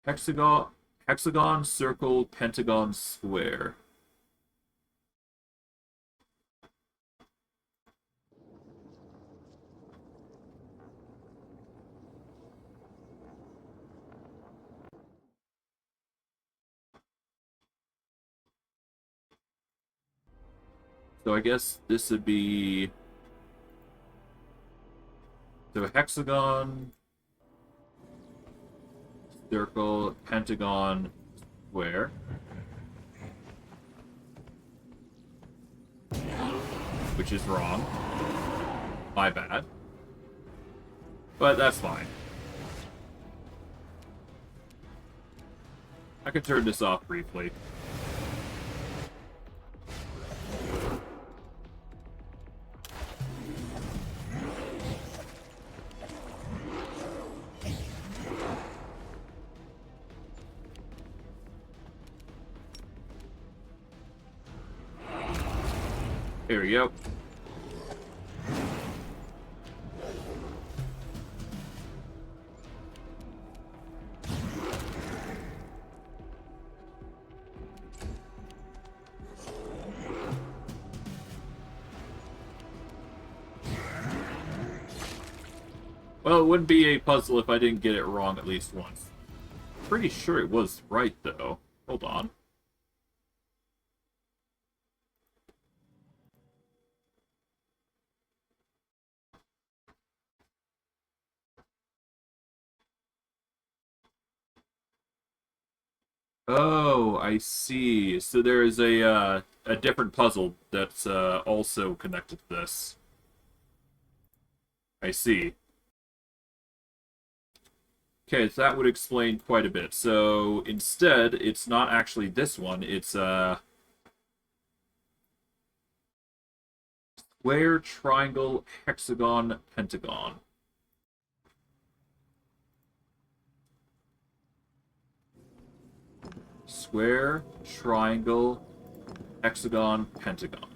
Speaker 1: hexagon, circle, pentagon, square. So I guess this would be... So hexagon, circle, pentagon, square. Which is wrong. My bad. But that's fine. I can turn this off briefly. Here we go. Well, it wouldn't be a puzzle if I didn't get it wrong at least once. Pretty sure it was right, though. Hold on. Oh, I see. So there is a different puzzle that's also connected to this. I see. Okay, so that would explain quite a bit. So instead, it's not actually this one. It's square, triangle, hexagon, pentagon. Square, triangle, hexagon, pentagon.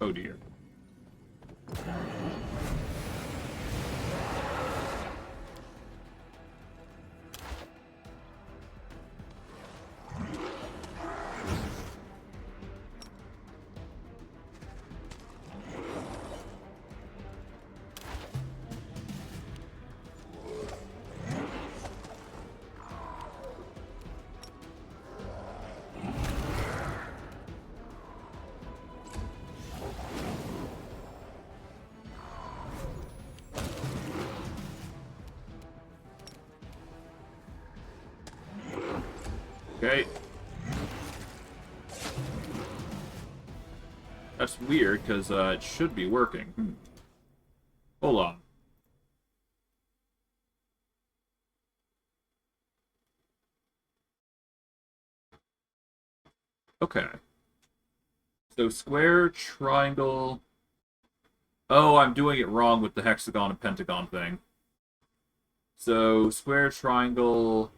Speaker 1: Oh dear. Okay. That's weird, because it should be working. Hold on. Okay. So square, triangle... Oh, I'm doing it wrong with the hexagon and pentagon thing. So, square, triangle...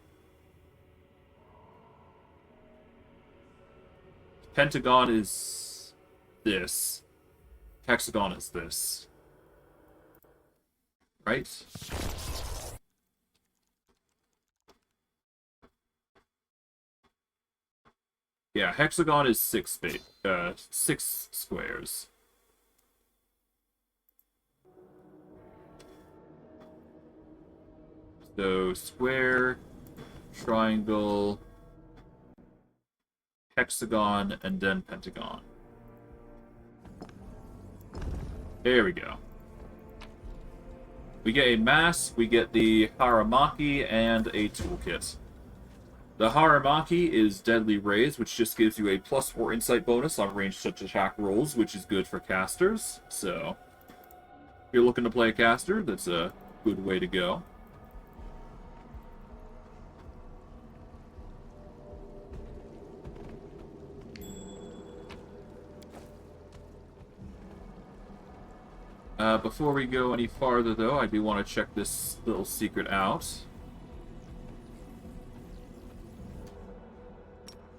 Speaker 1: Pentagon is this. Hexagon is this. Right? Yeah, hexagon is six squares. So square, triangle, hexagon, and then pentagon. There we go. We get a mask, we get the Haramaki, and a toolkit. The Haramaki is Deadly Rays, which just gives you a +4 insight bonus on ranged attack rolls, which is good for casters. So, if you're looking to play a caster, that's a good way to go. Before we go any farther, though, I do want to check this little secret out.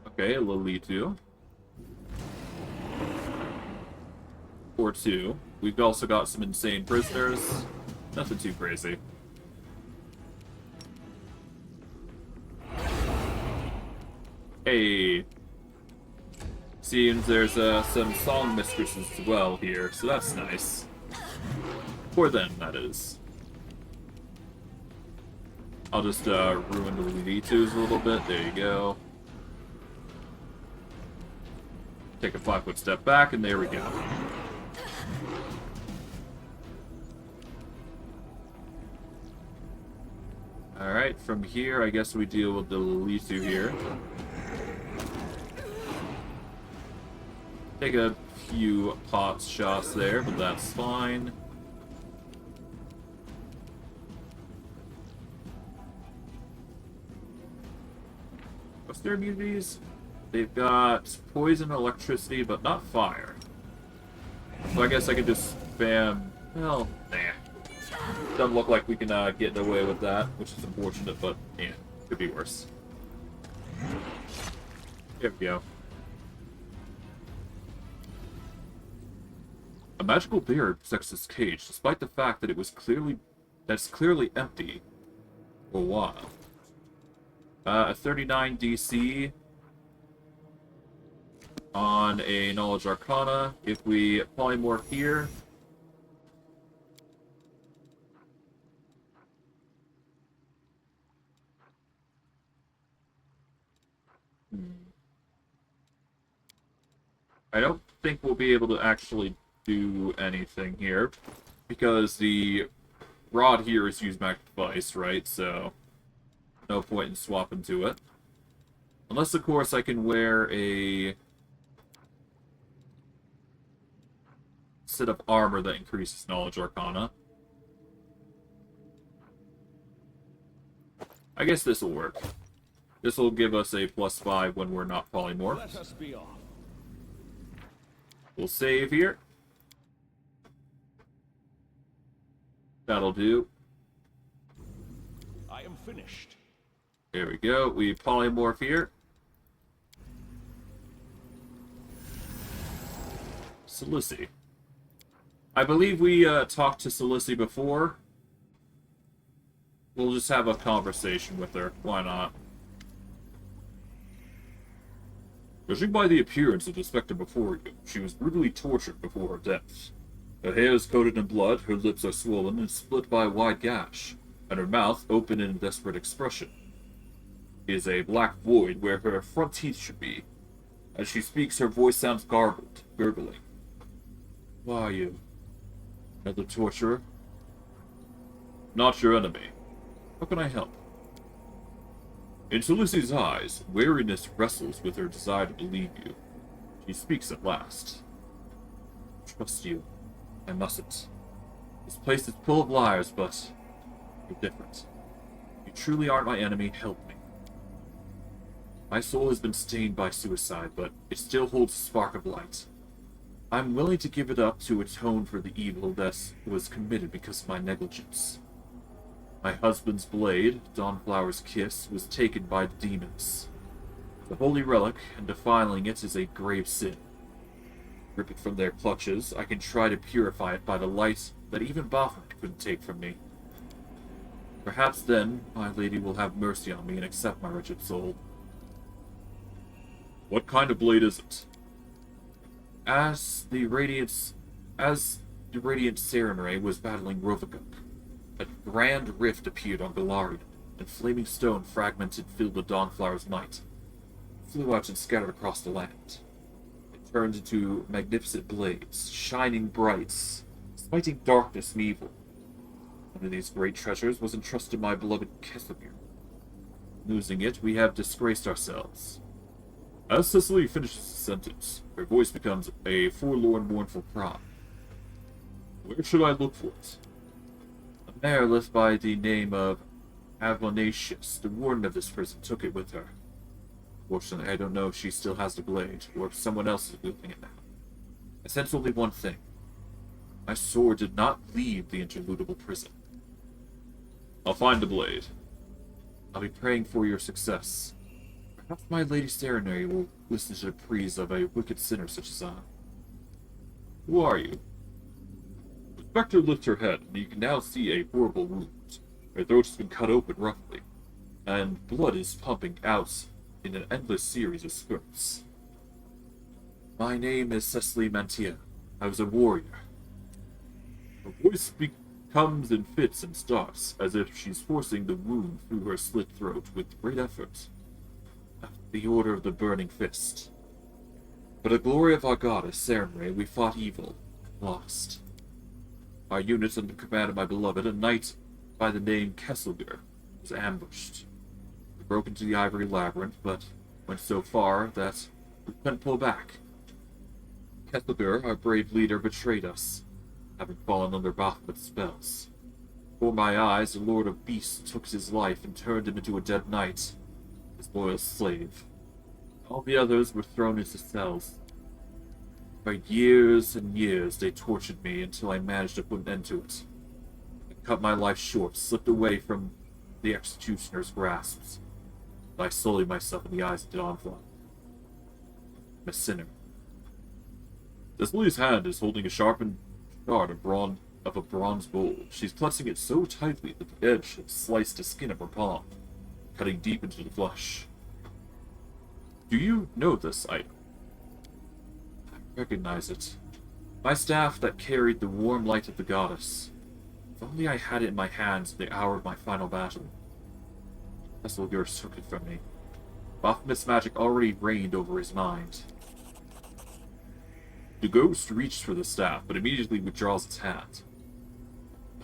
Speaker 1: Okay, a Lilitu. Or 2. We've also got some insane prisoners. Nothing too crazy. Hey. Seems there's some song mistresses as well here, so that's nice. For them, that is. I'll just ruin the V2s a little bit. There you go. Take a 5-foot step back, and there we go. Alright, from here, I guess we deal with the Lilitu here. Take a few pot shots there, but that's fine. What's their immunities? They've got poison, electricity, but not fire. So I guess I could just spam... Well, nah. Doesn't look like we can get away with that, which is unfortunate, but yeah, could be worse. There we go. A magical bear protects this cage, despite the fact that it's clearly empty for a while. A 39 DC on a Knowledge Arcana. If we polymorph here, I don't think we'll be able to actually do anything here, because the rod here is used magic device, right? So no point in swapping to it. Unless, of course, I can wear a set of armor that increases Knowledge Arcana. I guess this will work. This will give us a +5 when we're not polymorphed.
Speaker 3: Let us be off.
Speaker 1: We'll save here. That'll do.
Speaker 3: I am finished.
Speaker 1: There we go. We polymorph here. Salissi. I believe we talked to Salissi before. We'll just have a conversation with her. Why not? Judging by the appearance of the specter before you, she was brutally tortured before her death. Her hair is coated in blood, her lips are swollen and split by a wide gash, and her mouth open in a desperate expression. Is a black void where her front teeth should be. As she speaks, her voice sounds garbled, gurgling. Who are you? Another torturer? Not your enemy. How can I help? In Salissi's eyes, weariness wrestles with her desire to believe you. She speaks at last. Trust you. I mustn't. This place is full of liars, but you're different. You truly aren't my enemy. Help me. My soul has been stained by suicide, but it still holds a spark of light. I'm willing to give it up to atone for the evil that was committed because of my negligence. My husband's blade, Dawnflower's kiss, was taken by the demons. The holy relic, and defiling it is a grave sin. Rip it from their clutches, I can try to purify it by the light that even Baphomet couldn't take from me. Perhaps then, my lady will have mercy on me and accept my wretched soul. What kind of blade is it? As the Radiant Serenray was battling Rovaguk, a grand rift appeared on Galarian. and flaming stone fragmented filled the Dawnflower's might, flew out and scattered across the land. It turned into magnificent blades, shining brights, smiting darkness and evil. One of these great treasures was entrusted to my beloved Kesselgear. Losing it, we have disgraced ourselves. As Cecily finishes the sentence, her voice becomes a forlorn, mournful cry. Where should I look for it? A mare left by the name of Avonatius, the warden of this prison, took it with her. Fortunately, I don't know if she still has the blade, or if someone else is wielding it now. I sense only one thing. My sword did not leave the interludable prison. I'll find the blade. I'll be praying for your success. Perhaps my Lady Serenary will listen to the pleas of a wicked sinner such as I. Who are you? The spectre lifts her head, and you can now see a horrible wound. Her throat has been cut open roughly, and blood is pumping out in an endless series of spurts. My name is Cecily Mantia. I was a warrior. Her voice comes in fits and starts, as if she's forcing the wound through her slit throat with great effort. After the order of the Burning Fist. For the glory of our goddess, Serenray, we fought evil, and lost. Our unit under command of my beloved, a knight by the name Kesselger, was ambushed. We broke into the Ivory Labyrinth, but went so far that we couldn't pull back. Kesselger, our brave leader, betrayed us, having fallen under Baphomet's spells. Before my eyes, the Lord of Beasts took his life and turned him into a dead knight, his loyal slave. All the others were thrown into cells. For years and years they tortured me until I managed to put an end to it. I cut my life short, slipped away from the executioner's grasps. I sullied myself in the eyes of Dawnfly. I'm a sinner. Cecily's hand is holding a sharpened shard of a bronze bowl. She's clutching it so tightly that the edge has sliced the skin of her palm, cutting deep into the flesh. Do you know this item? I recognize it. My staff that carried the warm light of the goddess. If only I had it in my hands in the hour of my final battle. Kesselger took it from me. Baphomet's magic already reigned over his mind. The ghost reached for the staff, but immediately withdraws its hand.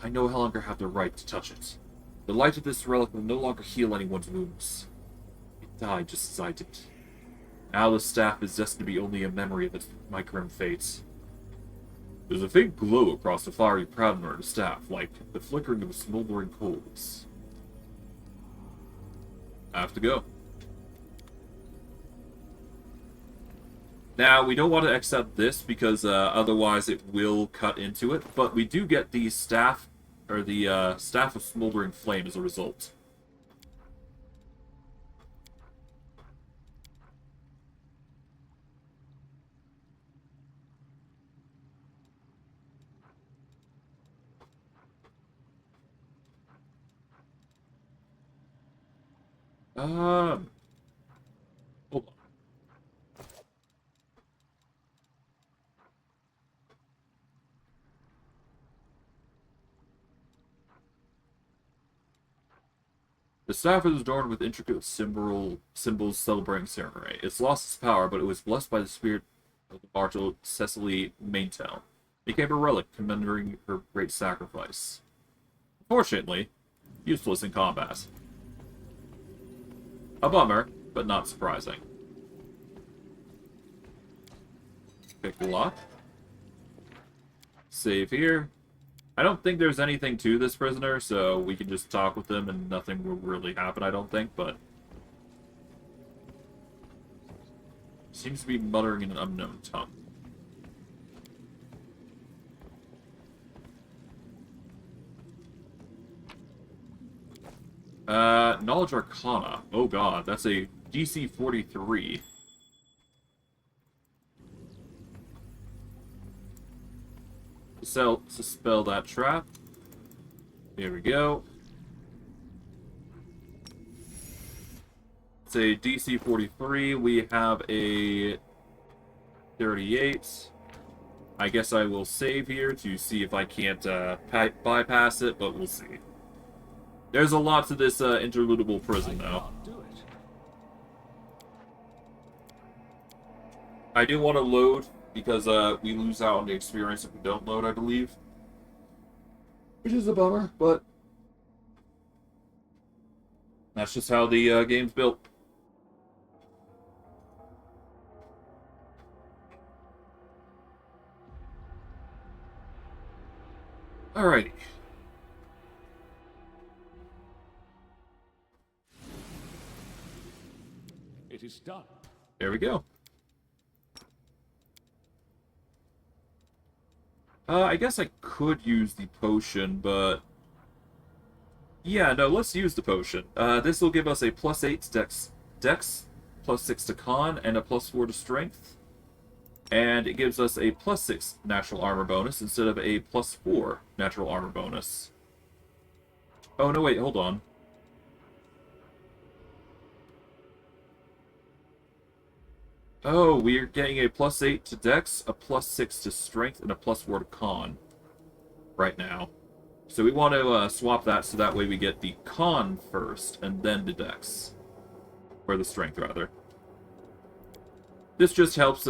Speaker 1: I no longer have the right to touch it. The light of this relic will no longer heal anyone's wounds. It died just as I did. Now the staff is destined to be only a memory of my grim fate. There's a faint glow across the fiery pattern of the staff, like the flickering of smoldering coals. I have to go. Now, we don't want to accept this because otherwise it will cut into it, but we do get the staff, or the staff of smoldering flame as a result. Hold on. The staff is adorned with intricate symbols celebrating ceremony. It's lost its power, but it was blessed by the spirit of the martyr Cecily Maintown. It became a relic commemorating her great sacrifice. Unfortunately, useless in combat. A bummer, but not surprising. Pick the lock. Save here. I don't think there's anything to this prisoner, so we can just talk with him and nothing will really happen, I don't think, but... Seems to be muttering in an unknown tongue. Knowledge Arcana. Oh god, that's a DC 43. Spell that trap. Here we go. It's a DC 43. We have a 38. I guess I will save here to see if I can't bypass it, but we'll see. There's a lot to this interludable prison, though.
Speaker 3: Can't do it.
Speaker 1: I do want to load, because we lose out on the experience if we don't load, I believe. Which is a bummer, but that's just how the game's built. Alrighty.
Speaker 3: It is done.
Speaker 1: There we go. I guess I could use the potion, but... Yeah, no, let's use the potion. This will give us a +8 to Dex, +6 to Con, and a +4 to Strength. And it gives us a +6 natural armor bonus instead of a +4 natural armor bonus. Oh, no, wait, hold on. Oh, we're getting a +8 to Dex, a +6 to Strength, and a +4 to Con right now. So we want to swap that so that way we get the Con first, and then the Dex. Or the Strength, rather. This just helps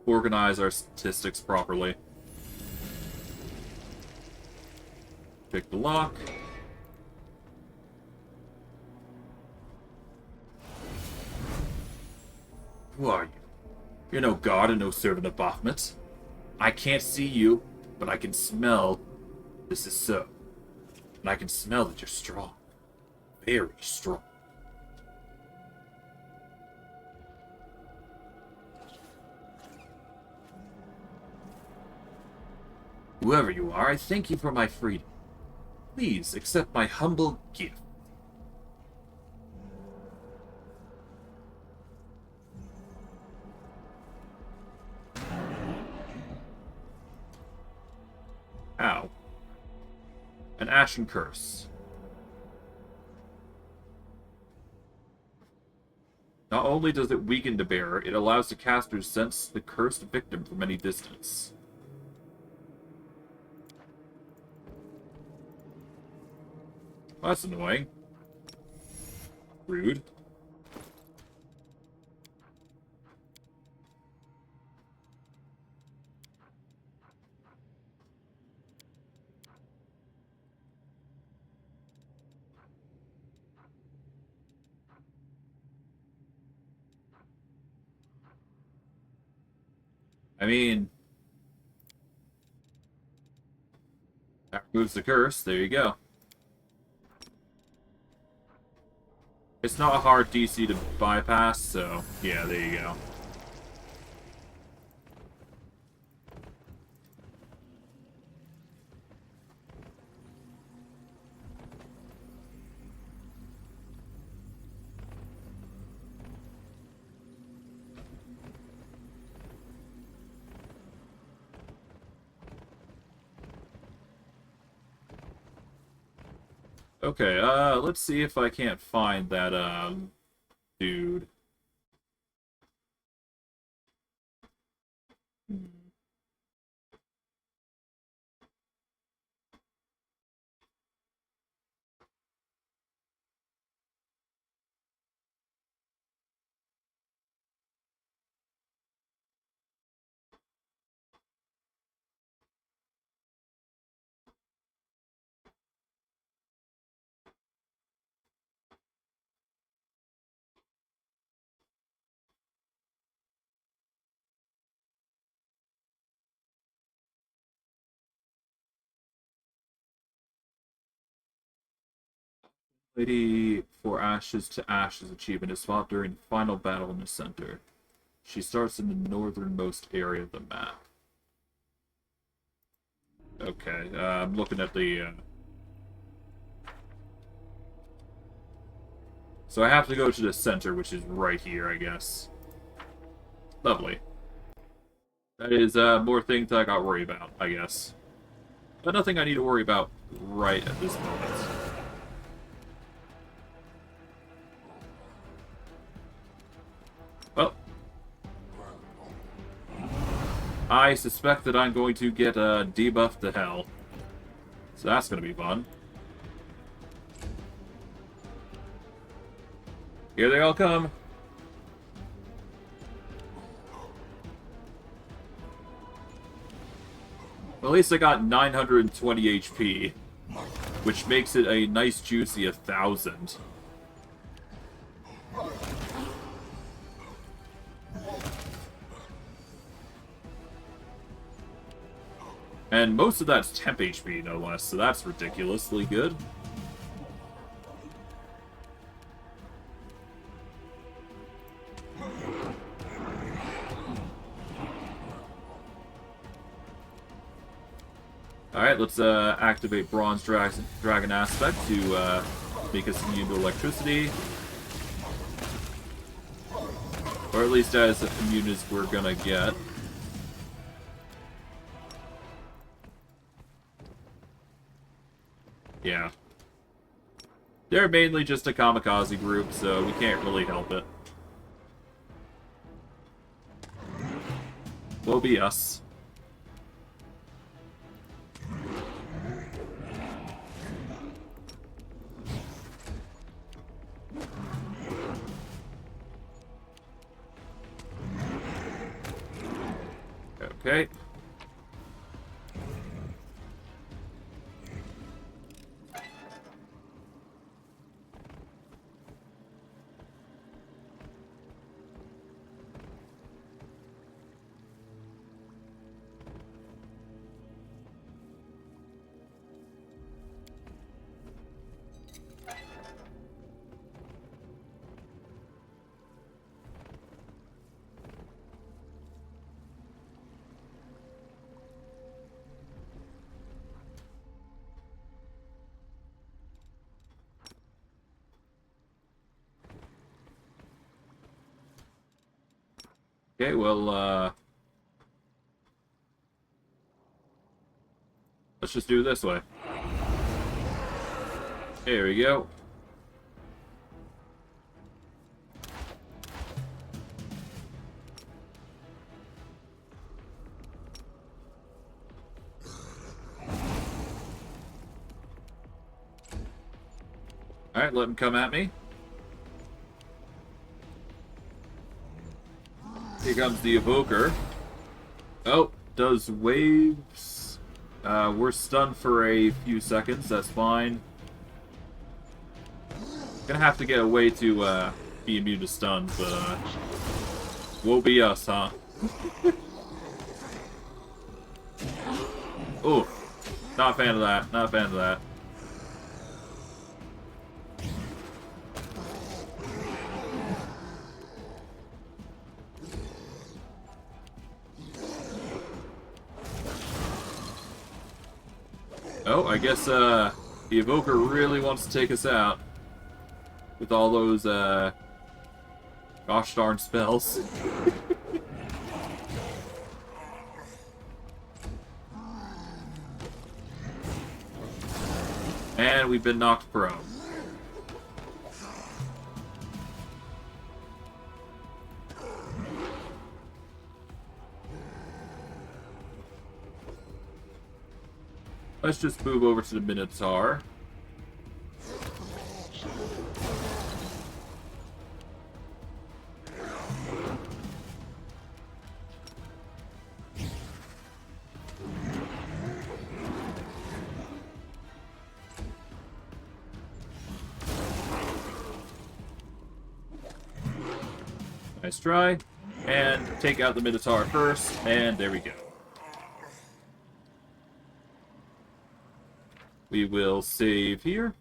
Speaker 1: organize our statistics properly. Pick the lock. Who are you? You're no god and no servant of Baphomet. I can't see you, but I can smell this is so. And I can smell that you're strong. Very strong. Whoever you are, I thank you for my freedom. Please accept my humble gift. Ow. An Ashen Curse. Not only does it weaken the bearer, it allows the caster to sense the cursed victim from any distance. Well, that's annoying. Rude. I mean, that removes the curse. There you go. It's not a hard DC to bypass, so yeah, there you go. Okay, let's see if I can't find that, dude. Lady for Ashes to Ashes achievement is fought during the final battle in the center. She starts in the northernmost area of the map. Okay, I'm looking at the... So I have to go to the center, which is right here, I guess. Lovely. That is more things that I got worried about, I guess. But nothing I need to worry about right at this moment. Well, I suspect that I'm going to get debuffed to hell. So that's going to be fun. Here they all come. Well, at least I got 920 HP, which makes it a nice juicy 1,000. And most of that's temp HP, no less, so that's ridiculously good. Alright, let's activate Bronze Dragon Aspect to make us immune to electricity. Or at least as immune as we're gonna get. Yeah. They're mainly just a kamikaze group, so we can't really help it. Will be us. Okay. Okay, well, let's just do it this way. There we go. Alright, let him come at me. Here comes the Evoker. Oh, does waves. We're stunned for a few seconds, that's fine. Gonna have to get a way to be immune to stuns, but won't be us, huh? Ooh, not a fan of that, not a fan of that. Oh, I guess the Evoker really wants to take us out with all those gosh darn spells. And we've been knocked prone. Let's just move over to the Minotaur. Nice try. And take out the Minotaur first, and there we go. We will save here.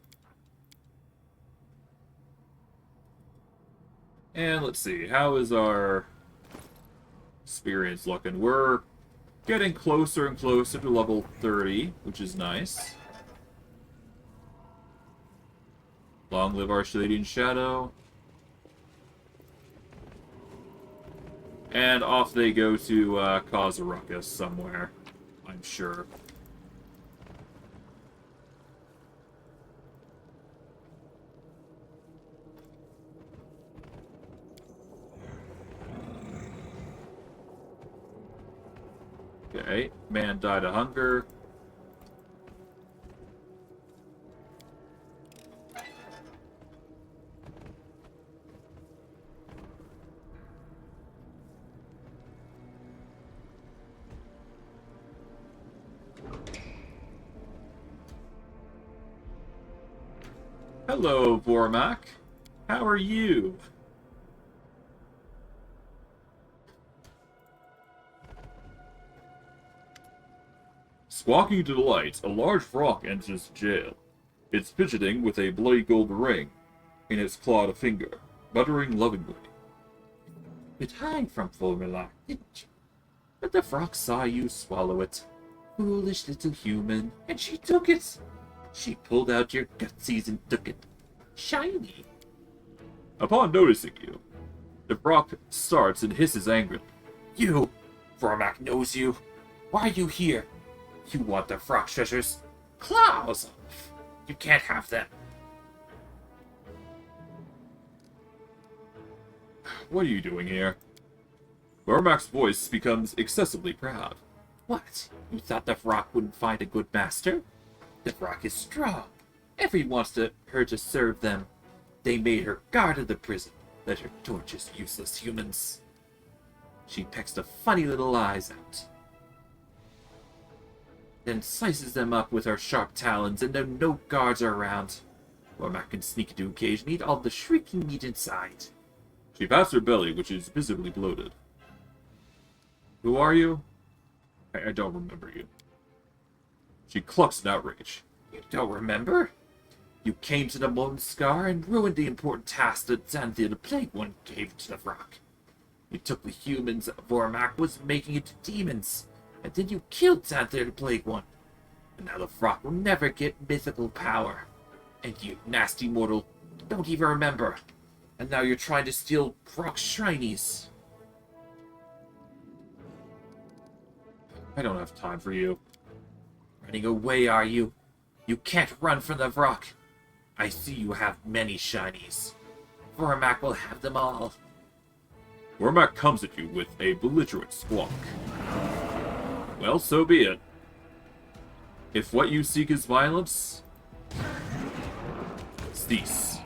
Speaker 1: And let's see, how is our experience looking? We're getting closer and closer to level 30, which is nice. Long live our Shading Shadow. And off they go to cause a ruckus somewhere, I'm sure. Okay, man died of hunger. Hello, Vormak. How are you? Squawking delight, a large frog enters jail. It's fidgeting with a bloody gold ring in its clawed finger, muttering lovingly. You'd hide from Vormak, didn't you? But the frog saw you swallow it. Foolish little human, and she took it. She pulled out your gutsies and took it. Shiny. Upon noticing you, the frog starts and hisses angrily. You! Vormak knows you. Why are you here? You want the frog treasures? Claws off! You can't have them. What are you doing here? Vormak's voice becomes excessively proud. What? You thought the frog wouldn't find a good master? The frog is strong. Everyone wants her to serve them. They made her guard of the prison. Let her torture useless humans. She pecks the funny little eyes out. Then slices them up with her sharp talons, and then no guards are around. Vormak can sneak into a cage and eat all the shrieking meat inside. She pats her belly, which is visibly bloated. Who are you? I don't remember you. She clucks in outrage. You don't remember? You came to the Molten Scar and ruined the important task that Xanthia the Plague One gave to the rock. You took the humans Vormak was making into demons, and then you killed Xanthia the Plague One. And now the frog will never get mythical power. And you, nasty mortal, don't even remember. And now you're trying to steal frog shinies. I don't have time for you. Running away, are you? You can't run from the rock. I see you have many shinies. Vormak will have them all. Vormak comes at you with a belligerent squawk. Well, so be it. If what you seek is violence, cease.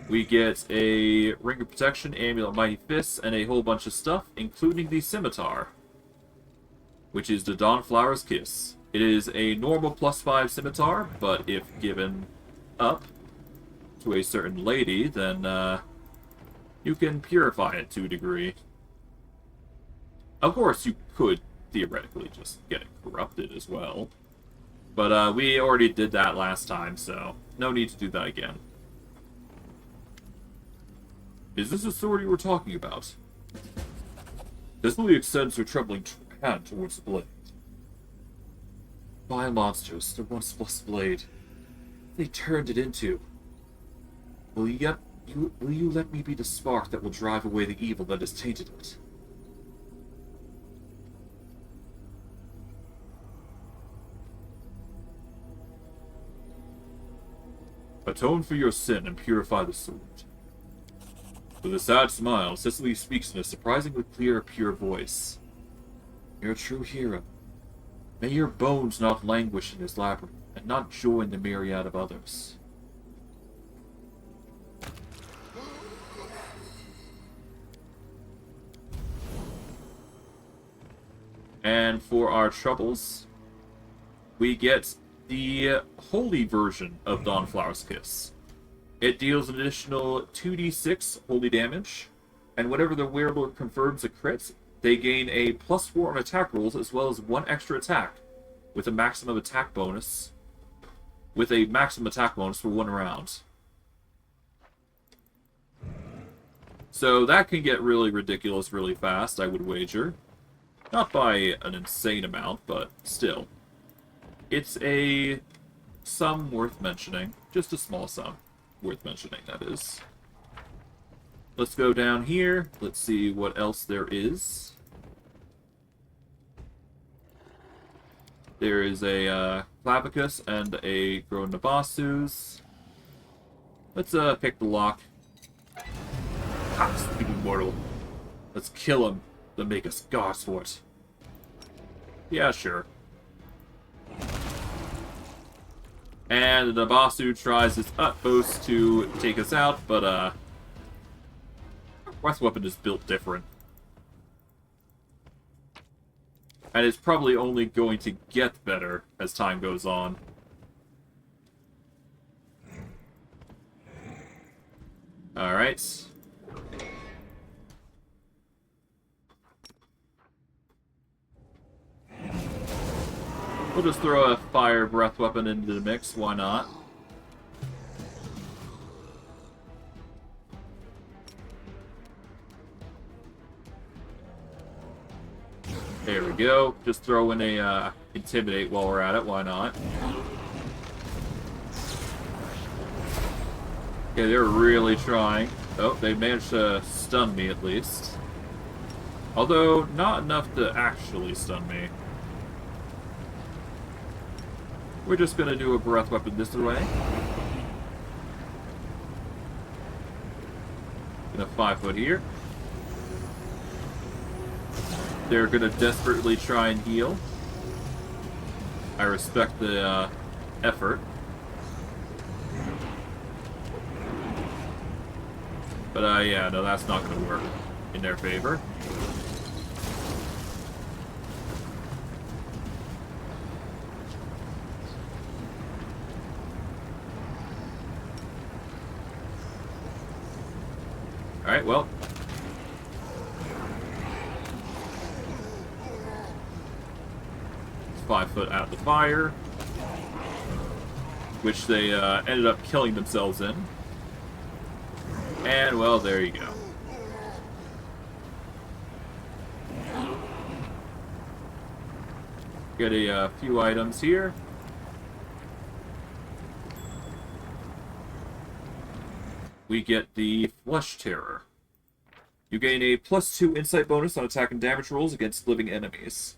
Speaker 1: We get a Ring of Protection, Amulet Mighty Fists, and a whole bunch of stuff, including the Scimitar, which is the Dawnflower's Kiss. It is a normal +5 Scimitar, but if given up to a certain lady, then you can purify it to a degree. Of course, you could theoretically just get it corrupted as well. But we already did that last time, so no need to do that again. Is this the sword you were talking about? Cicely extends her trembling hand towards the blade. Vile monsters, the once blessed blade. They turned it into. Will you let me be the spark that will drive away the evil that has tainted it? Atone for your sin and purify the sword. With a sad smile, Cicely speaks in a surprisingly clear, pure voice. You're a true hero. May your bones not languish in this labyrinth, and not join the myriad of others. And for our troubles, we get the holy version of Dawnflower's Kiss. It deals an additional 2d6 holy damage, and whenever the wearer confirms a crit, they gain a +4 on attack rolls as well as 1 extra attack, with a maximum attack bonus. With a maximum attack bonus for 1 round. So that can get really ridiculous really fast, I would wager. Not by an insane amount, but still. It's a sum worth mentioning. Just a small sum worth mentioning, that is. Let's go down here. Let's see what else there is. There is a Clavicus and a Gronabasus. Let's pick the lock. Ha, stupid mortal. Let's kill him to make us gods for it. Yeah, sure. And the Nabasu tries his utmost to take us out, but our breath weapon is built different. And it's probably only going to get better as time goes on. Alright. We'll just throw a fire breath weapon into the mix, why not? There we go. Just throw in a intimidate while we're at it, why not? Okay, they're really trying. Oh, they managed to stun me at least. Although, not enough to actually stun me. We're just gonna do a breath weapon this way. Gonna 5-foot here. They're gonna desperately try and heal. I respect the effort. But yeah, no, that's not gonna work in their favor. Alright, well. 5-foot out of the fire. Which they ended up killing themselves in. And, well, there you go. Get a few items here. We get the Flesh Terror. You gain a +2 insight bonus on attack and damage rolls against living enemies.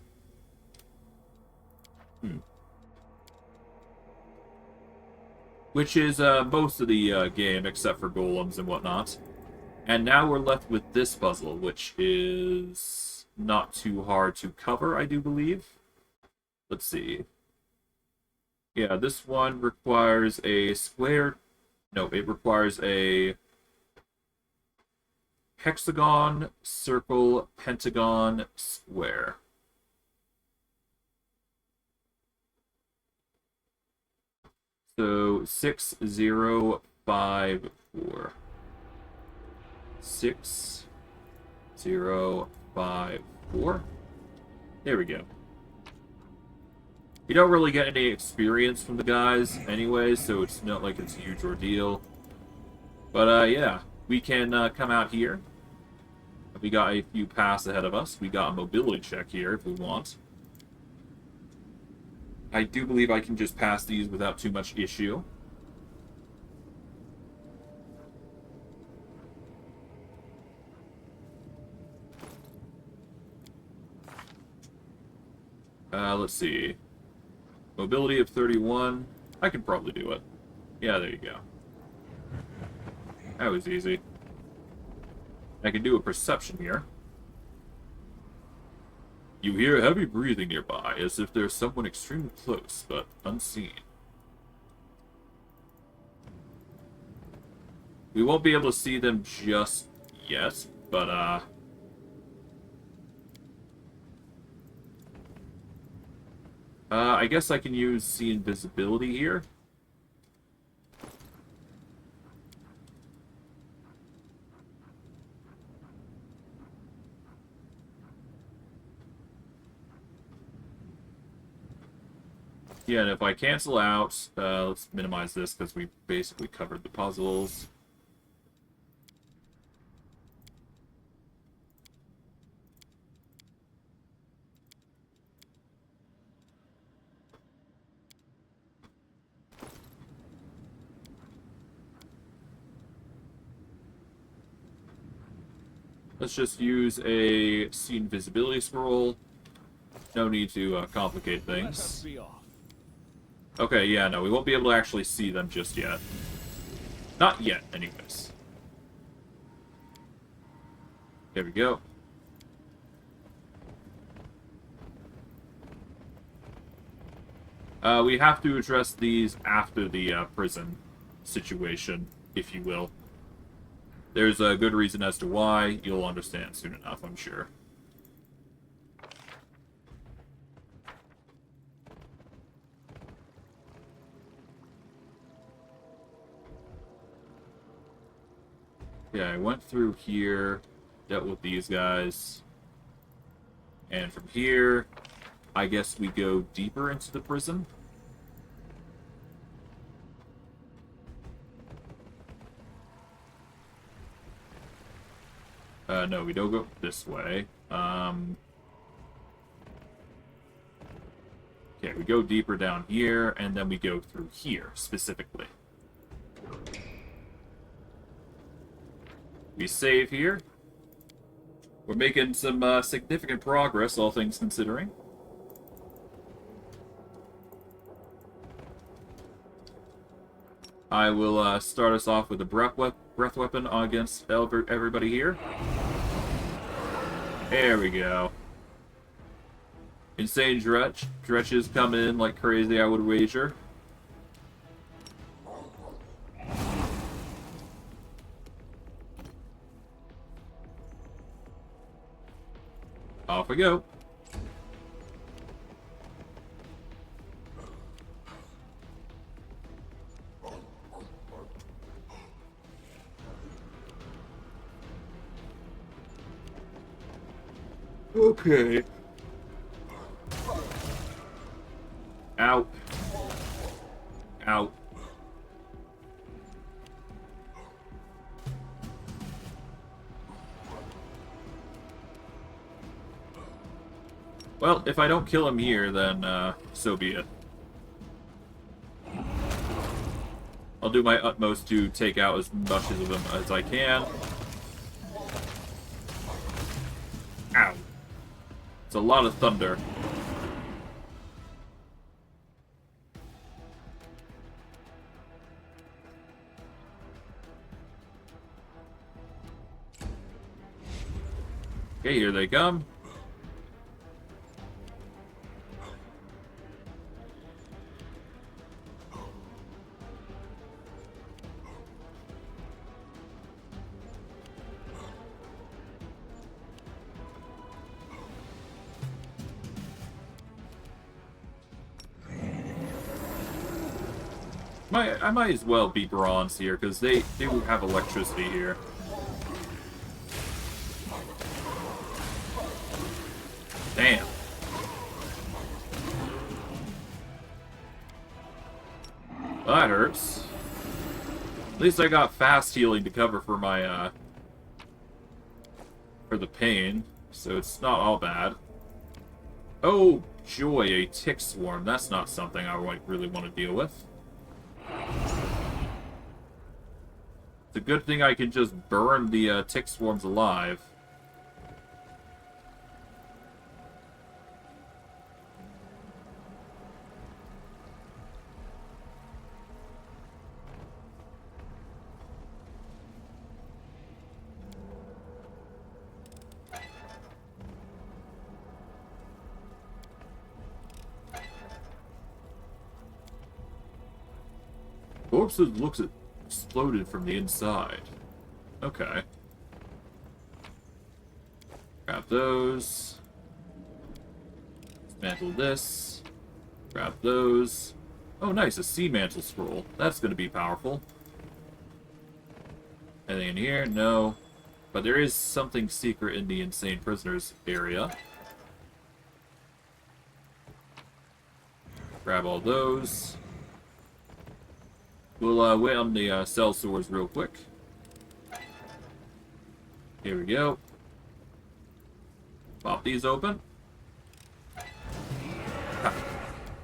Speaker 1: Which is most of the game, except for golems and whatnot. And now we're left with this puzzle, which is not too hard to cover, I do believe. Let's see. Yeah, this one requires a square... No, it requires a hexagon, circle, pentagon, square. So 6, 0, 5, 4. 6, 0, 5, 4. There we go. You don't really get any experience from the guys anyway, so it's not like it's a huge ordeal. But yeah, we can come out here. We got a few paths ahead of us. We got a mobility check here if we want. I do believe I can just pass these without too much issue. Let's see. Mobility of 31. I can probably do it. Yeah, there you go. That was easy. I can do a perception here. You hear heavy breathing nearby, as if there's someone extremely close, but unseen. We won't be able to see them just yet, but, I guess I can use see invisibility here. Yeah, and if I cancel out, let's minimize this because we basically covered the puzzles. Let's just use a see invisibility scroll. No need to complicate
Speaker 3: Let us
Speaker 1: things.
Speaker 3: be off.
Speaker 1: Okay, yeah, no, we won't be able to actually see them just yet. Not yet, anyways. There we go. We have to address these after the prison situation, if you will. There's a good reason as to why. You'll understand soon enough, I'm sure. Yeah, I went through here, dealt with these guys. And from here, I guess we go deeper into the prison. No, we don't go this way. Okay, we go deeper down here, and then we go through here, specifically. We save here. We're making some significant progress, all things considering. I will start us off with a breath weapon against everybody here. There we go. Insane Dretch. Dretches come in like crazy, I would wager. Off we go. Okay. Out. Out. Well, if I don't kill him here, then so be it. I'll do my utmost to take out as much of them as I can. Ow. It's a lot of thunder. Okay, here they come. I might as well be bronze here, because they do have electricity here. Damn. Well, that hurts. At least I got fast healing to cover for my, for the pain, so it's not all bad. Oh, joy, a tick swarm. That's not something I really want to deal with. It's a good thing I can just burn the tick swarms alive. Corpse looks exploded from the inside. Okay. Grab those. Dismantle this. Grab those. Oh, nice, a sea mantle scroll. That's going to be powerful. Anything in here? No. But there is something secret in the insane prisoners area. Grab all those. We'll wait on the cell swords real quick. Here we go. Pop these open. Ha.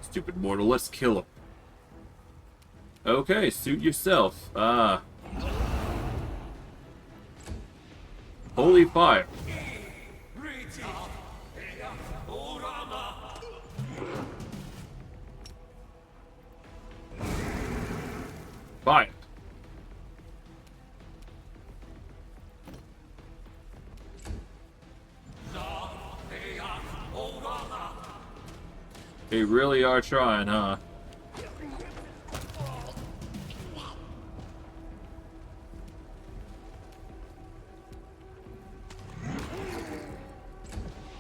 Speaker 1: Stupid mortal, let's kill him. Okay, suit yourself. Holy fire. Fire. They really are trying, huh?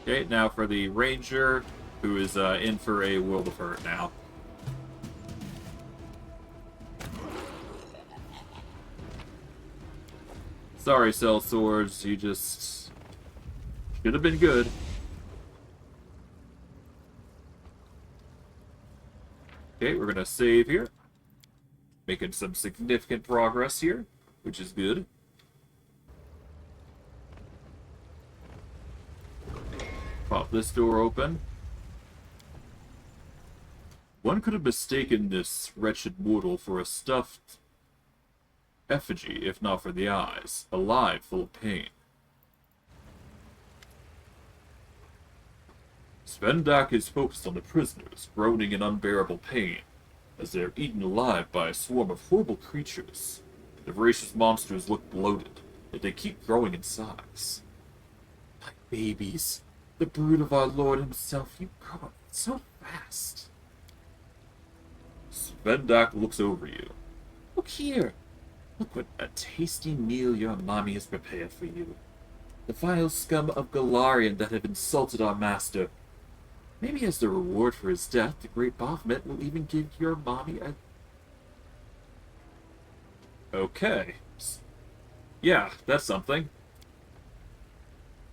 Speaker 1: Okay, now for the ranger, who is in for a world of hurt now. Sorry, Cell Swords, you just should have been good. Okay, we're gonna save here. Making some significant progress here, which is good. Pop this door open. One could have mistaken this wretched mortal for a stuffed effigy, if not for the eyes, alive, full of pain. Svendak is focused on the prisoners, groaning in unbearable pain, as they are eaten alive by a swarm of horrible creatures. The voracious monsters look bloated, yet they keep growing in size. Like babies, the brood of our Lord himself, you grow up so fast. Svendak looks over you. Look here. Look what a tasty meal your mommy has prepared for you. The vile scum of Galarian that have insulted our master. Maybe as the reward for his death, the great Baphomet will even give your mommy a... Okay. Yeah, that's something.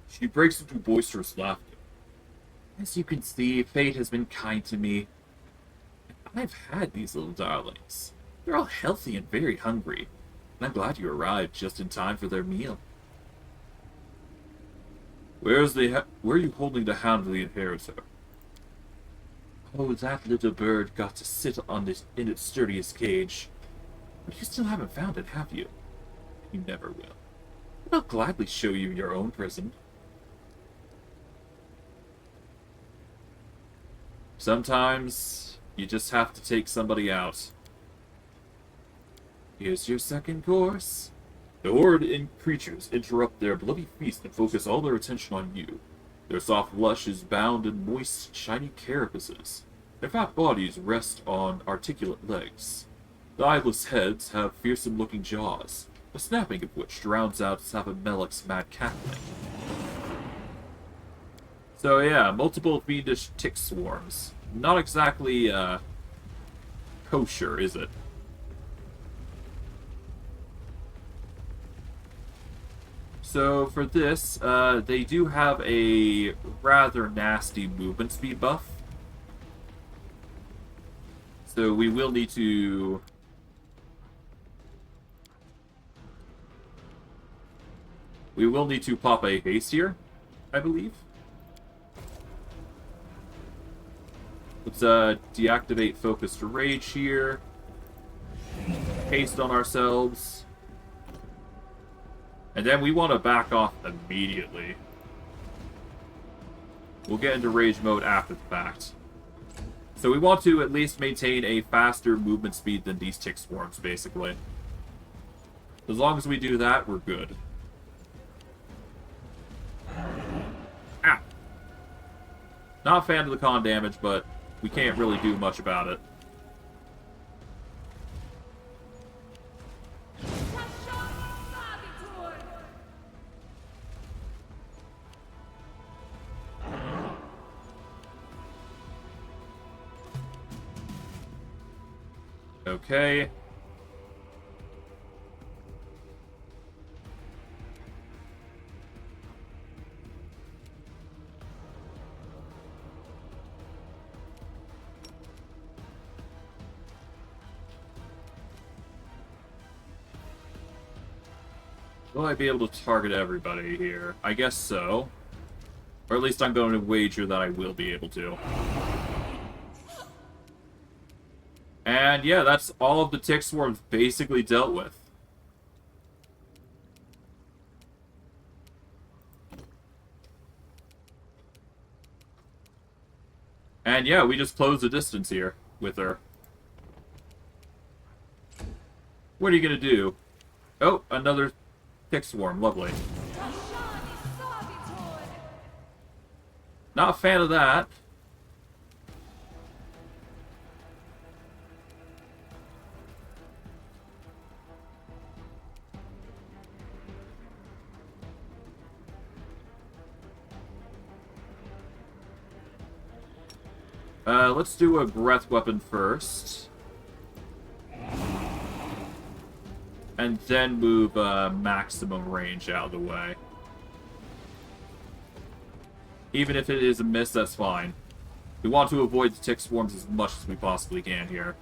Speaker 1: She breaks into boisterous laughter. As you can see, fate has been kind to me. I've had these little darlings. They're all healthy and very hungry, and I'm glad you arrived just in time for their meal. Where are you holding the hand of the inheritor? Oh, that little bird got to sit on in its sturdiest cage. But you still haven't found it, have you? You never will. But I'll gladly show you your own prison. Sometimes you just have to take somebody out. Here's your second course. The horde creatures interrupt their bloody feast and focus all their attention on you. Their soft flesh is bound in moist, shiny carapaces. Their fat bodies rest on articulate legs. The eyeless heads have fearsome-looking jaws, the snapping of which drowns out Sapamelik's mad cackling. So yeah, multiple fiendish tick swarms. Not exactly, kosher, is it? So for this, they do have a rather nasty movement speed buff. So we will need to... pop a haste here, I believe. Let's deactivate Focus to Rage here. Haste on ourselves. And then we want to back off immediately. We'll get into Rage mode after the fact. So we want to at least maintain a faster movement speed than these tick swarms, basically. As long as we do that, we're good. Ah! Not a fan of the con damage, but we can't really do much about it. Okay. Will I be able to target everybody here? I guess so. Or at least I'm going to wager that I will be able to. And yeah, that's all of the tick swarms basically dealt with. And yeah, we just closed the distance here with her. What are you gonna do? Oh, another tick swarm, lovely. Not a fan of that. Let's do a breath weapon first. And then move maximum range out of the way. Even if it is a miss, that's fine. We want to avoid the tick swarms as much as we possibly can here.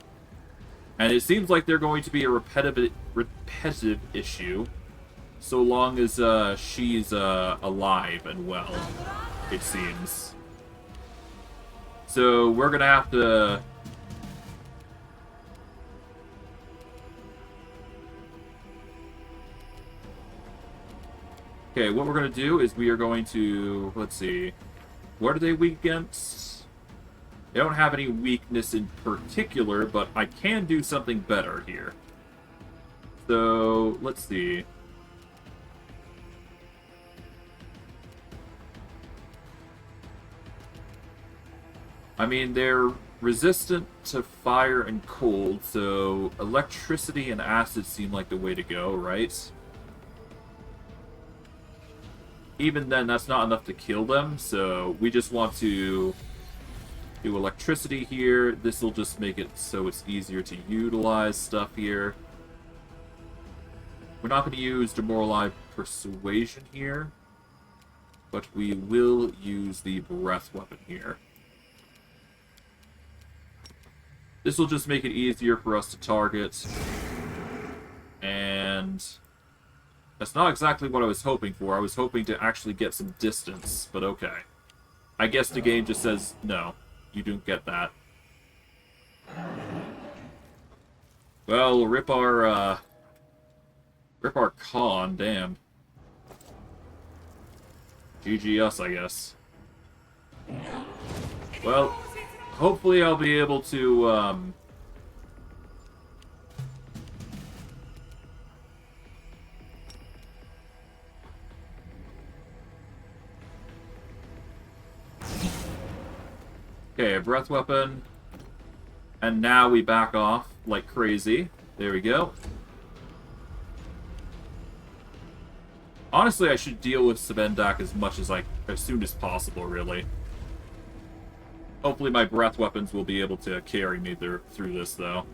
Speaker 1: And it seems like they're going to be a repetitive issue, so long as she's alive and well, it seems. So we're going to have to... Okay, what we're going to do is we are going to... Let's see. What are they weak against? They don't have any weakness in particular, but I can do something better here. So, let's see. I mean, they're resistant to fire and cold, so electricity and acid seem like the way to go, right? Even then, that's not enough to kill them, so we just want to do electricity here. This will just make it so it's easier to utilize stuff here. We're not going to use Demoralize Persuasion here, but we will use the Breath Weapon here. This will just make it easier for us to target, and that's not exactly what I was hoping for. I was hoping to actually get some distance, but okay. I guess the game just says, no, you don't get that. Well, rip our con, damn. GG us, I guess. Well, hopefully I'll be able to, Okay, a breath weapon. And now we back off like crazy. There we go. Honestly, I should deal with Sebendak as soon as possible, really. Hopefully my breath weapons will be able to carry me through this, though.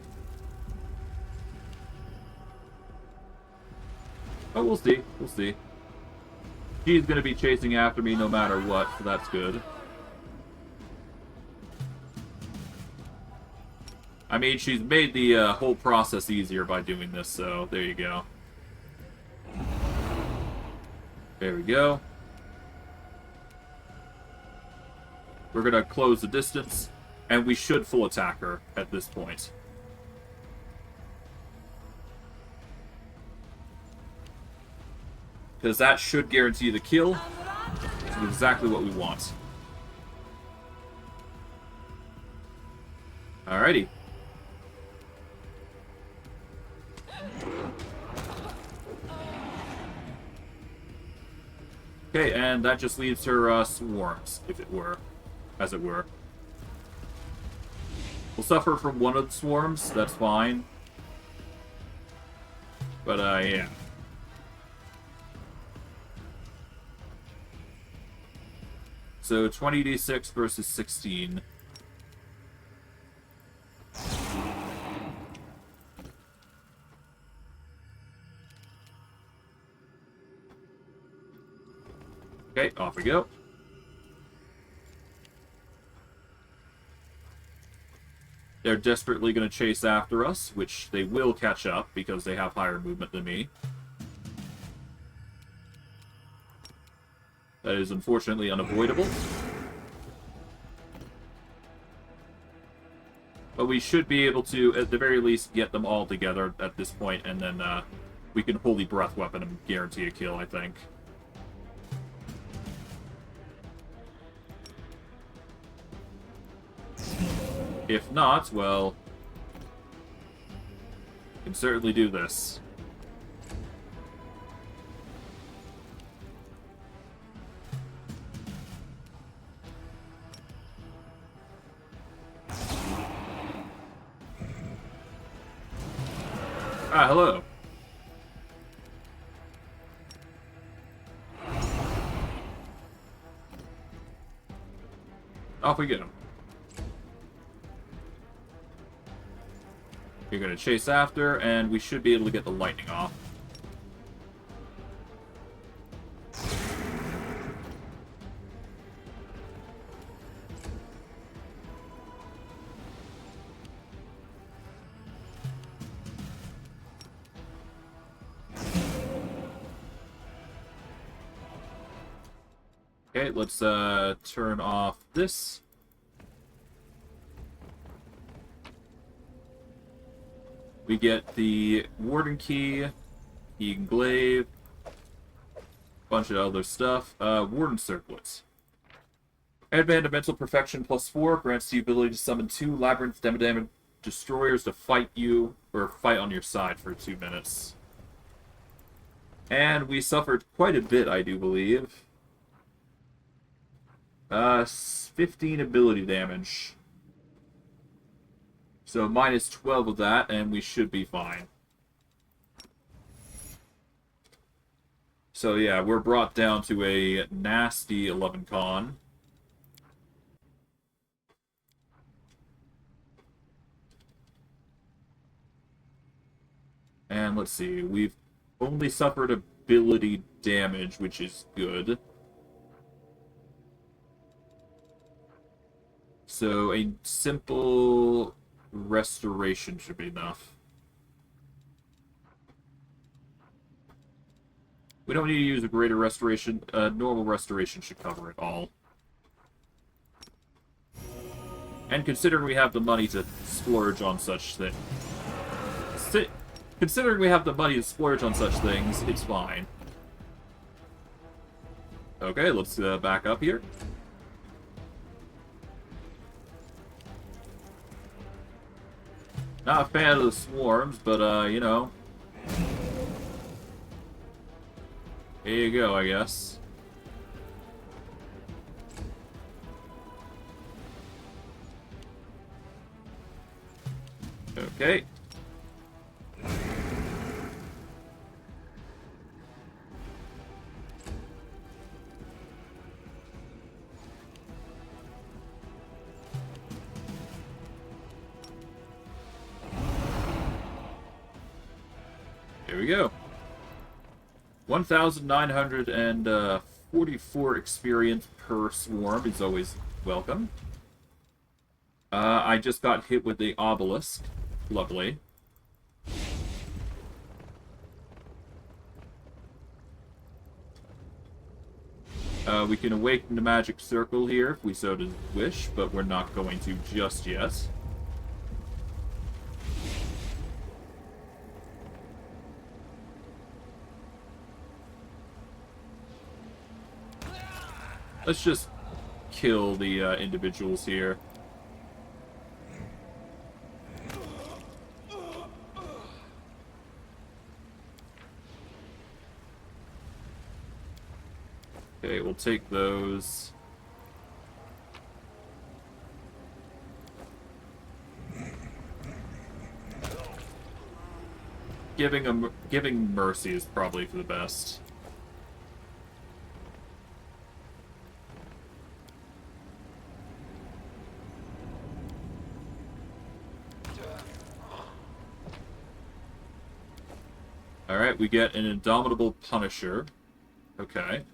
Speaker 1: Oh, we'll see. We'll see. She's gonna be chasing after me no matter what, so that's good. I mean, she's made the whole process easier by doing this, so there you go. There we go. We're gonna close the distance, and we should full attack her at this point. Because that should guarantee the kill. Which is exactly what we want. Alrighty. Okay, and that just leaves her swarms, if it were. As it were. We'll suffer from one of the swarms, that's fine. But, yeah. So, 20d6 versus 16. Okay, off we go. They're desperately going to chase after us, which they will catch up because they have higher movement than me. That is unfortunately unavoidable. But we should be able to, at the very least, get them all together at this point, and then we can Holy Breath Weapon and guarantee a kill, I think. If not, well, we can certainly do this. Ah, hello. Off we go. You're going to chase after, and we should be able to get the lightning off. Okay, let's turn off this. We get the Warden Key, the Glaive, bunch of other stuff. Warden Circlets. Advanced to Mental Perfection +4 grants the ability to summon 2 Labyrinth Demodam Destroyers to fight you, or fight on your side for 2 minutes. And we suffered quite a bit, I do believe. 15 ability damage. So minus 12 of that, and we should be fine. So yeah, we're brought down to a nasty 11 con. And let's see, we've only suffered ability damage, which is good. So a simple restoration should be enough. We don't need to use a greater restoration. Normal restoration should cover it all. And considering we have the money to splurge on such things... Considering we have the money to splurge on such things, it's fine. Okay, let's back up here. Not a fan of the swarms, but, you know. Here you go, I guess. Okay. Here we go. 1,944 experience per swarm is always welcome. I just got hit with the obelisk. Lovely. We can awaken the magic circle here if we so wish, but we're not going to just yet. Let's just kill the individuals here. Okay, we'll take those. Giving mercy is probably for the best. Alright, we get an Indomitable Punisher. Okay.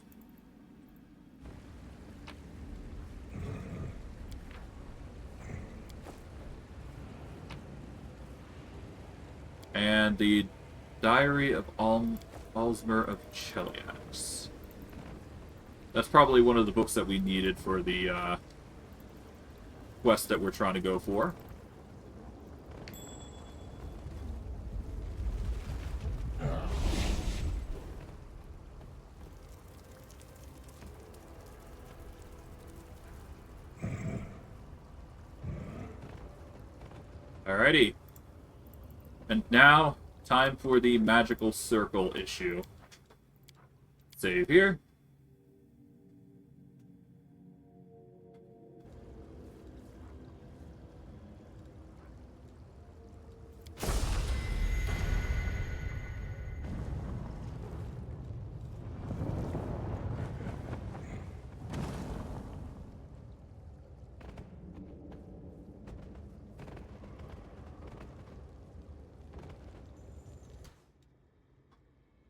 Speaker 1: And the Diary of Alzmer of Cheliax. That's probably one of the books that we needed for the quest that we're trying to go for. Alrighty. And now, time for the magical circle issue. Save here.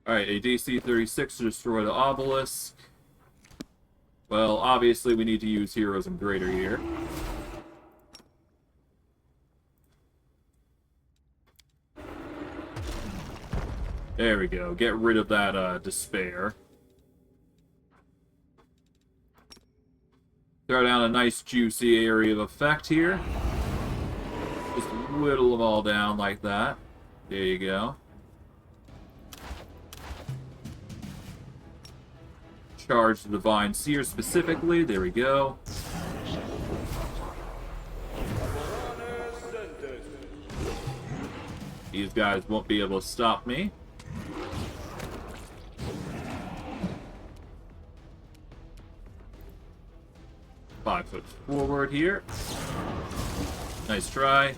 Speaker 1: Alright, a DC-36 to destroy the obelisk. Well, obviously we need to use Heroes and Greater here. There we go. Get rid of that, despair. Throw down a nice juicy area of effect here. Just whittle them all down like that. There you go. Charge the Divine Seer specifically. There we go. These guys won't be able to stop me. Five foot forward here. Nice try.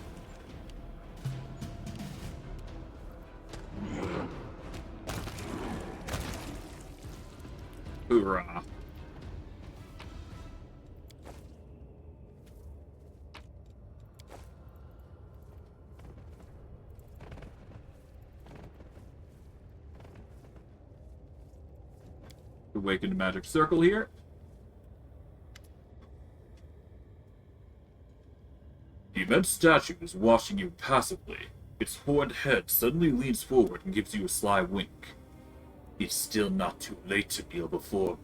Speaker 1: Hoorah. Awaken the magic circle here. The immense statue is watching you passively. Its horned head suddenly leans forward and gives you a sly wink. It's still not too late to kneel before me.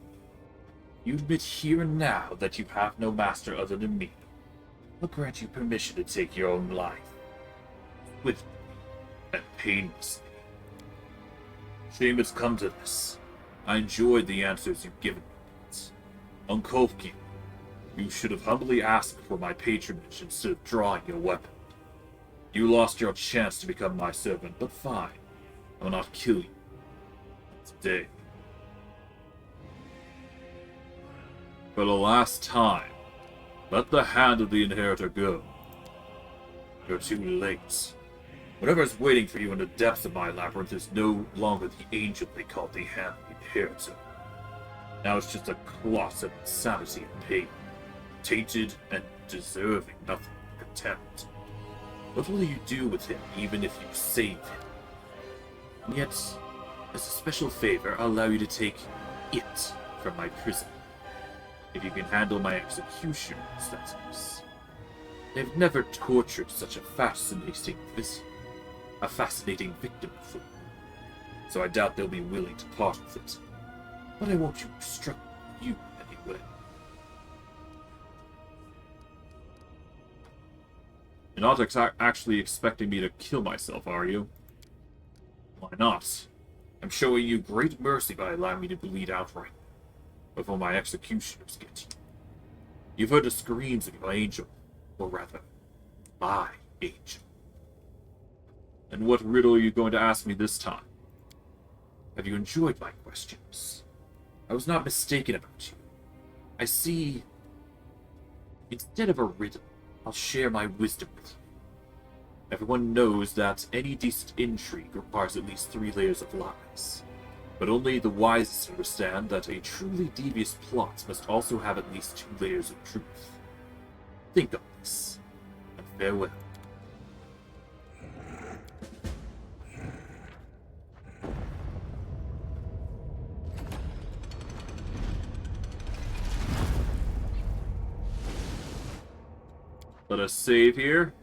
Speaker 1: You admit here and now that you have no master other than me. I'll grant you permission to take your own life. Swiftly and painlessly. Shame it's come to this. I enjoyed the answers you've given me. Unkolfki, you should have humbly asked for my patronage instead of drawing your weapon. You lost your chance to become my servant, but fine. I will not kill you. Today. For the last time, let the hand of the inheritor go. You're too late. Whatever is waiting for you in the depths of my labyrinth is no longer the angel they called the hand of the inheritor. Now it's just a clot of insanity and pain, tainted and deserving nothing but contempt. What will you do with him, even if you save him? And yet, as a special favor, I'll allow you to take it from my prison. If you can handle my execution, that is. They've never tortured such a fascinating victim before. So I doubt they'll be willing to part with it. But I won't obstruct you anyway. You're not actually expecting me to kill myself, are you? Why not? I'm showing you great mercy by allowing me to bleed outright before my executioners get you. You've heard the screams of your angel, or rather, my angel. And what riddle are you going to ask me this time? Have you enjoyed my questions? I was not mistaken about you. I see... Instead of a riddle, I'll share my wisdom with you. Everyone knows that any decent intrigue requires at least 3 layers of lies. But only the wisest understand that a truly devious plot must also have at least 2 layers of truth. Think of this, and farewell. Let us save here,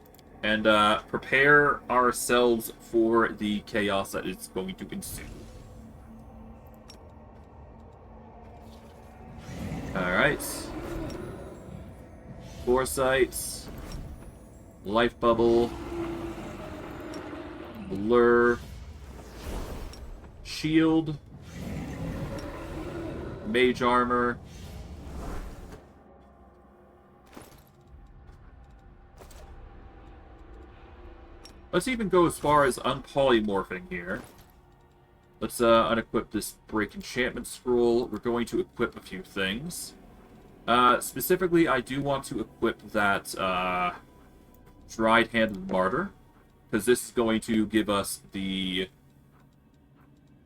Speaker 1: and prepare ourselves for the chaos that is going to ensue. Alright. Foresight. Life Bubble. Blur. Shield. Mage Armor. Let's even go as far as unpolymorphing here. Let's unequip this Break Enchantment Scroll. We're going to equip a few things. Specifically, I do want to equip that Dried Handed Martyr, because this is going to give us the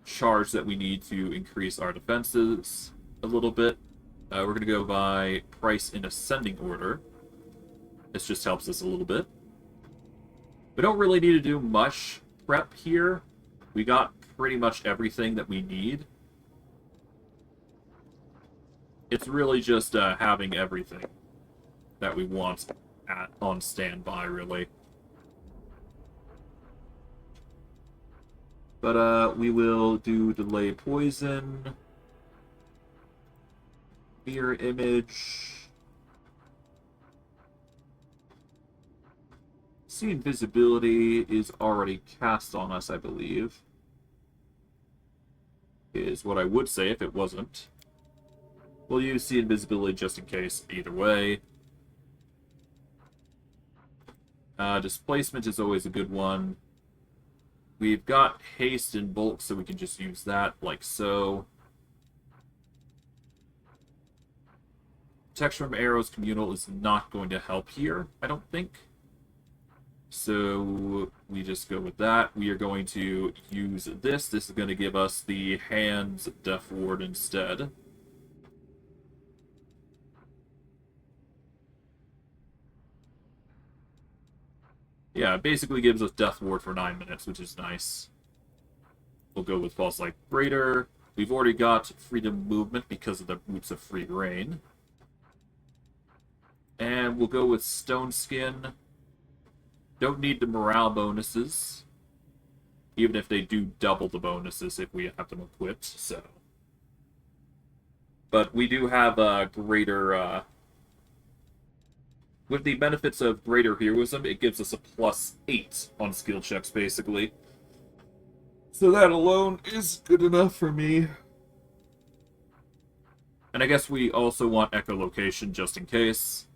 Speaker 1: charge that we need to increase our defenses a little bit. We're going to go by price in ascending order. This just helps us a little bit. We don't really need to do much prep here. We got pretty much everything that we need. It's really just having everything that we want on standby, really. But we will do delay poison, mirror image, see invisibility is already cast on us, I believe, is what I would say if it wasn't. We'll use see invisibility just in case, either way. Displacement is always a good one. We've got haste and bulk, so we can just use that like so. Protection from arrows communal is not going to help here, I don't think. So we just go with that. We are going to use this. This is going to give us the hands death ward instead. Yeah, it basically gives us death ward for 9 minutes, which is nice. We'll go with False Light Greater. We've already got freedom movement because of the Roots of Free Reign. And we'll go with Stone Skin. Don't need the morale bonuses, even if they do double the bonuses if we have them equipped, so. But we do have a greater, with the benefits of greater heroism, it gives us a +8 on skill checks, basically. So that alone is good enough for me. And I guess we also want echolocation just in case.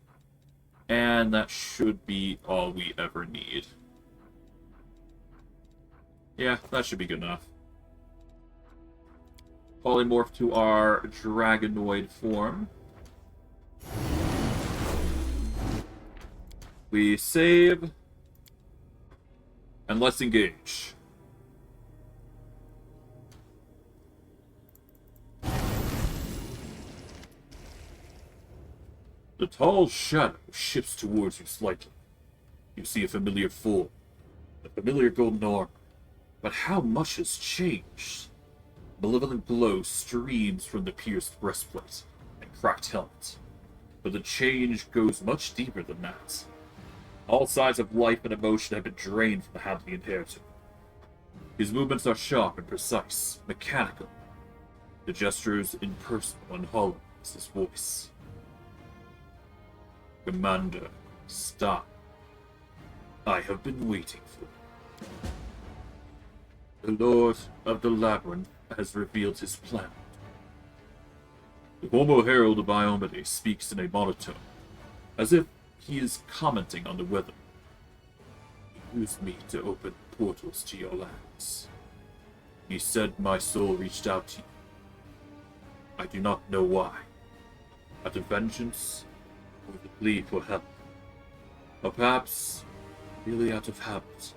Speaker 1: And that should be all we ever need. Yeah, that should be good enough. Polymorph to our dragonoid form. We save. And let's engage. The tall shadow shifts towards you slightly. You see a familiar form, a familiar golden armor. But how much has changed? Malevolent glow streams from the pierced breastplate and cracked helmet. But the change goes much deeper than that. All signs of life and emotion have been drained from the hand of the inheritor. His movements are sharp and precise, mechanical. The gestures impersonal and hollow as his voice. Commander Stein, I have been waiting for you. The Lord of the Labyrinth has revealed his plan. The former herald of Baphomet speaks in a monotone, as if he is commenting on the weather. He used me to open portals to your lands. He said my soul reached out to you. I do not know why. Out of vengeance, or the plea for help. Or perhaps, really out of habit.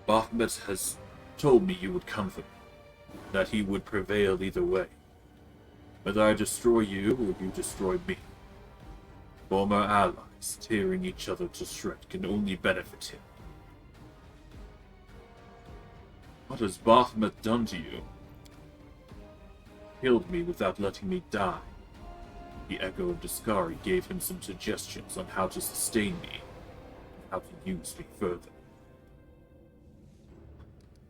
Speaker 1: Baphomet has told me you would comfort me, that he would prevail either way. Whether I destroy you or you destroy me. Former allies tearing each other to shreds can only benefit him. What has Baphomet done to you? Killed me without letting me die. The echo of Discari gave him some suggestions on how to sustain me, and how to use me further.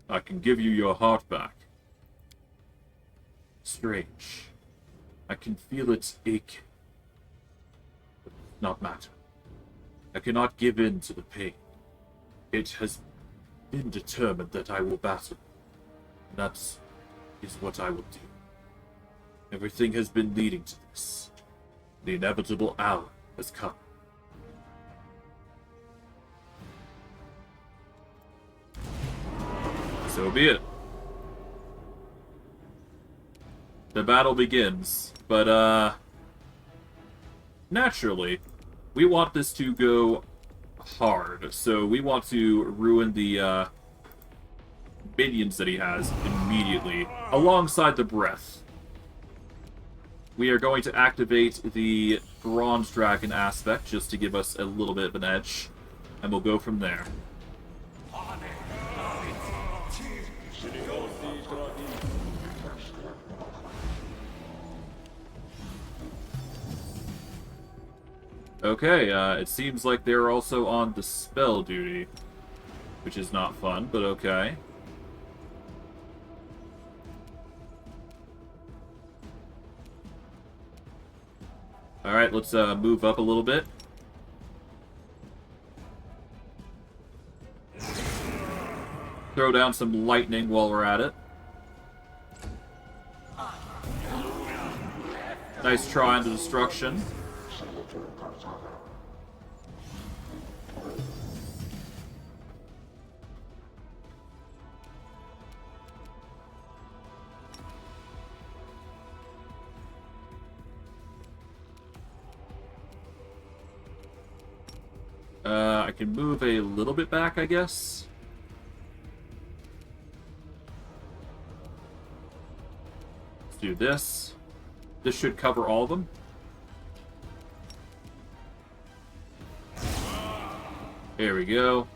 Speaker 1: I can give you your heart back. Strange. I can feel it aching. But it does not matter. I cannot give in to the pain. It has been determined that I will battle. And that is what I will do. Everything has been leading to this. The inevitable hour has come. So be it. The battle begins, but naturally, we want this to go hard, so we want to ruin the minions that he has immediately, alongside the breath. We are going to activate the Bronze Dragon aspect, just to give us a little bit of an edge, and we'll go from there. Okay, it seems like they're also on dispel duty, which is not fun, but okay. Alright, let's move up a little bit. Throw down some lightning while we're at it. Nice try on the destruction. I can move a little bit back, I guess. Let's do this. This should cover all of them. There we go.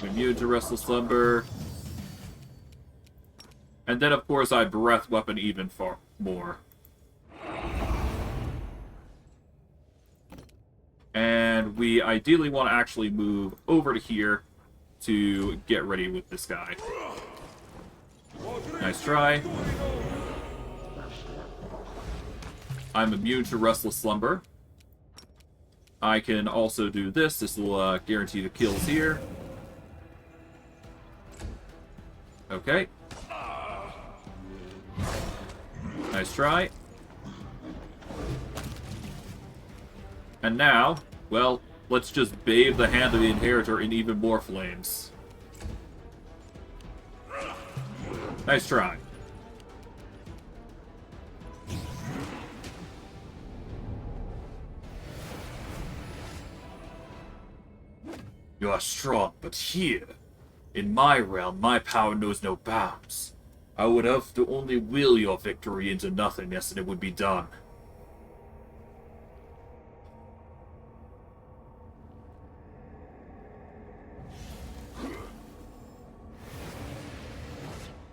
Speaker 1: Immune to Restless Slumber. And then, of course, I breath weapon even far more. And we ideally want to actually move over to here to get ready with this guy. Nice try. I'm immune to Restless Slumber. I can also do this. This will guarantee the kills here. Okay. Nice try. And now, well, let's just bathe the Hand of the Inheritor in even more flames. Nice try. You are strong, but here, in my realm, my power knows no bounds. I would have to only will your victory into nothingness and it would be done.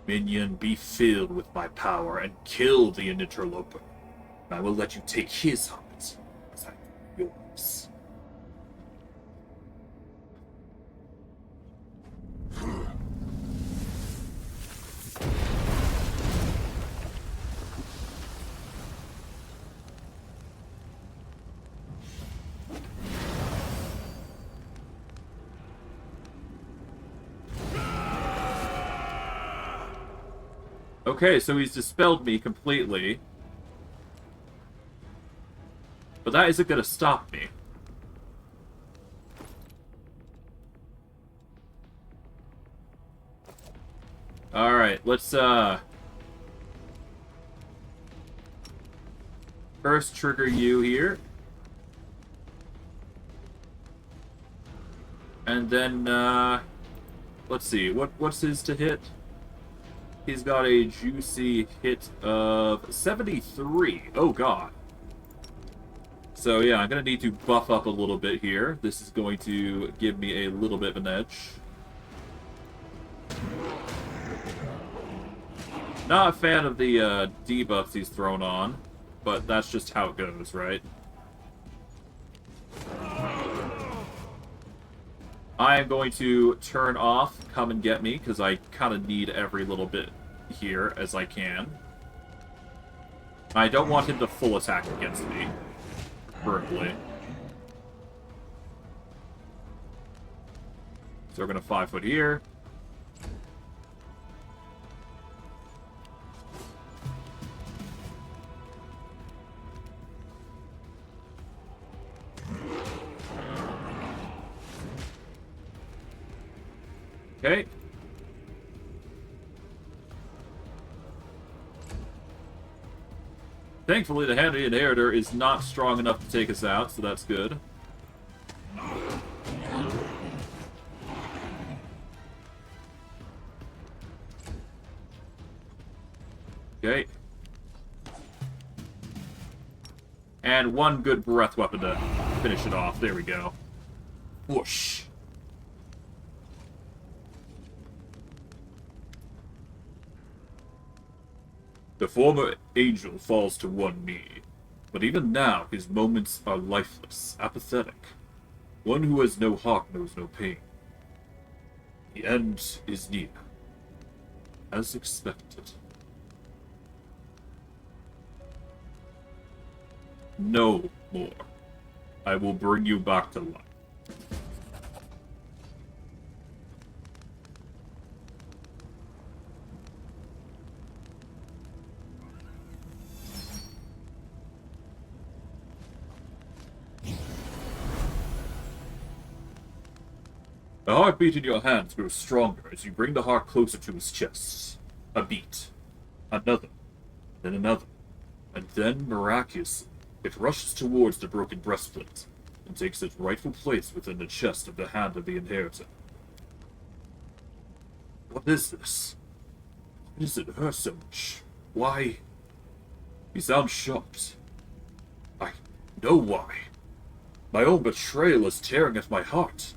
Speaker 1: Minion, be filled with my power and kill the interloper. I will let you take his heart as I do yours. Okay, so he's dispelled me completely. But that isn't gonna stop me. Alright, let's first trigger you here. And then let's see, what's his to hit? He's got a juicy hit of 73. Oh god. So yeah, I'm going to need to buff up a little bit here. This is going to give me a little bit of an edge. Not a fan of the debuffs he's thrown on, but that's just how it goes, right? I am going to turn off Come and Get Me, because I kind of need every little bit here as I can. I don't want him to full attack against me, preferably. So we're going to 5 foot here. Okay. Thankfully, the Hand of the Inheritor is not strong enough to take us out, so that's good. Okay. And one good breath weapon to finish it off. There we go. Whoosh. The former angel falls to one knee, but even now his moments are lifeless, apathetic. One who has no heart knows no pain. The end is near, as expected. No more. I will bring you back to life. The heartbeat in your hands grows stronger as you bring the heart closer to his chest. A beat. Another. Then another. And then, miraculously, it rushes towards the broken breastplate and takes its rightful place within the chest of the hand of the inheritor. What is this? Why does it hurt so much? Why? You sound shocked. I know why. My own betrayal is tearing at my heart.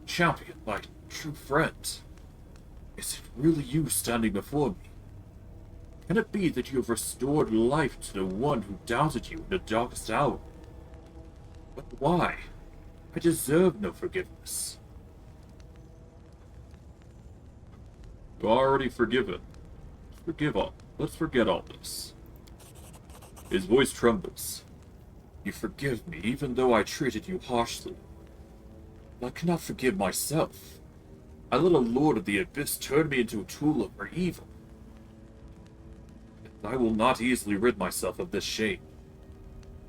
Speaker 1: Champion, my true friend. Is it really you standing before me? Can it be that you have restored life to the one who doubted you in the darkest hour? But why? I deserve no forgiveness. You are already forgiven. Let's forget all this. His voice trembles. You forgive me even though I treated you harshly. I cannot forgive myself. I let a lord of the abyss turn me into a tool of her evil. I will not easily rid myself of this shame.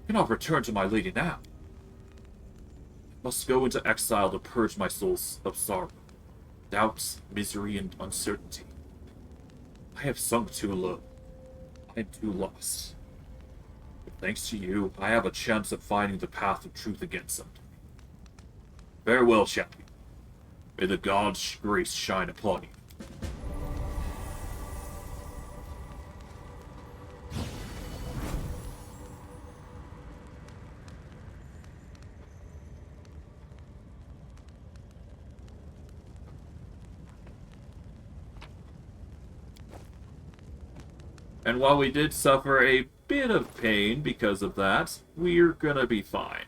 Speaker 1: I cannot return to my lady now. I must go into exile to purge my soul of sorrow, doubts, misery, and uncertainty. I have sunk too low. I am too lost. But thanks to you, I have a chance of finding the path of truth again someday. Farewell, champion. May the gods' grace shine upon you. And while we did suffer a bit of pain because of that, we're gonna be fine.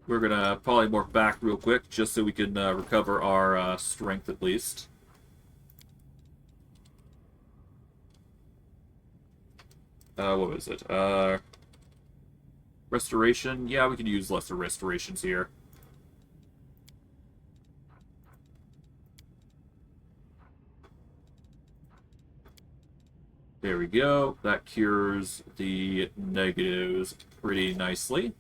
Speaker 1: We're gonna probably morph back real quick, just so we can recover our strength at least. What was it? Restoration? Yeah, we can use lesser restorations here. There we go. That cures the negatives pretty nicely.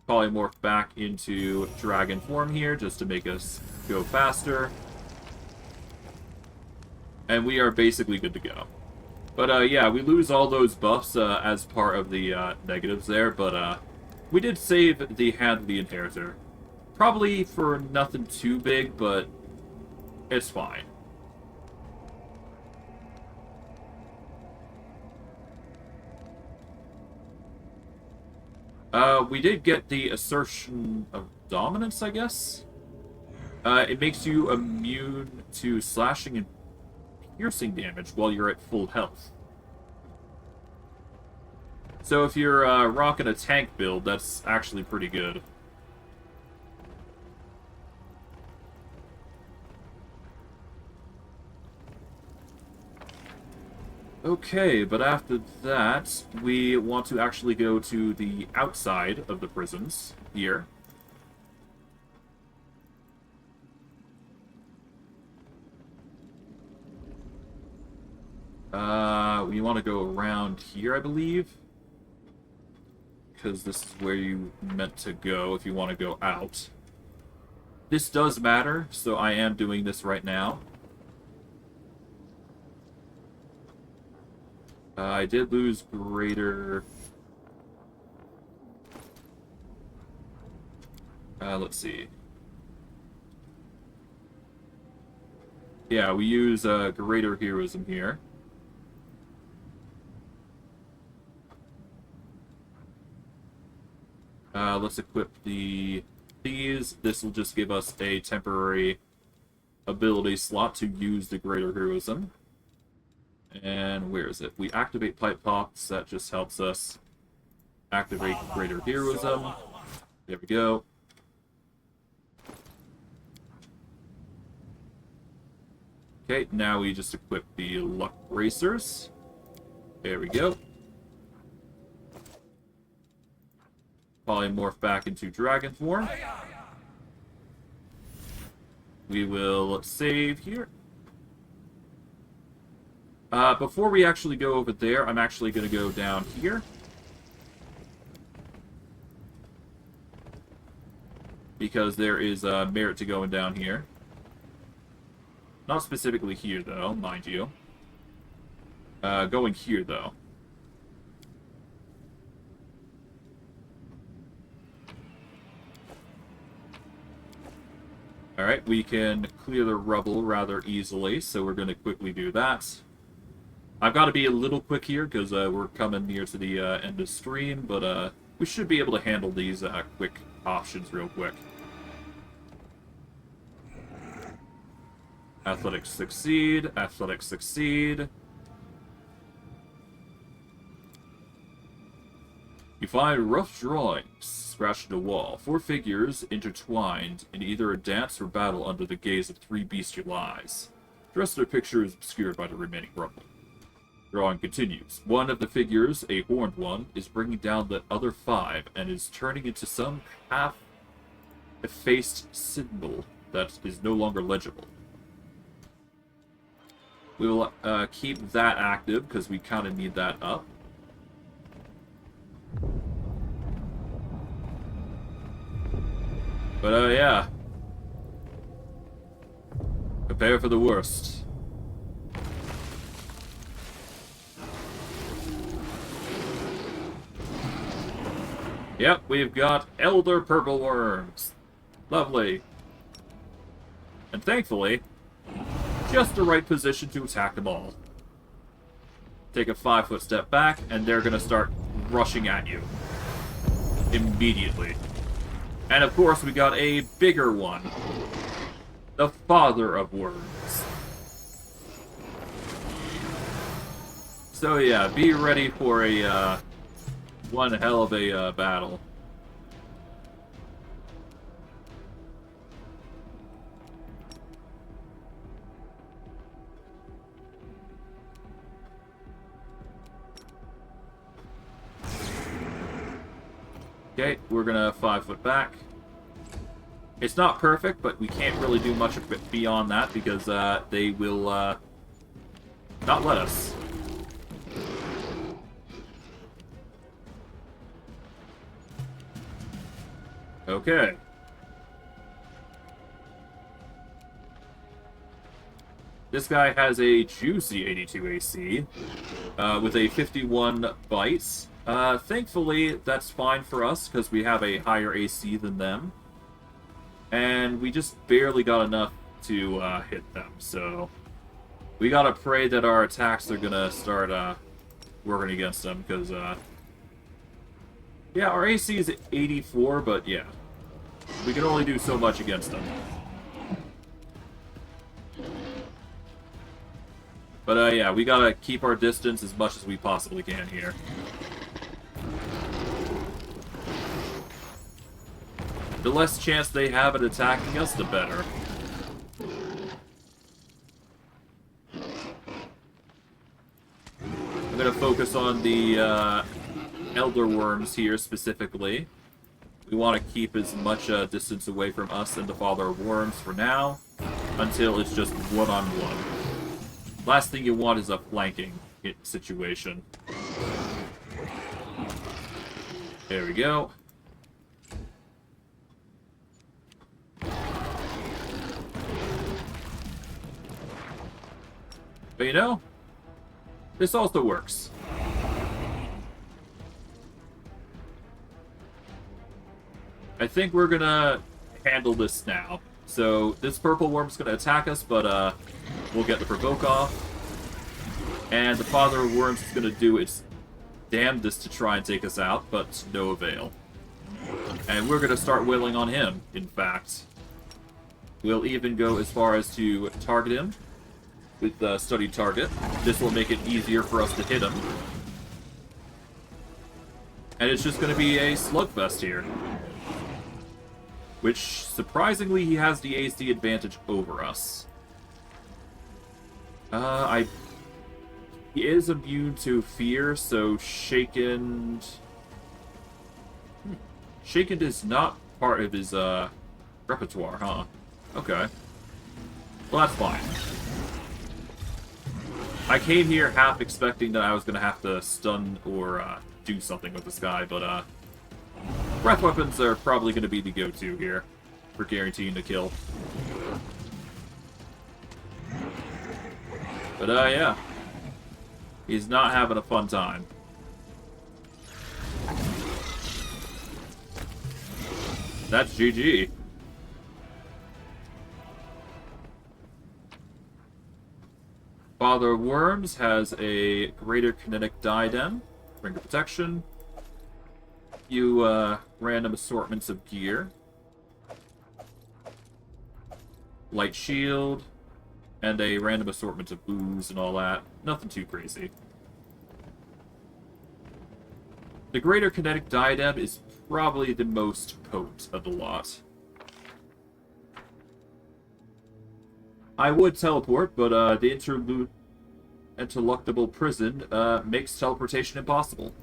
Speaker 1: Polymorph back into dragon form here, just to make us go faster. And we are basically good to go. But yeah, we lose all those buffs as part of the negatives there, but we did save the Hand of the Inheritor. Probably for nothing too big, but it's fine. We did get the assertion of dominance, I guess? It makes you immune to slashing and piercing damage while you're at full health. So if you're rocking a tank build, that's actually pretty good. Okay, but after that, we want to actually go to the outside of the prisons here. We want to go around here, I believe. Because this is where you meant to go if you want to go out. This does matter, so I am doing this right now. I did lose greater... let's see. Yeah, we use greater heroism here. Let's equip these. This will just give us a temporary ability slot to use the greater heroism. And where is it? We activate Pipe Pops. That just helps us activate Greater Heroism. There we go. Okay, now we just equip the Luck Bracers. There we go. Polymorph back into Dragon form. We will save here. Before we actually go over there, I'm actually going to go down here. Because there is merit to going down here. Not specifically here, though, mind you. Going here, though. Alright, we can clear the rubble rather easily, so we're going to quickly do that. I've got to be a little quick here, because we're coming near to the end of stream, but we should be able to handle these quick options real quick. Athletics succeed, athletics succeed. You find rough drawings scratched in a wall. 4 figures intertwined in either a dance or battle under the gaze of 3 bestial eyes. The rest of the picture is obscured by the remaining rubble. Drawing continues. One of the figures, a horned one, is bringing down the other 5 and is turning into some half-effaced symbol that is no longer legible. We will keep that active because we kind of need that up. But yeah. Prepare for the worst. Yep, we've got Elder Purple Worms. Lovely. And thankfully, just the right position to attack them all. Take a 5-foot step back, and they're gonna start rushing at you. Immediately. And of course, we got a bigger one. The Father of Worms. So yeah, be ready for a, one hell of a battle. Okay, we're gonna 5-foot back. It's not perfect, but we can't really do much beyond that because they will not let us. Okay. This guy has a juicy 82 AC with a 51 bite. Thankfully, that's fine for us, because we have a higher AC than them. And we just barely got enough to hit them, so... We gotta pray that our attacks are gonna start working against them, because, yeah, our AC is 84, but yeah. We can only do so much against them. But, yeah, we gotta keep our distance as much as we possibly can here. The less chance they have at attacking us, the better. I'm gonna focus on the Elder Worms here specifically. We want to keep as much distance away from us and the Father of Worms for now, until it's just one-on-one. Last thing you want is a flanking situation. There we go. But you know, this also works. I think we're gonna handle this now. So, this purple worm's gonna attack us, but we'll get the provoke off. And the Father of Worms is gonna do its damnedest to try and take us out, but to no avail. And we're gonna start wailing on him, in fact. We'll even go as far as to target him with study target. This will make it easier for us to hit him. And it's just going to be a slugfest here. Which, surprisingly, he has the AC advantage over us. He is immune to fear, so Shaken... Shaken is not part of his, repertoire, huh? Okay. Well, that's fine. I came here half expecting that I was gonna have to stun or, do something with this guy, but, breath weapons are probably gonna be the go-to here for guaranteeing the kill. But, yeah. He's not having a fun time. That's GG. Father Worms has a greater kinetic diadem, ring of protection, few random assortments of gear, light shield, and a random assortment of booze and all that. Nothing too crazy. The greater kinetic diadem is probably the most potent of the lot. I would teleport, but the interlocutable prison makes teleportation impossible.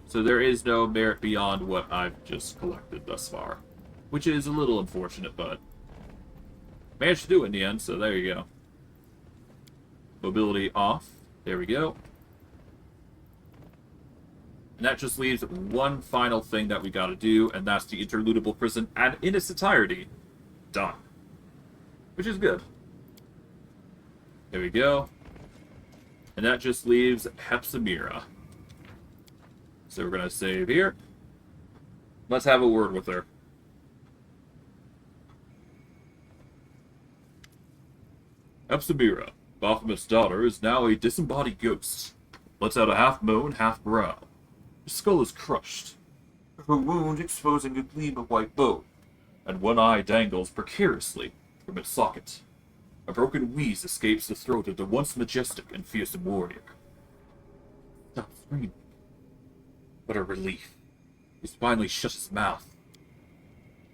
Speaker 1: So there is no merit beyond what I've just collected thus far. Which is a little unfortunate, but managed to do it in the end, so there you go. Mobility off. There we go. And that just leaves one final thing that we gotta do, and that's the interludable prison, and in its entirety, done. Which is good. There we go. And that just leaves Hepzibah. So we're gonna save here. Let's have a word with her. Hepzibah, Baphomet's daughter, is now a disembodied ghost. Lets out a half moan, half growl. Her skull is crushed, her wound exposing a gleam of white bone, and one eye dangles precariously from its socket. A broken wheeze escapes the throat of the once majestic and fearsome warrior. Stop screaming. What a relief. He's finally shut his mouth.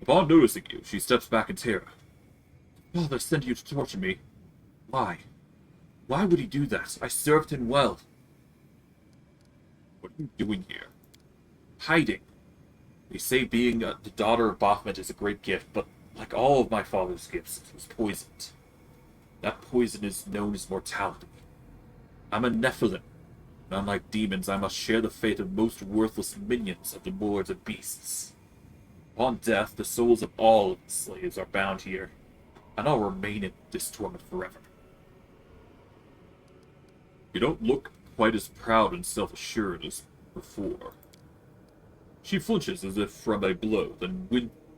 Speaker 1: Upon noticing you, she steps back in terror. Father sent you to torture me. Why? Why would he do that? I served him well. What are you doing here? Hiding. They say being the daughter of Baphomet is a great gift, but like all of my father's gifts, it was poisoned. That poison is known as mortality. I'm a Nephilim, and unlike demons, I must share the fate of most worthless minions of the lords of beasts. Upon death, the souls of all of the slaves are bound here, and I'll remain in this torment forever. You don't look quite as proud and self-assured as before. She flinches as if from a blow, then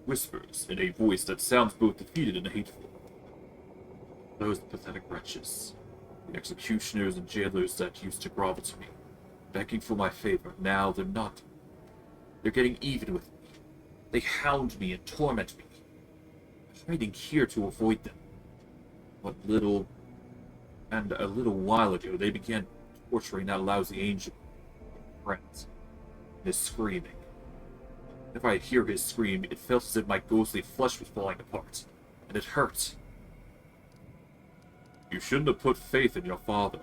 Speaker 1: whispers in a voice that sounds both defeated and hateful. Those pathetic wretches, the executioners and jailers that used to grovel to me, begging for my favor, now they're not. They're getting even with me. They hound me and torment me. I'm hiding here to avoid them. And a little while ago, they began torturing that lousy angel, Brent, and his screaming. If I hear his scream, it felt as if my ghostly flesh was falling apart, and it hurt. You shouldn't have put faith in your father.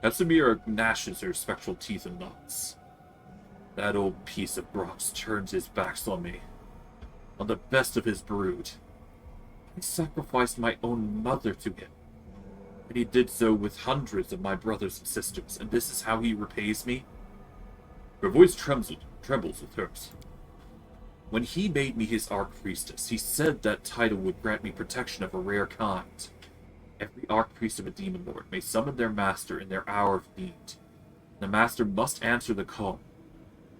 Speaker 1: Hepzibah gnashes her spectral teeth in knots. That old piece of bronze turns his backs on me, on the best of his brood. I sacrificed my own mother to him, and he did so with hundreds of my brothers and sisters, and this is how he repays me? Her voice trembles with hers. When he made me his Archpriestess, he said that title would grant me protection of a rare kind. Every Archpriest of a Demon Lord may summon their master in their hour of need. The master must answer the call.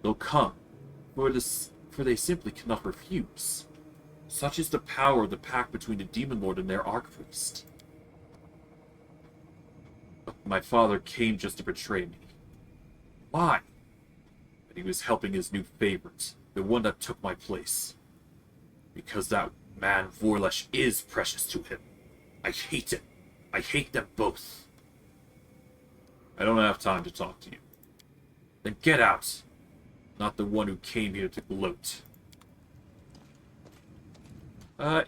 Speaker 1: They'll come, for they simply cannot refuse. Such is the power of the pact between the Demon Lord and their Archpriest. But my father came just to betray me. Why? But he was helping his new favorite, The one that took my place. Because that man Vorlesh is precious to him. I hate him. I hate them both. I don't have time to talk to you. Then get out. Not the one who came here to gloat.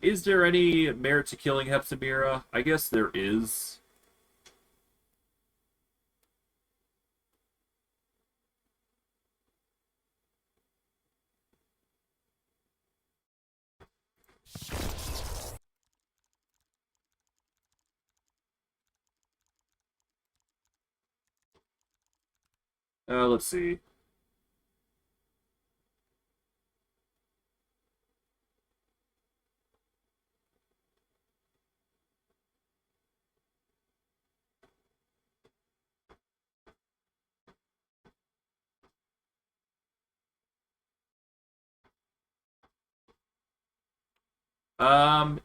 Speaker 1: Is there any merit to killing Hepzibah? I guess there is. Let's see.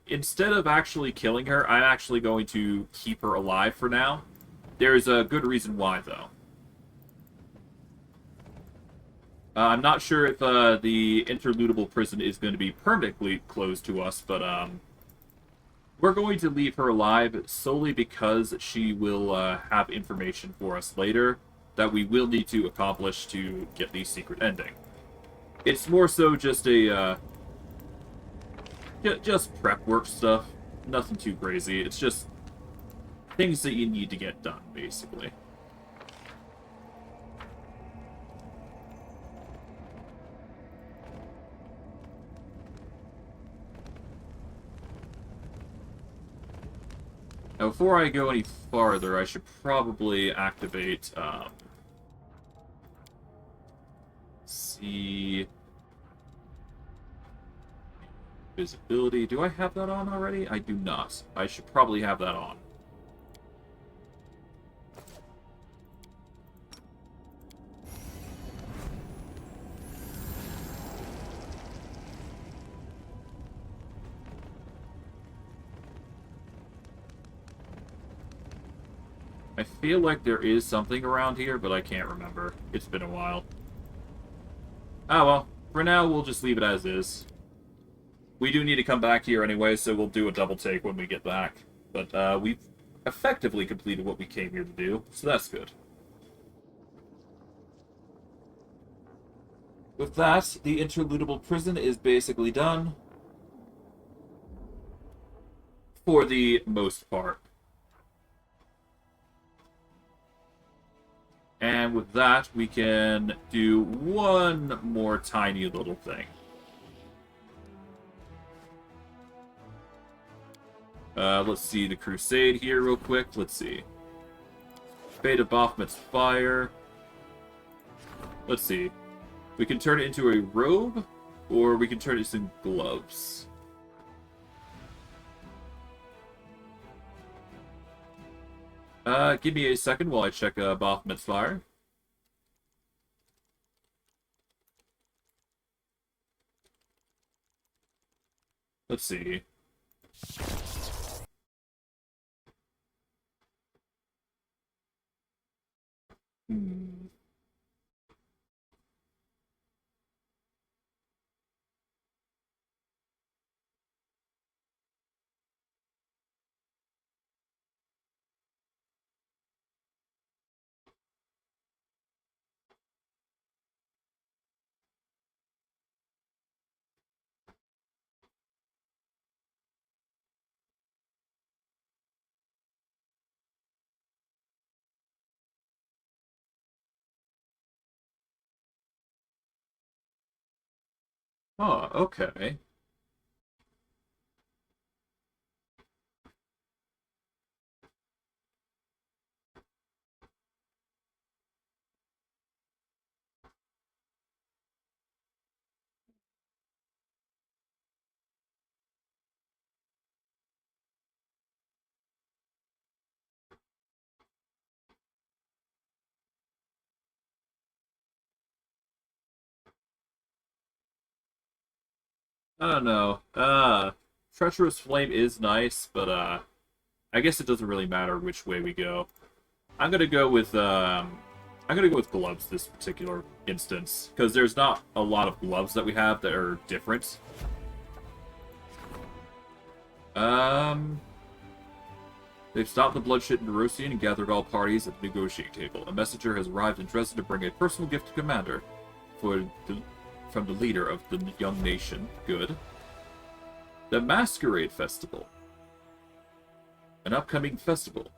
Speaker 1: Instead of actually killing her, I'm actually going to keep her alive for now. There's a good reason why, though. I'm not sure if the interludable prison is going to be permanently closed to us, but we're going to leave her alive solely because she will have information for us later that we will need to accomplish to get the secret ending. It's more so just a just prep work stuff. Nothing too crazy. It's just things that you need to get done, basically. Now, before I go any farther, I should probably activate, see... Visibility. Do I have that on already? I do not. I should probably have that on. I feel like there is something around here, but I can't remember. It's been a while. Ah, well. For now, we'll just leave it as is. We do need to come back here anyway, so we'll do a double take when we get back. But we've effectively completed what we came here to do, so that's good. With that, the interludable prison is basically done. For the most part. And with that, we can do one more tiny little thing. Let's see the crusade here real quick. Let's see. Fate of Baphomet's fire. Let's see. We can turn it into a robe, or we can turn it into gloves. Give me a second while I check Baphomet's fire. Let's see. Oh, okay. I don't know. Treacherous Flame is nice, but I guess it doesn't really matter which way we go. I'm I'm gonna go with gloves this particular instance, because there's not a lot of gloves that we have that are different. They've stopped the bloodshed in Erosian and gathered all parties at the negotiating table. A messenger has arrived in Dresden to bring a personal gift to Commander from the leader of the young nation. Good. The Masquerade Festival. An upcoming festival.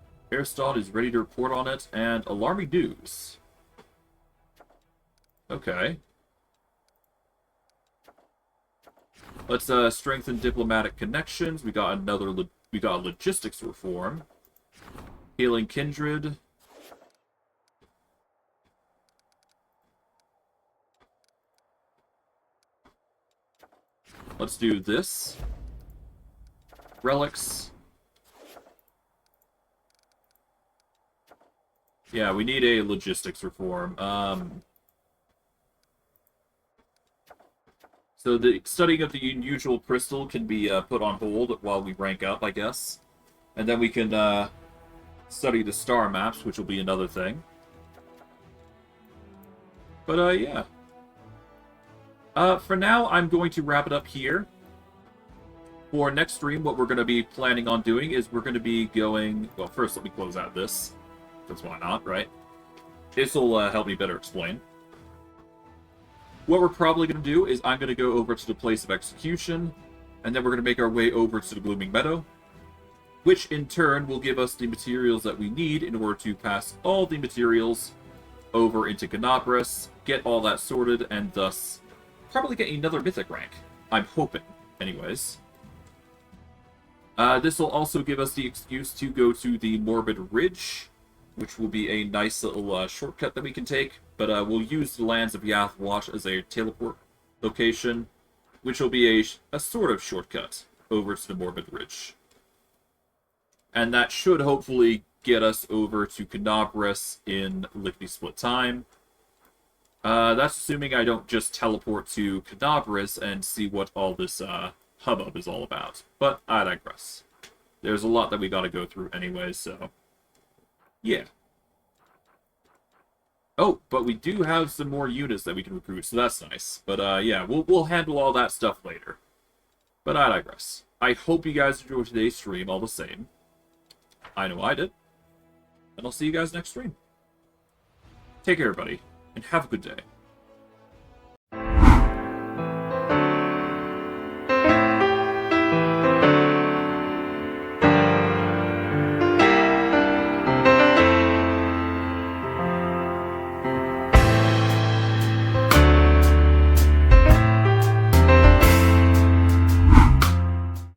Speaker 1: Stein is ready to report on it, and alarming news. Okay. Let's strengthen diplomatic connections. We got we got logistics reform. Healing kindred. Let's do this. Relics. Yeah, we need a logistics reform. So the studying of the unusual crystal can be put on hold while we rank up, I guess. And then we can study the star maps, which will be another thing. But, yeah. For now, I'm going to wrap it up here. For next stream, what we're going to be planning on doing is we're going to be going... Well, first, let me close out this. That's why not, right? This will help me better explain. What we're probably going to do is I'm going to go over to the place of execution, and then we're going to make our way over to the Blooming Meadow, which in turn will give us the materials that we need in order to pass all the materials over into Ganabras, get all that sorted, and thus probably get another mythic rank. I'm hoping, anyways. This will also give us the excuse to go to the Morbid Ridge, which will be a nice little shortcut that we can take. But we'll use the lands of Yathwash as a teleport location, which will be a sort of shortcut over to the Morbid Ridge. And that should hopefully get us over to Canabras in lickety split time. That's assuming I don't just teleport to Canabras and see what all this hubbub is all about. But I digress. There's a lot that we gotta go through anyway, so... yeah. Oh, but we do have some more units that we can recruit, so that's nice. But, yeah, we'll handle all that stuff later. But I digress. I hope you guys enjoyed today's stream all the same. I know I did. And I'll see you guys next stream. Take care, everybody, and have a good day.